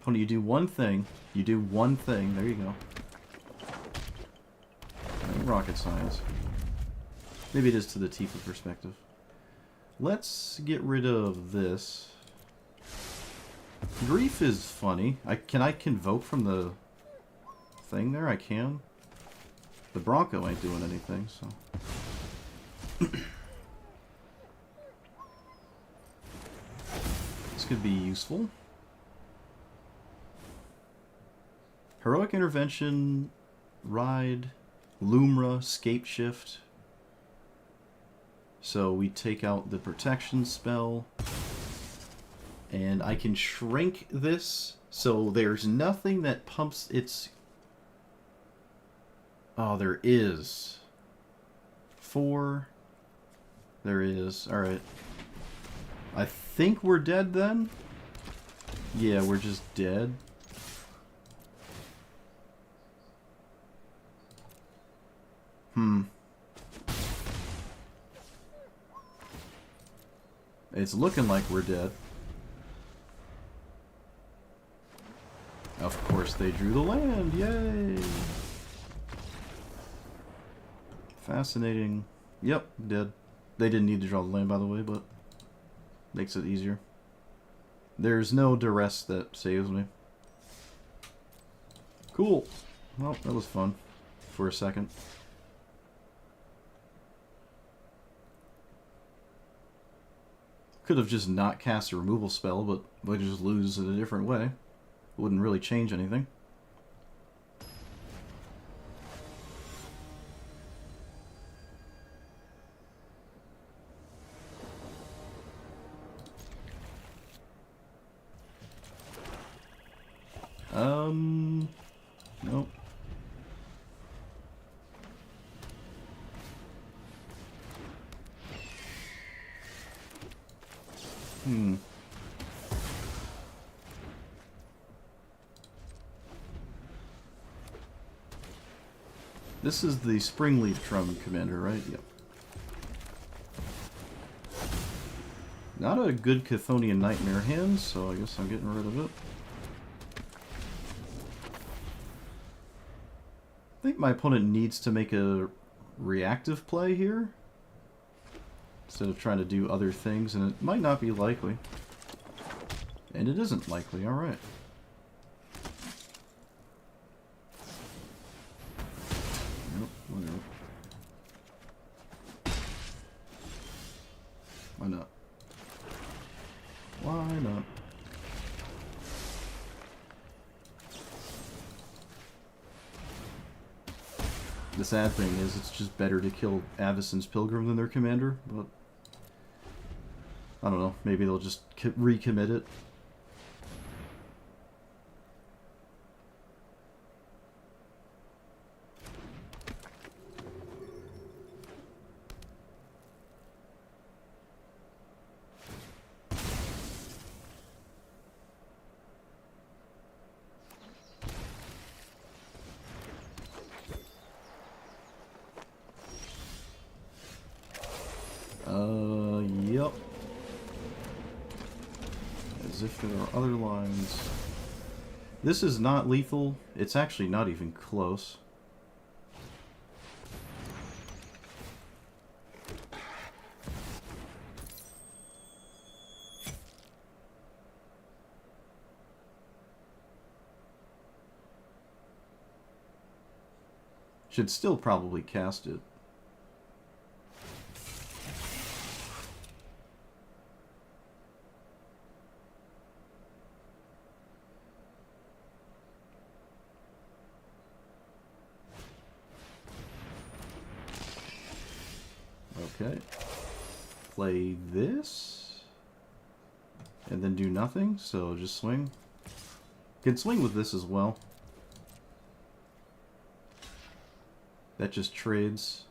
When you do one thing, there you go. Rocket science. Maybe it is to the Tifa perspective. Let's get rid of this. Grief is funny. Can I convoke from the thing there? I can. The Bronco ain't doing anything, so. This could be useful. Heroic Intervention, Ride, Lumra, Scape Shift. So we take out the protection spell. And I can shrink this, so there's nothing that pumps its... Oh, there is. 4. There is. Alright. I think we're dead then? Yeah, we're just dead. It's looking like we're dead. Of course they drew the land, yay! Fascinating. Yep, dead. They didn't need to draw the land, by the way, but makes it easier. There's no duress that saves me. Cool. Well, that was fun. For a second. Could have just not cast a removal spell, but we just lose in a different way. Wouldn't really change anything. Nope. This is the Springleaf Drum Commander, right? Yep. Not a good Chthonian Nightmare hand, so I guess I'm getting rid of it. I think my opponent needs to make a reactive play here instead of trying to do other things, and it might not be likely. And it isn't likely, alright. Nope, whatever. Why not? Why not? The sad thing is, it's just better to kill Avacyn's Pilgrim than their commander, but I don't know, maybe they'll just recommit it. Yep. As if there are other lines. This is not lethal. It's actually not even close. Should still probably cast it. Okay. Play this. And then do nothing, so just swing. Can swing with this as well. That just trades.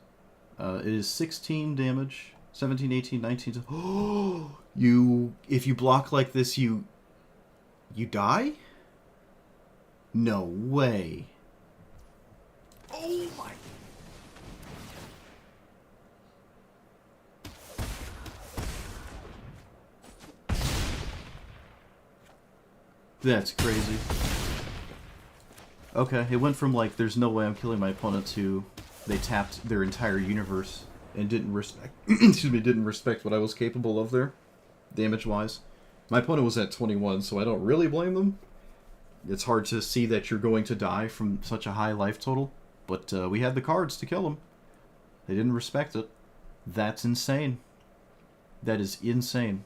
It is 16 damage. 17, 18, 19. Oh, if you block like this, you die? No way. Oh my. That's crazy. Okay, it went from like, there's no way I'm killing my opponent to they tapped their entire universe and didn't respect, excuse me, didn't respect what I was capable of there, damage-wise. My opponent was at 21, so I don't really blame them. It's hard to see that you're going to die from such a high life total, but we had the cards to kill them. They didn't respect it. That's insane. That is insane.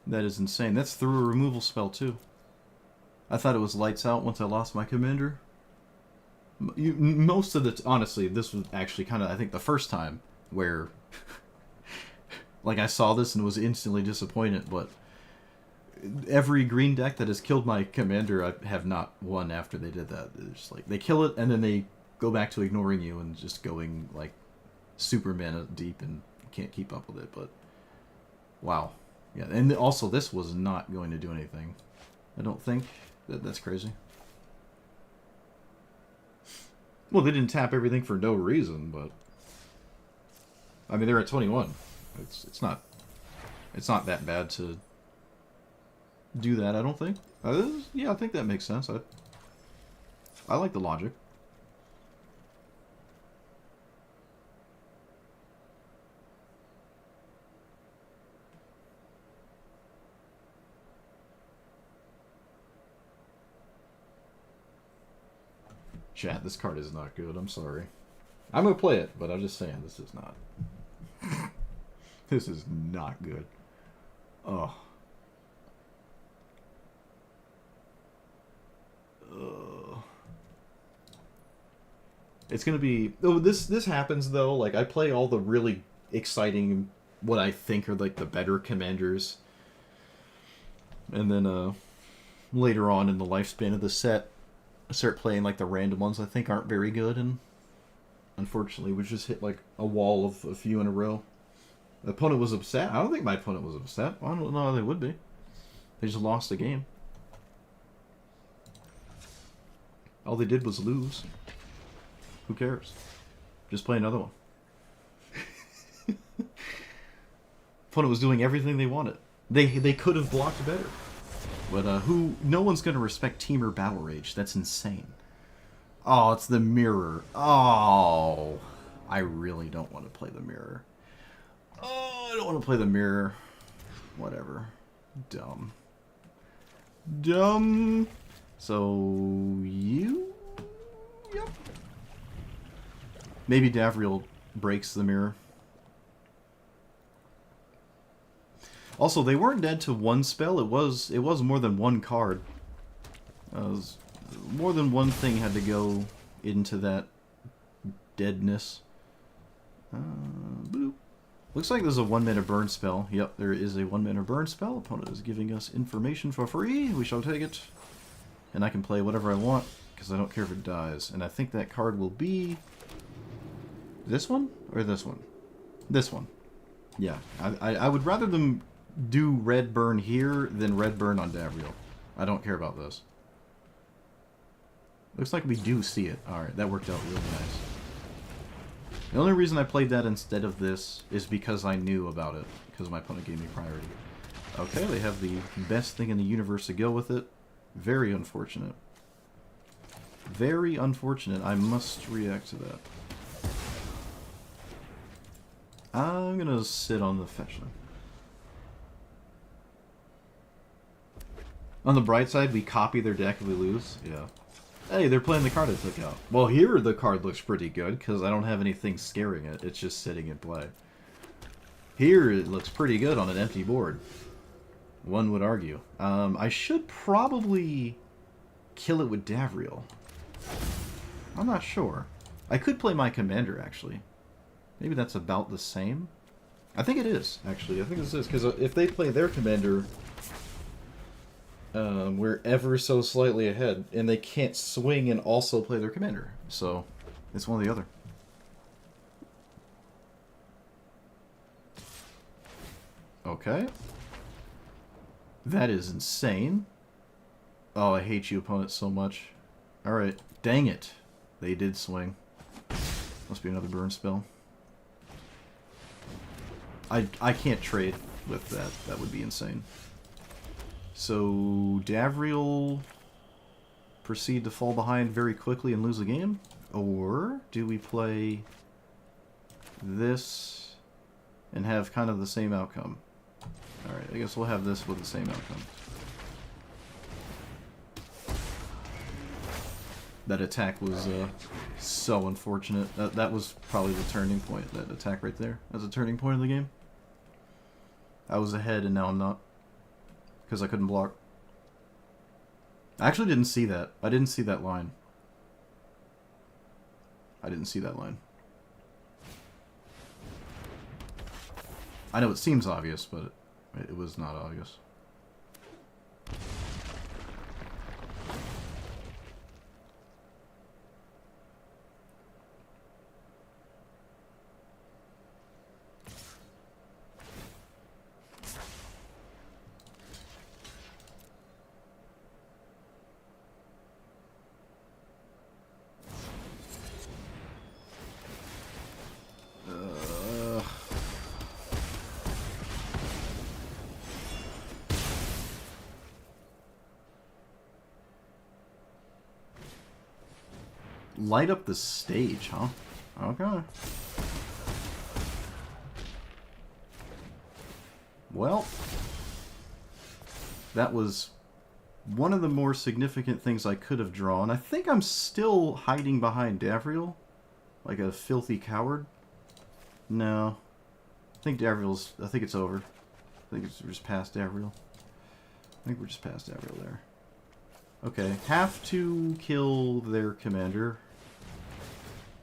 That is insane. That's through a removal spell, too. I thought it was lights out once I lost my commander. Most of the... honestly, this was actually kind of, I think, the first time where... like, I saw this and was instantly disappointed, but... every green deck that has killed my commander, I have not won after they did that. It's just like, they kill it, and then they go back to ignoring you and just going, like, super mana deep and can't keep up with it, but... wow. Yeah, and also, this was not going to do anything. I don't think. That's crazy. Well, they didn't tap everything for no reason, but... I mean, they're at 21. It's not that bad to do that, I don't think. Yeah, I think that makes sense. I like the logic. Chat, this card is not good. I'm sorry. I'm going to play it, but I'm just saying this is not. This is not good. Oh. It's going to be... oh, this happens, though. Like, I play all the really exciting, what I think are, like, the better commanders. And then, later on in the lifespan of the set, I start playing like the random ones I think aren't very good, and unfortunately we just hit like a wall of a few in a row. The opponent was upset. I don't think my opponent was upset. I don't know how they would be. They just lost the game. All they did was lose. Who cares? Just play another one. Opponent was doing everything they wanted. They could have blocked better. But no one's gonna respect Temur Battle Rage. That's insane. Oh, it's the mirror. Oh, I really don't want to play the mirror. Oh, I don't want to play the mirror. Whatever. Dumb. Dumb. So you? Yep. Maybe Davriel breaks the mirror. Also, they weren't dead to one spell. It was more than one card. More than one thing had to go into that deadness. Boop. Looks like there's a 1 mana burn spell. Yep, there is a 1 mana burn spell. Opponent is giving us information for free. We shall take it. And I can play whatever I want, because I don't care if it dies. And I think that card will be... this one? Or this one? This one. Yeah, I would rather them do red burn here than red burn on Davriel. I don't care about this. Looks like we do see it. Alright, that worked out really nice. The only reason I played that instead of this is because I knew about it, because my opponent gave me priority. Okay, they have the best thing in the universe to go with it. Very unfortunate. Very unfortunate. I must react to that. I'm gonna sit on the fetch line. On the bright side, we copy their deck if we lose. Yeah. Hey, they're playing the card I took out. Well, here the card looks pretty good, because I don't have anything scaring it. It's just sitting in play. Here it looks pretty good on an empty board. One would argue. I should probably kill it with Davriel. I'm not sure. I could play my commander, actually. Maybe that's about the same? I think it is, actually. I think this is, because if they play their commander, we're ever so slightly ahead, and they can't swing and also play their commander. So, it's one or the other. Okay. That is insane. Oh, I hate you, opponent, so much. Alright. Dang it. They did swing. Must be another burn spell. I can't trade with that. That would be insane. So, Davriel proceed to fall behind very quickly and lose the game? Or do we play this and have kind of the same outcome? Alright, I guess we'll have this with the same outcome. That attack was so unfortunate. That was probably the turning point, that attack right there. That's a turning point of the game. I was ahead and now I'm not. Because I couldn't block. I actually didn't see that. I didn't see that line. I didn't see that line. I know it seems obvious, but it was not obvious. Light up the stage, huh? Okay. Well, that was one of the more significant things I could have drawn. I think I'm still hiding behind Davriel, like a filthy coward. No. I think it's over. I think we're just past Davriel. I think we're just past Davriel there. Okay, have to kill their commander.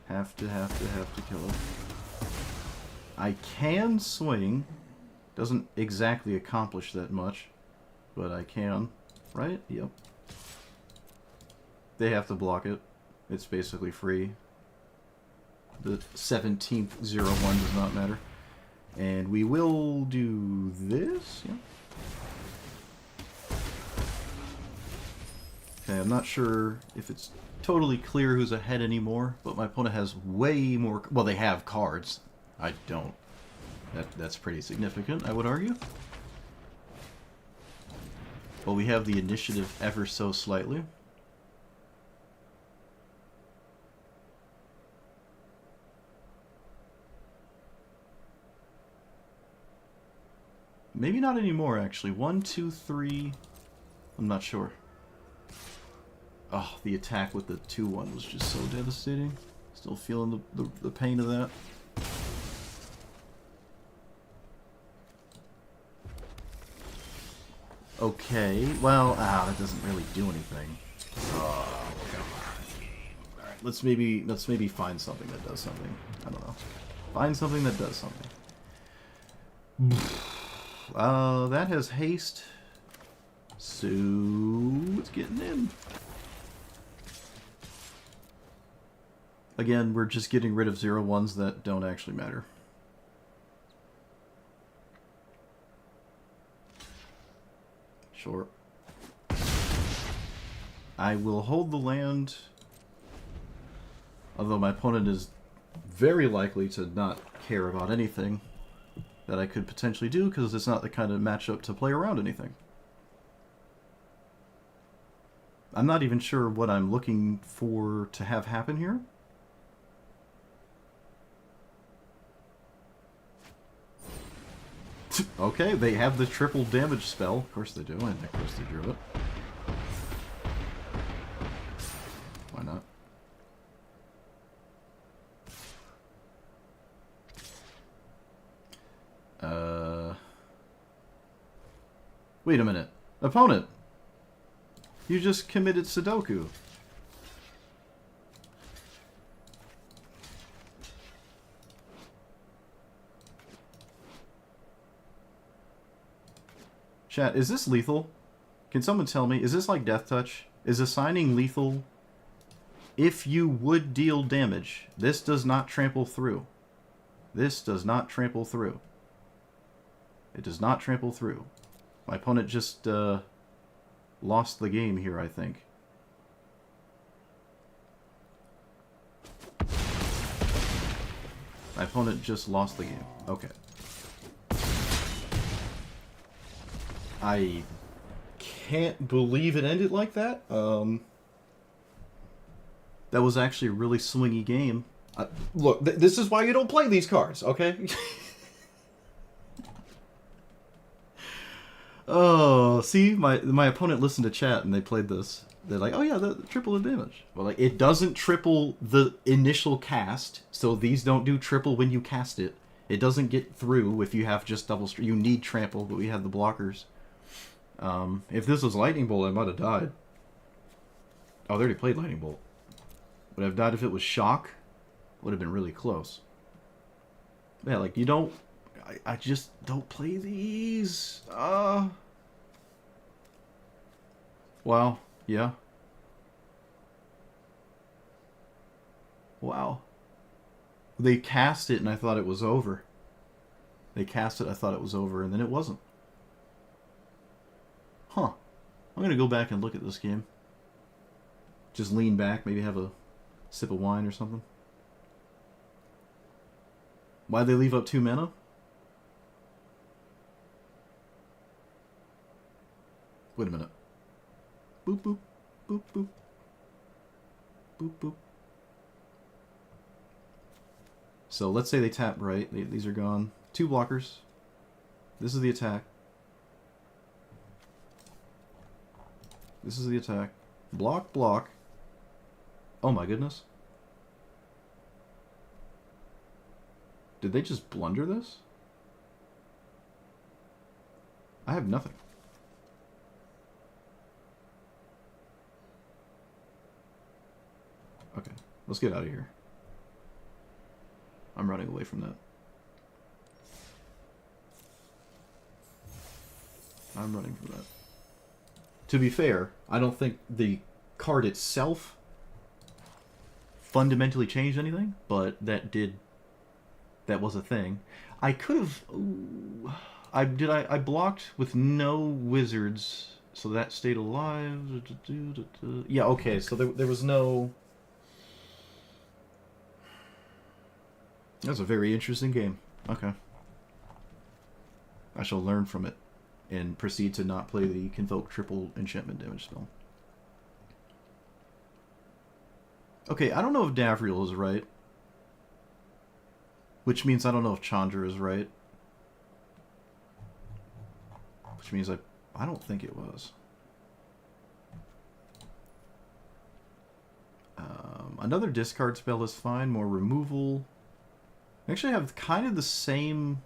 Have to kill him. I can swing. Doesn't exactly accomplish that much, but I can. Right? Yep. They have to block it. It's basically free. The 17th 0-1 does not matter. And we will do this. Yeah. Okay, I'm not sure if it's totally clear who's ahead anymore, but my opponent has way more... Well, they have cards. I don't. That's pretty significant, I would argue. But we have the initiative ever so slightly. Maybe not anymore, actually. 1, 2, 3... I'm not sure. Oh, the attack with the 2-1 was just so devastating. Still feeling the pain of that. Okay, well, that doesn't really do anything. Oh, come on. Alright, let's maybe find something that does something. I don't know. Find something that does something. That has haste. So it's getting in. Again, we're just getting rid of 0-1s that don't actually matter. Sure. I will hold the land, although my opponent is very likely to not care about anything that I could potentially do, because it's not the kind of matchup to play around anything. I'm not even sure what I'm looking for to have happen here. Okay, they have the triple damage spell. Of course they do, and of course they drew it. Why not? Wait a minute. Opponent! You just committed Sudoku. Chat, is this lethal? Can someone tell me, is this like Death Touch? Is assigning lethal if you would deal damage? This does not trample through. This does not trample through. It does not trample through. My opponent just lost the game here, I think. My opponent just lost the game. Okay. I can't believe it ended like that. That was actually a really swingy game. Look, this is why you don't play these cards, okay? Oh, see, my opponent listened to chat and they played this. They're like, oh yeah, the triple the damage. Well, like, it doesn't triple the initial cast, so these don't do triple when you cast it. It doesn't get through if you have just double. You need trample, but we had the blockers. If this was Lightning Bolt, I might have died. Oh, they already played Lightning Bolt. Would I have died if it was Shock? Would have been really close. Yeah, like, you don't... I just don't play these. Wow. Yeah. Wow. They cast it and I thought it was over. They cast it, I thought it was over, and then it wasn't. Huh. I'm gonna go back and look at this game. Just lean back, maybe have a sip of wine or something. Why'd they leave up 2 mana? Wait a minute. Boop, boop, boop, boop. Boop, boop. So let's say they tap right. These are gone. 2 blockers. This is the attack. This is the attack. Block, block. Oh my goodness. Did they just blunder this? I have nothing. Okay, let's get out of here. I'm running away from that. I'm running from that. To be fair, I don't think the card itself fundamentally changed anything, but that was a thing. I could have... I blocked with no wizards, so that stayed alive. Yeah, okay, so there was no... That's a very interesting game. Okay. I shall learn from it and proceed to not play the Convoke triple enchantment damage spell. Okay, I don't know if Davriel is right. Which means I don't know if Chandra is right. Which means I don't think it was. Another discard spell is fine. More removal. Actually, I have kind of the same...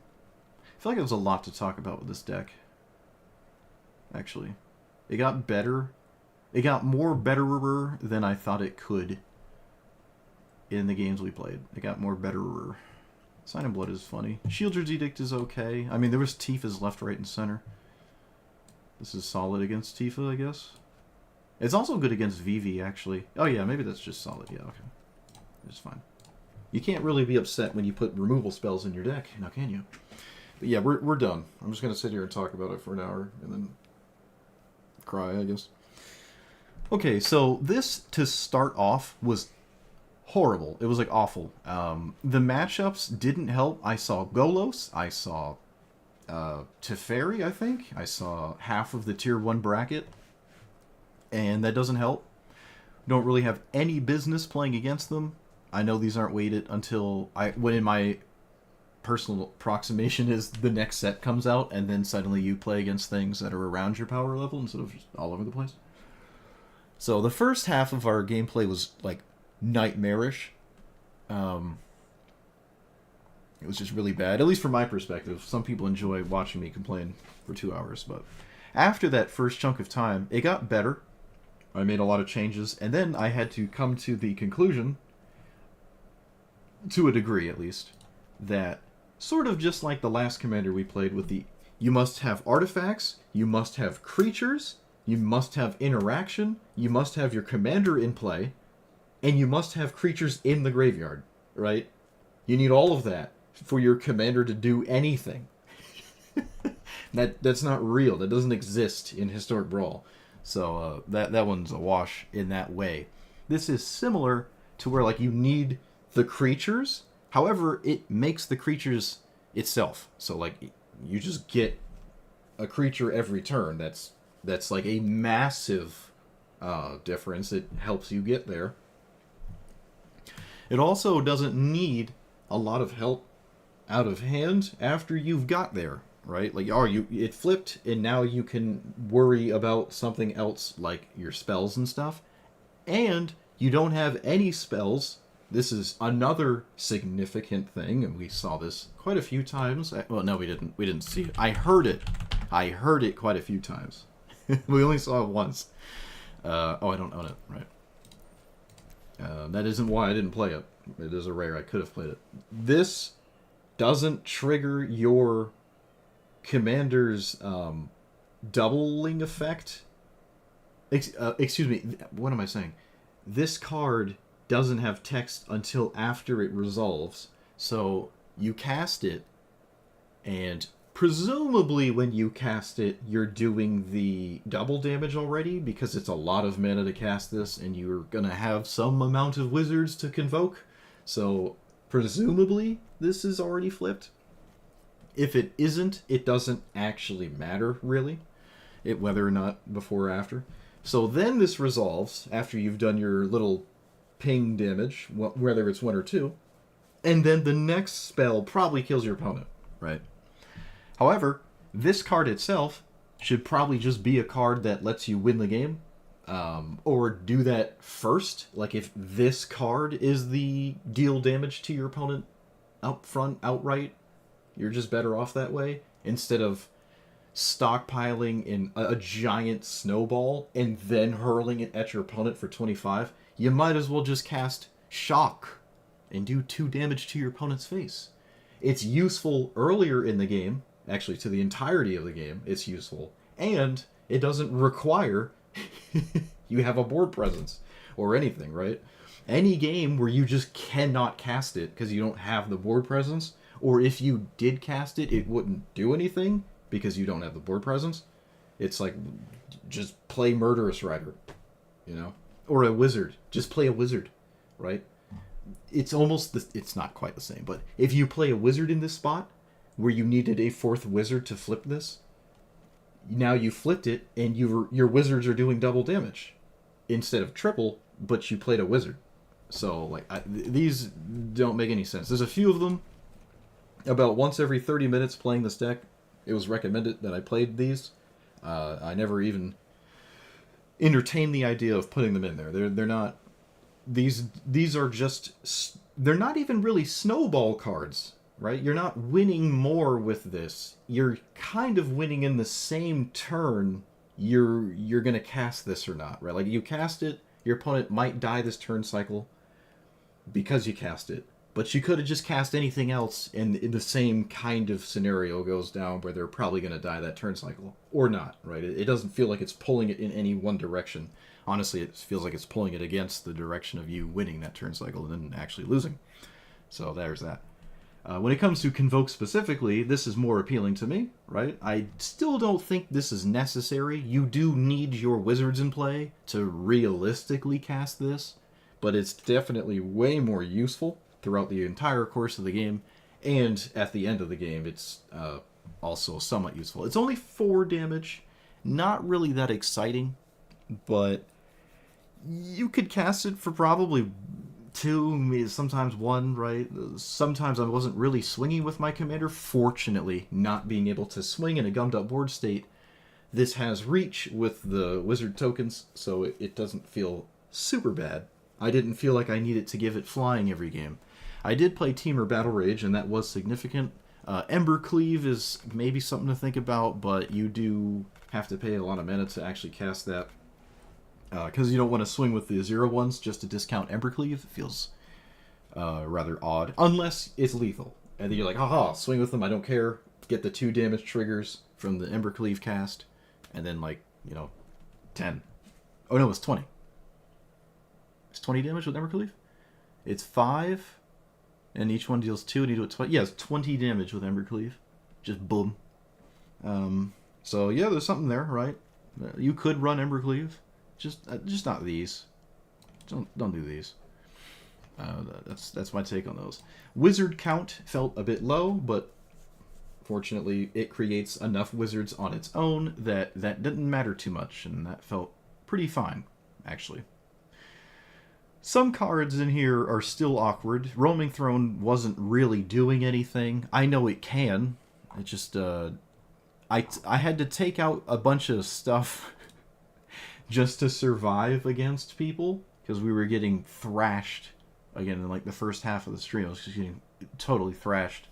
I feel like there's a lot to talk about with this deck. Actually. It got better. It got more betterer than I thought it could in the games we played. It got more betterer. Sign in Blood is funny. Shieldred's Edict is okay. I mean, there was Tifa's left, right, and center. This is solid against Tifa, I guess. It's also good against Vivi, actually. Oh yeah, maybe that's just solid. Yeah, okay. It's fine. You can't really be upset when you put removal spells in your deck, now can you? But yeah, we're done. I'm just going to sit here and talk about it for an hour, and then cry, I guess. Okay, so this, to start off, was horrible. It was, like, awful. The matchups didn't help. I saw Golos. I saw Teferi, I think. I saw half of the Tier 1 bracket. And that doesn't help. Don't really have any business playing against them. I know these aren't weighted until when in my personal approximation is the next set comes out, and then suddenly you play against things that are around your power level instead of just all over the place. So the first half of our gameplay was like nightmarish. It was just really bad, at least from my perspective. Some people enjoy watching me complain for 2 hours, but after that first chunk of time, it got better. I made a lot of changes, and then I had to come to the conclusion, to a degree at least, that sort of just like the last commander we played with the You must have artifacts, you must have creatures, you must have interaction, you must have your commander in play, and you must have creatures in the graveyard, right? You need all of that for your commander to do anything. That's not real. That doesn't exist in Historic Brawl. So that one's a wash in that way. This is similar to where like you need the creatures. However, it makes the creatures itself. So like you just get a creature every turn. That's like a massive difference. It helps you get there. It also doesn't need a lot of help out of hand after you've got there, right? Like, it flipped, and now you can worry about something else like your spells and stuff. And you don't have any spells. This is another significant thing, and we saw this quite a few times. Well, no, we didn't. We didn't see it. I heard it quite a few times. We only saw it once. I don't own it, right? That isn't why I didn't play it. It is a rare. I could have played it. This doesn't trigger your commander's doubling effect. Excuse me. What am I saying? This card doesn't have text until after it resolves. So you cast it, and presumably when you cast it, you're doing the double damage already, because it's a lot of mana to cast this, and you're going to have some amount of wizards to convoke. So presumably this is already flipped. If it isn't, it doesn't actually matter, really, whether or not before or after. So then this resolves after you've done your little ping damage, whether it's 1 or 2, and then the next spell probably kills your opponent, right? However, this card itself should probably just be a card that lets you win the game, or do that first. Like if this card is the deal damage to your opponent up front outright, you're just better off that way, instead of stockpiling in a giant snowball and then hurling it at your opponent for 25. You might as well just cast Shock and do 2 damage to your opponent's face. It's useful earlier in the game, actually to the entirety of the game, it's useful, and it doesn't require you have a board presence or anything, right? Any game where you just cannot cast it because you don't have the board presence, or if you did cast it, it wouldn't do anything because you don't have the board presence. It's like, just play Murderous Rider, you know? Or a wizard. Just play a wizard, right? It's almost, it's not quite the same, but if you play a wizard in this spot, where you needed a 4th wizard to flip this, now you flipped it, and your wizards are doing double damage instead of triple, but you played a wizard. So, like, these don't make any sense. There's a few of them. About once every 30 minutes playing this deck, it was recommended that I played these. I never even entertained the idea of putting them in there. They're not... These are just... They're not even really snowball cards, right? You're not winning more with this. You're kind of winning in the same turn you're going to cast this or not, right? Like, you cast it, your opponent might die this turn cycle because you cast it. But you could have just cast anything else, and the same kind of scenario goes down where they're probably going to die that turn cycle. Or not, right? It doesn't feel like it's pulling it in any one direction. Honestly, it feels like it's pulling it against the direction of you winning that turn cycle and then actually losing. So there's that. When it comes to Convoke specifically, this is more appealing to me, right? I still don't think this is necessary. You do need your wizards in play to realistically cast this, but it's definitely way more useful throughout the entire course of the game, and at the end of the game, it's also somewhat useful. It's only 4 damage, not really that exciting, but you could cast it for probably 2, sometimes 1, right? Sometimes I wasn't really swinging with my commander. Fortunately, not being able to swing in a gummed up board state, this has reach with the wizard tokens, so it doesn't feel super bad. I didn't feel like I needed to give it flying every game. I did play Temur Battle Rage, and that was significant. Ember Cleave is maybe something to think about, but you do have to pay a lot of mana to actually cast that. Because you don't want to swing with the 0/1s just to discount Ember Cleave. It feels rather odd. Unless it's lethal. And then you're like, haha, swing with them, I don't care. Get the 2 damage triggers. from the Embercleave cast, and then 10. Oh no, it's 20. It's 20 damage with Embercleave? It's 5, and each one deals 2, and you do it 20. Yeah, it's 20 damage with Embercleave. Just boom. So yeah, there's something there, right? You could run Embercleave. Just not these. Don't do these. That's my take on those. Wizard count felt a bit low, but fortunately it creates enough wizards on its own that didn't matter too much, and that felt pretty fine, actually. Some cards in here are still awkward. Roaming Throne wasn't really doing anything. I know it can. It just I had to take out a bunch of stuff just to survive against people, because we were getting thrashed again in the first half of the stream. I was just getting totally thrashed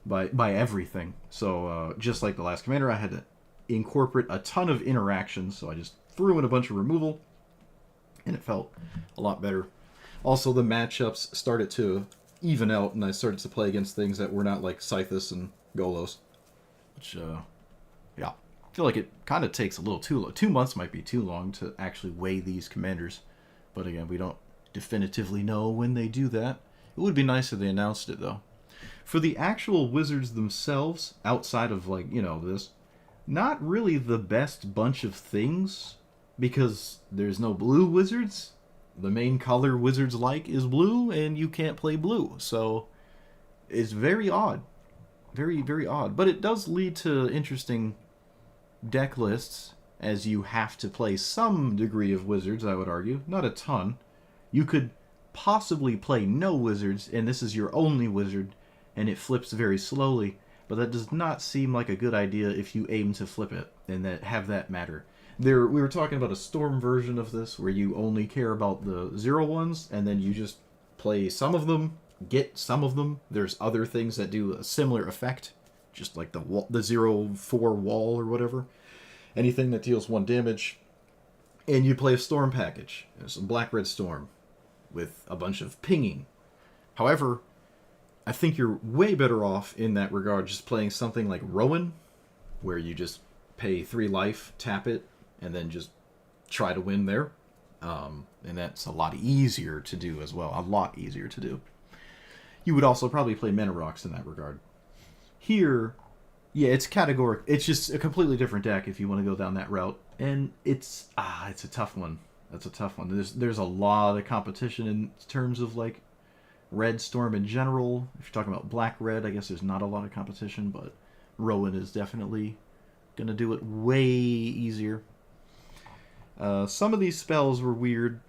by everything. So just like the last commander, I had to incorporate a ton of interactions, so I just threw in a bunch of removal, and it felt a lot better. Also, the matchups started to even out, and I started to play against things that were not like Scythus and Golos, which yeah, I feel like it kind of takes a little too long. 2 months might be too long to actually weigh these commanders, but again, we don't definitively know when they do that. It would be nice if they announced it, though. For the actual wizards themselves, outside of this, not really the best bunch of things, because there's no blue wizards. The main color wizards like is blue, and you can't play blue, so it's very odd. Very, very odd. But it does lead to interesting deck lists, as you have to play some degree of wizards, I would argue. Not a ton. You could possibly play no wizards, and this is your only wizard, and it flips very slowly, but that does not seem like a good idea if you aim to flip it, and have that matter. We were talking about a Storm version of this, where you only care about the 0/1s, and then you just play some of them, get some of them. There's other things that do a similar effect, just like the 0/4 wall or whatever. Anything that deals 1 damage, and you play a Storm package. There's a Black-Red Storm with a bunch of pinging. However, I think you're way better off in that regard just playing something like Rowan, where you just pay 3 life, tap it, and then just try to win there. And that's a lot easier to do as well. A lot easier to do. You would also probably play Mana Rocks in that regard. Here, yeah, it's categoric. It's just a completely different deck if you want to go down that route. And it's a tough one. That's a tough one. There's a lot of competition in terms of Red Storm in general. If you're talking about Black-Red, I guess there's not a lot of competition, but Rowan is definitely going to do it way easier. Some of these spells were weird.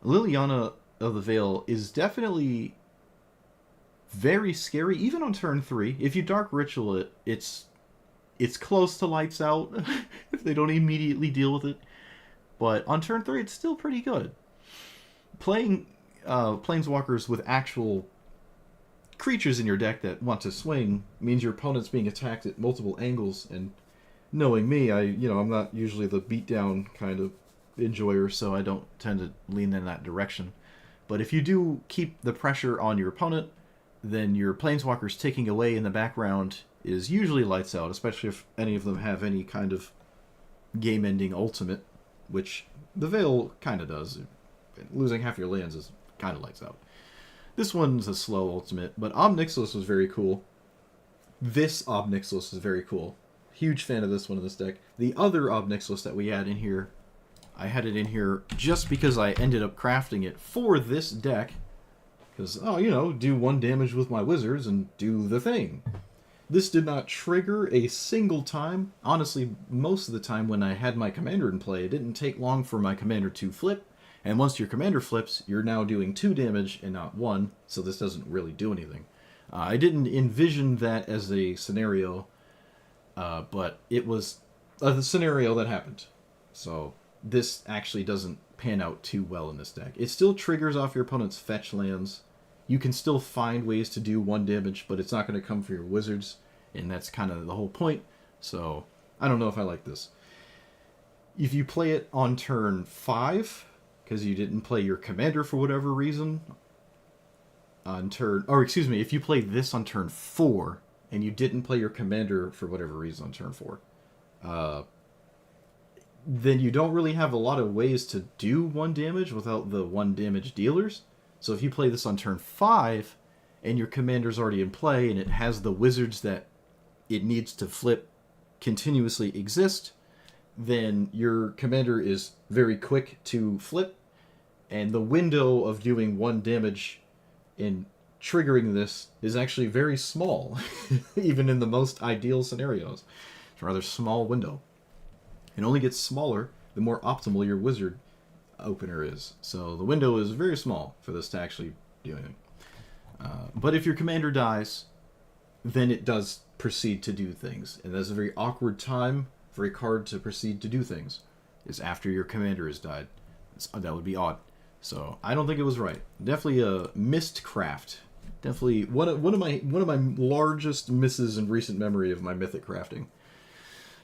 Liliana of the Veil is definitely very scary, even on turn 3. If you Dark Ritual it, it's close to lights out if they don't immediately deal with it. But on turn 3, it's still pretty good. Playing Planeswalkers with actual creatures in your deck that want to swing means your opponent's being attacked at multiple angles, and knowing me, I'm not usually the beatdown kind of enjoyer, so I don't tend to lean in that direction. But if you do keep the pressure on your opponent, then your Planeswalkers ticking away in the background is usually lights out, especially if any of them have any kind of game-ending ultimate, which the Veil kind of does. Losing half your lands is kind of lights out. This one's a slow ultimate, but Ob Nixilis was very cool. This Ob Nixilis is very cool. Huge fan of this one in this deck. The other Ob Nixilis that we had in here, I had it in here just because I ended up crafting it for this deck. Because, do 1 damage with my wizards and do the thing. This did not trigger a single time. Honestly, most of the time when I had my commander in play, it didn't take long for my commander to flip. And once your commander flips, you're now doing 2 damage and not 1, so this doesn't really do anything. I didn't envision that as a scenario, but it was a scenario that happened. So this actually doesn't pan out too well in this deck. It still triggers off your opponent's fetch lands. You can still find ways to do 1 damage, but it's not going to come for your wizards, and that's kind of the whole point. So I don't know if I like this. If you play it on turn 5, because you didn't play your commander for whatever reason, if you play this on turn 4, and you didn't play your commander for whatever reason on turn 4, then you don't really have a lot of ways to do 1 damage without the 1 damage dealers. So if you play this on turn 5, and your commander's already in play, and it has the wizards that it needs to flip continuously exist, then your commander is very quick to flip, and the window of doing 1 damage in triggering this is actually very small, even in the most ideal scenarios. It's a rather small window. It only gets smaller the more optimal your wizard opener is. So the window is very small for this to actually do anything. But if your commander dies, then it does proceed to do things. And that's a very awkward time for a card to proceed to do things, is after your commander has died. That would be odd. So I don't think it was right. Definitely a missed craft. Definitely one of my largest misses in recent memory of my Mythic crafting.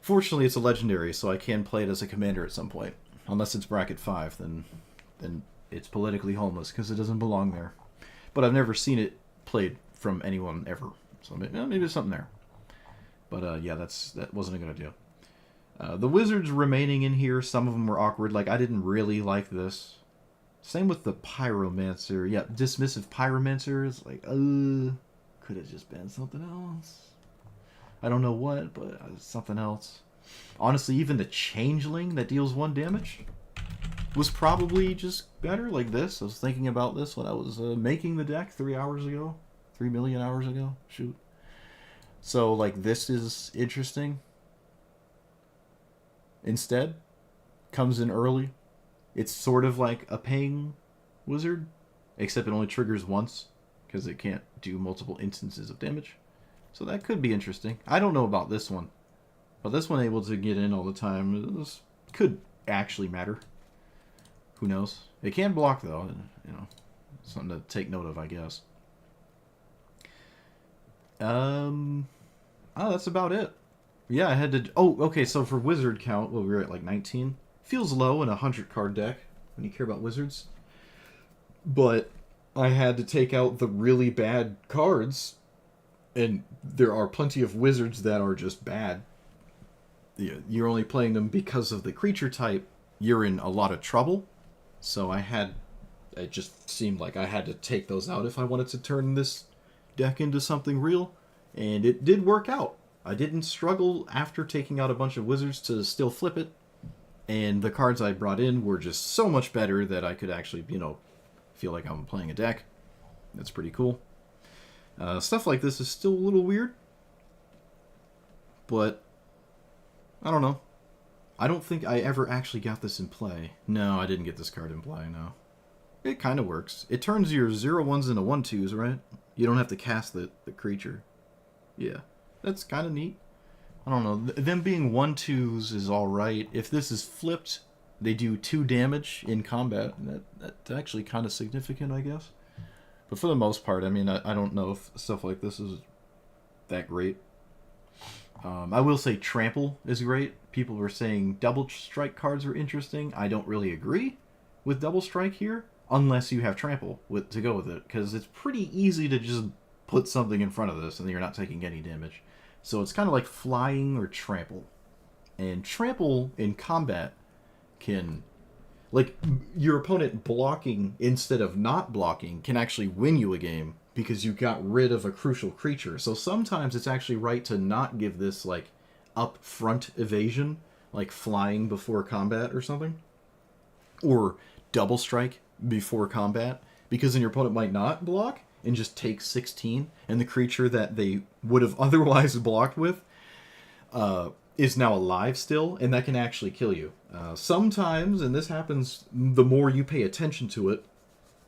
Fortunately, it's a legendary, so I can play it as a commander at some point. Unless it's bracket 5, then it's politically homeless because it doesn't belong there. But I've never seen it played from anyone ever, so maybe there's something there. But yeah, that wasn't a good idea. The wizards remaining in here, some of them were awkward. Like, I didn't really like this. Same with the Pyromancer. Yeah, dismissive Pyromancer is like, could have just been something else. I don't know what, but something else. Honestly, even the Changeling that deals 1 damage was probably just better like this. I was thinking about this when I was making the deck 3 hours ago. 3 million hours ago. Shoot. So, like, this is interesting. Instead, comes in early. It's sort of like a paying wizard, except it only triggers once, because it can't do multiple instances of damage. So that could be interesting. I don't know about this one, but this one able to get in all the time, this could actually matter. Who knows? It can block, though. You know, something to take note of, I guess. Oh, that's about it. Yeah, I had to... Oh, okay, so for wizard count, well, we were at like 19. Feels low in a 100-card deck when you care about wizards. But I had to take out the really bad cards, and there are plenty of wizards that are just bad. You're only playing them because of the creature type. You're in a lot of trouble. So it just seemed like I had to take those out if I wanted to turn this deck into something real. And it did work out. I didn't struggle after taking out a bunch of wizards to still flip it. And the cards I brought in were just so much better that I could actually, feel like I'm playing a deck. That's pretty cool. Stuff like this is still a little weird. But, I don't know. I don't think I ever actually got this in play. No, I didn't get this card in play, no. It kind of works. It turns your 0/1s into 1/2s, right? You don't have to cast the creature. Yeah, that's kind of neat. I don't know. Them being 1/2s is alright. If this is flipped, they do 2 damage in combat. That's actually kind of significant, I guess. But for the most part, I mean, I don't know if stuff like this is that great. I will say Trample is great. People were saying Double Strike cards are interesting. I don't really agree with Double Strike here, unless you have Trample to go with it, because it's pretty easy to just put something in front of this and you're not taking any damage. So it's kind of like Flying or Trample. And Trample in combat can... Like, your opponent blocking instead of not blocking can actually win you a game because you got rid of a crucial creature. So sometimes it's actually right to not give this, like, up-front evasion, like flying before combat or something. Or double strike before combat, because then your opponent might not block and just take 16, and the creature that they would have otherwise blocked with is now alive still, and that can actually kill you. Sometimes, and this happens the more you pay attention to it,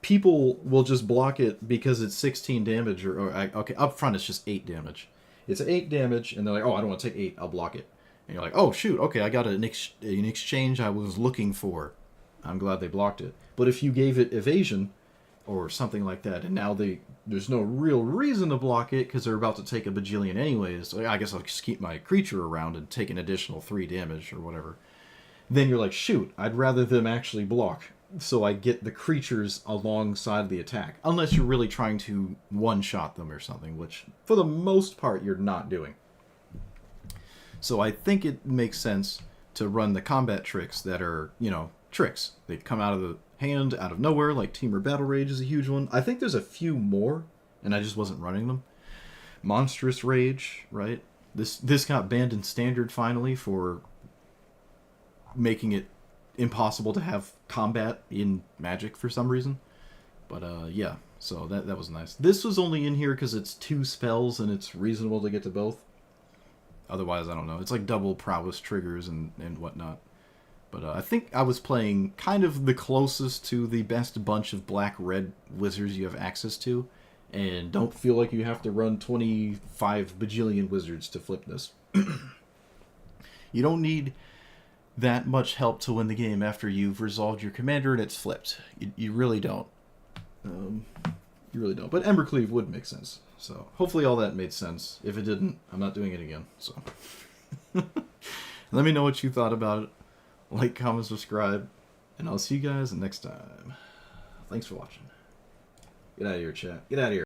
people will just block it because it's 16 damage, okay, up front it's just 8 damage. It's 8 damage, and they're like, oh, I don't want to take 8, I'll block it. And you're like, oh, shoot, okay, I got an exchange I was looking for. I'm glad they blocked it. But if you gave it evasion, or something like that, and now there's no real reason to block it because they're about to take a bajillion anyways, so I guess I'll just keep my creature around and take an additional 3 damage or whatever. Then you're like, shoot, I'd rather them actually block so I get the creatures alongside the attack. Unless you're really trying to one-shot them or something, which for the most part you're not doing. So I think it makes sense to run the combat tricks that are, tricks. They come out of the hand, out of nowhere, like Temur Battle Rage is a huge one. I think there's a few more, and I just wasn't running them. Monstrous Rage, right? This got banned in Standard finally for making it impossible to have combat in Magic for some reason. But yeah, so that was nice. This was only in here because it's 2 spells and it's reasonable to get to both. Otherwise, I don't know. It's like double prowess triggers and whatnot. But I think I was playing kind of the closest to the best bunch of black-red wizards you have access to. And don't feel like you have to run 25 bajillion wizards to flip this. You don't need that much help to win the game after you've resolved your commander and it's flipped. You really don't. You really don't. But Embercleave would make sense. So hopefully all that made sense. If it didn't, I'm not doing it again. So let me know what you thought about it. Like, comment, subscribe, and I'll see you guys next time. Thanks for watching. Get out of here, chat. Get out of here.